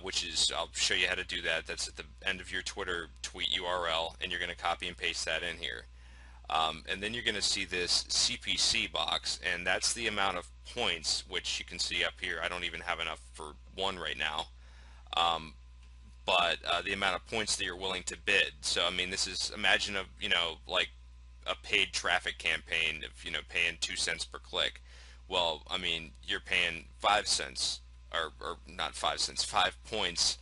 which is, I'll show you how to do that. That's at the end of your Twitter tweet URL, and you're going to copy and paste that in here. And then you're going to see this CPC box, and that's the amount of points, which you can see up here. I don't even have enough for one right now, but the amount of points that you're willing to bid. So I mean, this is, imagine like a paid traffic campaign of, paying 2 cents per click. Well, I mean, you're paying 5 cents, or not 5 cents, 5 points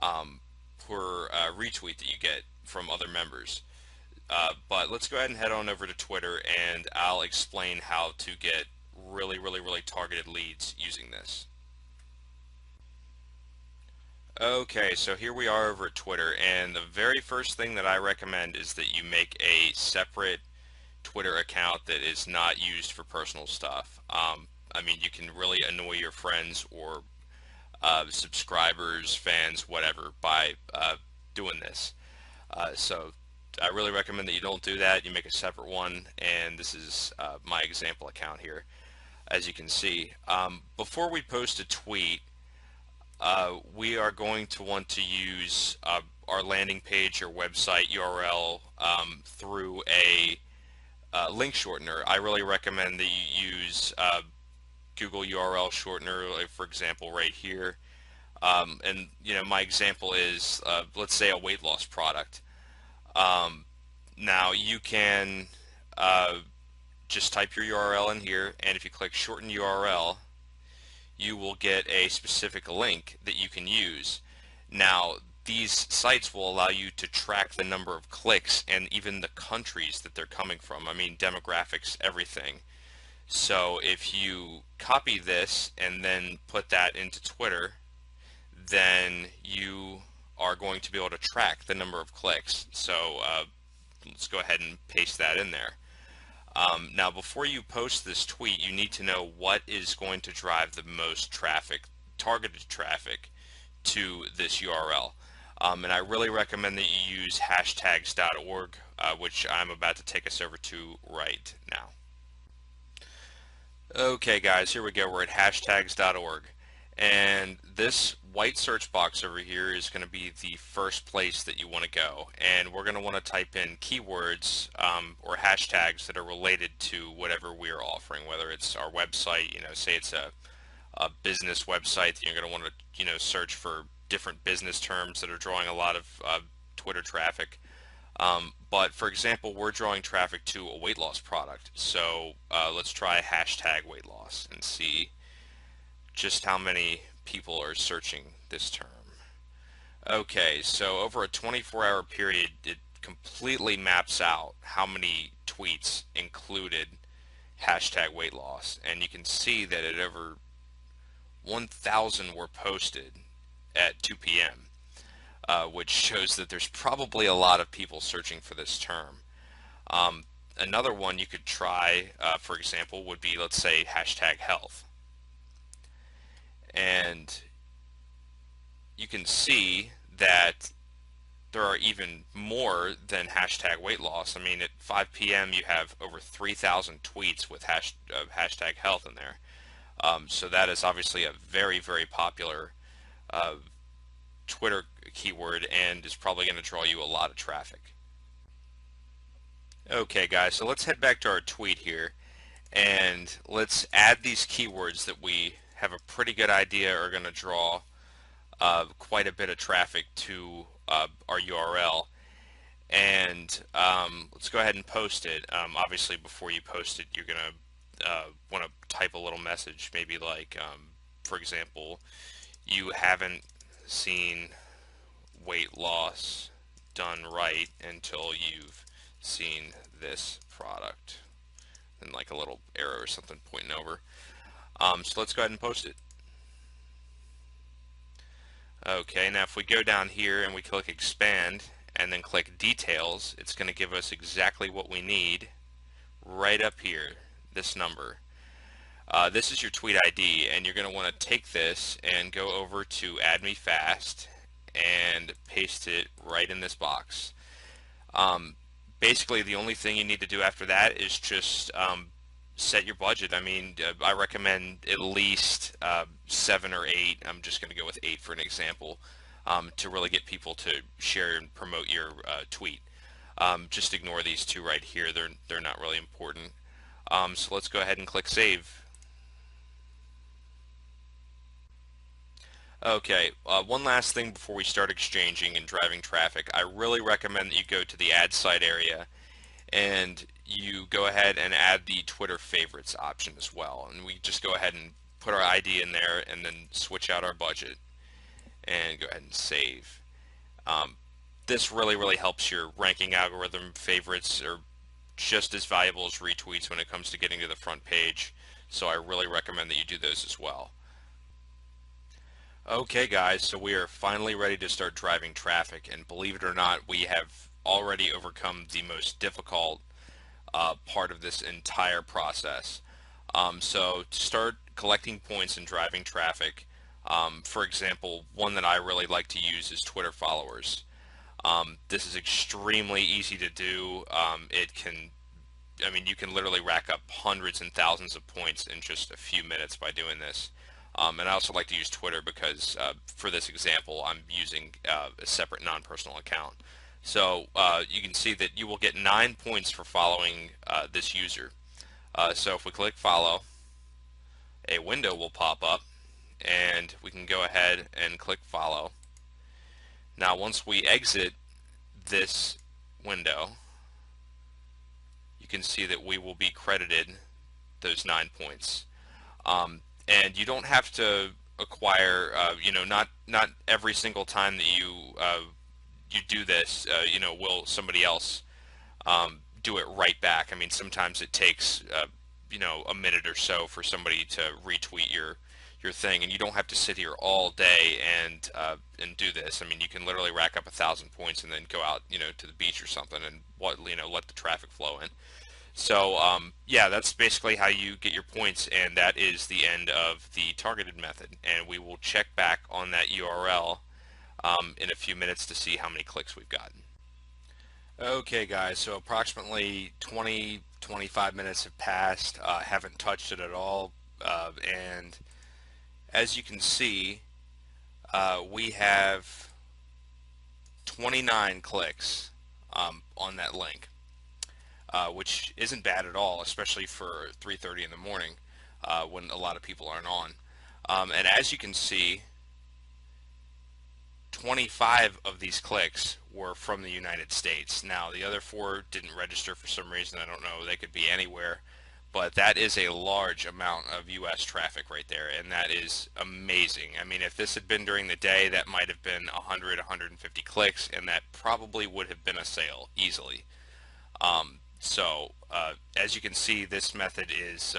per retweet that you get from other members. But let's go ahead and head on over to Twitter, and I'll explain how to get really, really, really targeted leads using this. Okay, so here we are over at Twitter, and the very first thing that I recommend is that you make a separate Twitter account that is not used for personal stuff. I mean, you can really annoy your friends or subscribers, fans, whatever, by doing this. So I really recommend that you don't do that. You make a separate one, and this is my example account here, as you can see. Before we post a tweet, we are going to want to use our landing page or website URL through a link shortener. I really recommend that you use Google URL shortener, like for example right here. And my example is let's say a weight loss product. Now you can just type your URL in here, and if you click shorten URL, you will get a specific link that you can use. Now, these sites will allow you to track the number of clicks and even the countries that they're coming from. I mean, demographics, everything. So if you copy this and then put that into Twitter, then you are going to be able to track the number of clicks. So let's go ahead and paste that in there. Now, before you post this tweet, you need to know what is going to drive the most traffic, targeted traffic, to this URL. And I really recommend that you use hashtags.org, which I'm about to take us over to right now. Okay, guys, here we go. We're at hashtags.org. And this white search box over here is going to be the first place that you want to go. And we're going to want to type in keywords or hashtags that are related to whatever we are offering, whether it's our website, say it's a business website that you're going to want to, search for different business terms that are drawing a lot of Twitter traffic. But for example, we're drawing traffic to a weight loss product. So let's try hashtag weight loss and see just how many people are searching this term. Okay, so over a 24-hour period, it completely maps out how many tweets included hashtag weight loss, and you can see that at over 1,000 were posted at 2 p.m., which shows that there's probably a lot of people searching for this term. Another one you could try, for example, would be, let's say, hashtag health. And you can see that there are even more than hashtag weight loss. I mean, at 5 p.m. you have over 3,000 tweets with hashtag health in there. So that is obviously a very, very popular Twitter keyword and is probably going to draw you a lot of traffic. Okay, guys, so let's head back to our tweet here, and let's add these keywords that we have a pretty good idea are going to draw quite a bit of traffic to our URL. And let's go ahead and post it. Obviously, before you post it, you're going to want to type a little message, maybe like, for example, you haven't seen weight loss done right until you've seen this product, and like a little arrow or something pointing over. So let's go ahead and post it. Okay, now if we go down here and we click expand and then click details, it's going to give us exactly what we need right up here, this number. This is your tweet ID, and you're going to want to take this and go over to add me fast and paste it right in this box. Basically, the only thing you need to do after that is just set your budget. I mean, I recommend at least 7 or 8. I'm just going to go with 8 for an example, to really get people to share and promote your tweet. Just ignore these 2 right here. They're not really important. So let's go ahead and click save. Okay, one last thing before we start exchanging and driving traffic. I really recommend that you go to the ad site area, and you go ahead and add the Twitter favorites option as well. And we just go ahead and put our ID in there and then switch out our budget and go ahead and save. Um, this really helps your ranking algorithm. Favorites are just as valuable as retweets when it comes to getting to the front page. So I really recommend that you do those as well. Okay guys, so we are finally ready to start driving traffic, and believe it or not, we have already overcome the most difficult part of this entire process. So to start collecting points and driving traffic, for example, one that I really like to use is Twitter followers. This is extremely easy to do. I mean, you can literally rack up hundreds and thousands of points in just a few minutes by doing this. And I also like to use Twitter because for this example, I'm using a separate non-personal account. So you can see that you will get 9 points for following this user. So if we click follow, a window will pop up and we can go ahead and click follow. Now once we exit this window, you can see that we will be credited those 9 points. And you don't have to acquire, not every single time that you do this, will somebody else do it right back. I mean, sometimes it takes, a minute or so for somebody to retweet your thing, and you don't have to sit here all day and do this. I mean, you can literally rack up 1,000 points and then go out, to the beach or something and let the traffic flow in. So yeah, that's basically how you get your points, and that is the end of the targeted method. And we will check back on that URL in a few minutes to see how many clicks we've gotten. Okay guys, so approximately 25 minutes have passed. Haven't touched it at all, and as you can see, we have 29 clicks on that link. Which isn't bad at all, especially for 3:30 in the morning when a lot of people aren't on. And as you can see, 25 of these clicks were from the United States. Now, the other 4 didn't register for some reason. I don't know. They could be anywhere. But that is a large amount of U.S. traffic right there, and that is amazing. I mean, if this had been during the day, that might have been 100, 150 clicks, and that probably would have been a sale easily. As you can see, this method is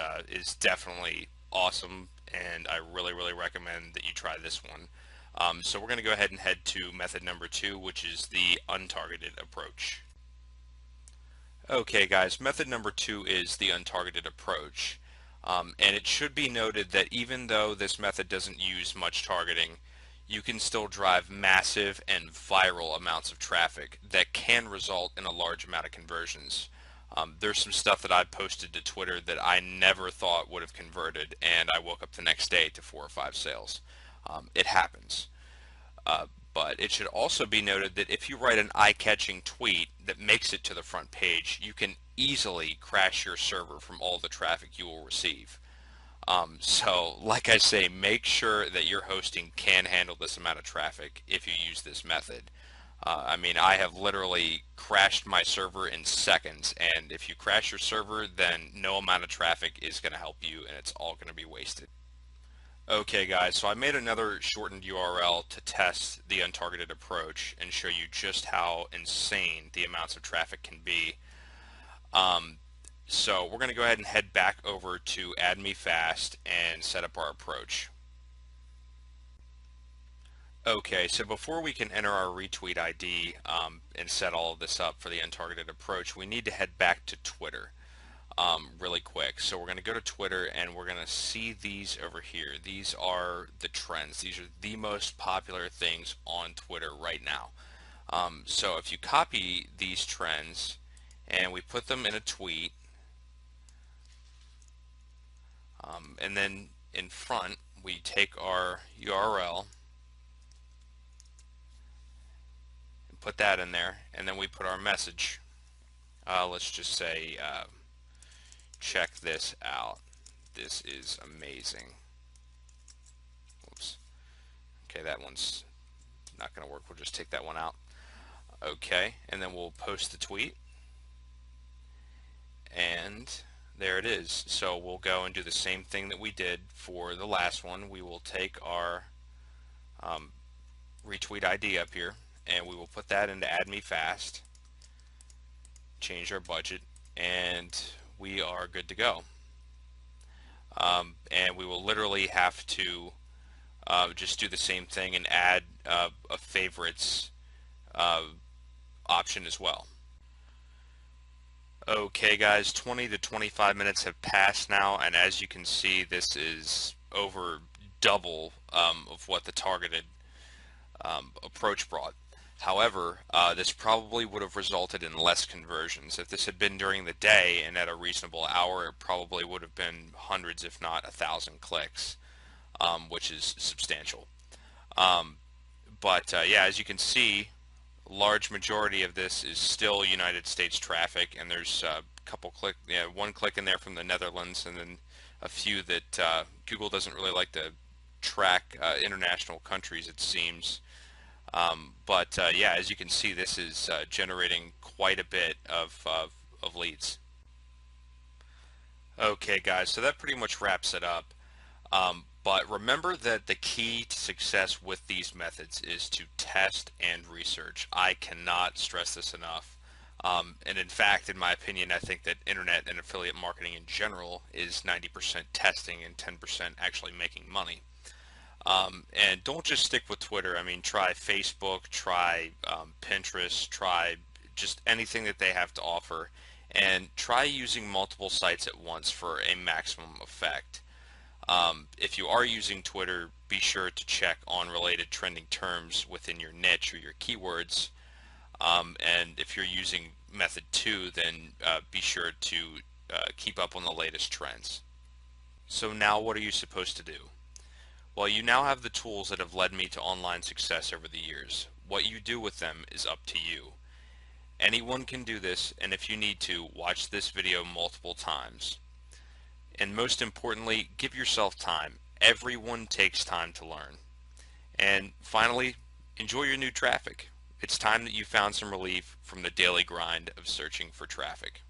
definitely awesome, and I really recommend that you try this one. So we're going to go ahead and head to method number 2, which is the untargeted approach. Okay guys, method number 2 is the untargeted approach. And it should be noted that even though this method doesn't use much targeting, you can still drive massive and viral amounts of traffic that can result in a large amount of conversions. There's some stuff that I posted to Twitter that I never thought would have converted, and I woke up the next day to 4 or 5 sales. It happens. But it should also be noted that if you write an eye-catching tweet that makes it to the front page, you can easily crash your server from all the traffic you will receive. So, like I say, make sure that your hosting can handle this amount of traffic if you use this method. I mean, I have literally crashed my server in seconds, and if you crash your server, then no amount of traffic is going to help you, and it's all going to be wasted. Okay guys, so I made another shortened URL to test the untargeted approach and show you just how insane the amounts of traffic can be. So we're going to go ahead and head back over to Add Me Fast and set up our approach. Okay, so before we can enter our retweet ID and set all of this up for the untargeted approach, we need to head back to Twitter really quick. So we're going to go to Twitter and we're going to see these over here. These are the trends. These are the most popular things on Twitter right now. So if you copy these trends and we put them in a tweet, and then in front we take our URL, put that in there, and then we put our message. Let's just say, check this out. This is amazing. Whoops. Okay, that one's not going to work. We'll just take that one out. Okay, and then we'll post the tweet. and there it is. So we'll go and do the same thing that we did for the last one. We will take our um, retweet ID up here, and we will put that into add me fast, change our budget, and we are good to go. And we will literally have to just do the same thing and add a favorites uh, option as well. Okay guys, 20 to 25 minutes have passed now, and as you can see, this is over double of what the targeted approach brought. However, this probably would have resulted in less conversions. If this had been during the day and at a reasonable hour, it probably would have been hundreds, if not 1,000 clicks, which is substantial. Um, but yeah, as you can see, large majority of this is still United States traffic, and there's a couple click, yeah, one click in there from the Netherlands, and then a few that Google doesn't really like to track international countries, it seems. But yeah, as you can see, this is generating quite a bit of leads. Okay, guys, so that pretty much wraps it up. But remember that the key to success with these methods is to test and research. I cannot stress this enough. And in fact, in my opinion, I think that internet and affiliate marketing in general is 90% testing and 10% actually making money. And don't just stick with Twitter. I mean, try Facebook, try Pinterest, try just anything that they have to offer, and try using multiple sites at once for a maximum effect. If you are using Twitter, be sure to check on related trending terms within your niche or your keywords. And if you're using method 2, then be sure to keep up on the latest trends. So now what are you supposed to do? Well, you now have the tools that have led me to online success over the years. What you do with them is up to you. Anyone can do this, and if you need to, watch this video multiple times. And most importantly, give yourself time. Everyone takes time to learn. And finally, enjoy your new traffic. It's time that you found some relief from the daily grind of searching for traffic.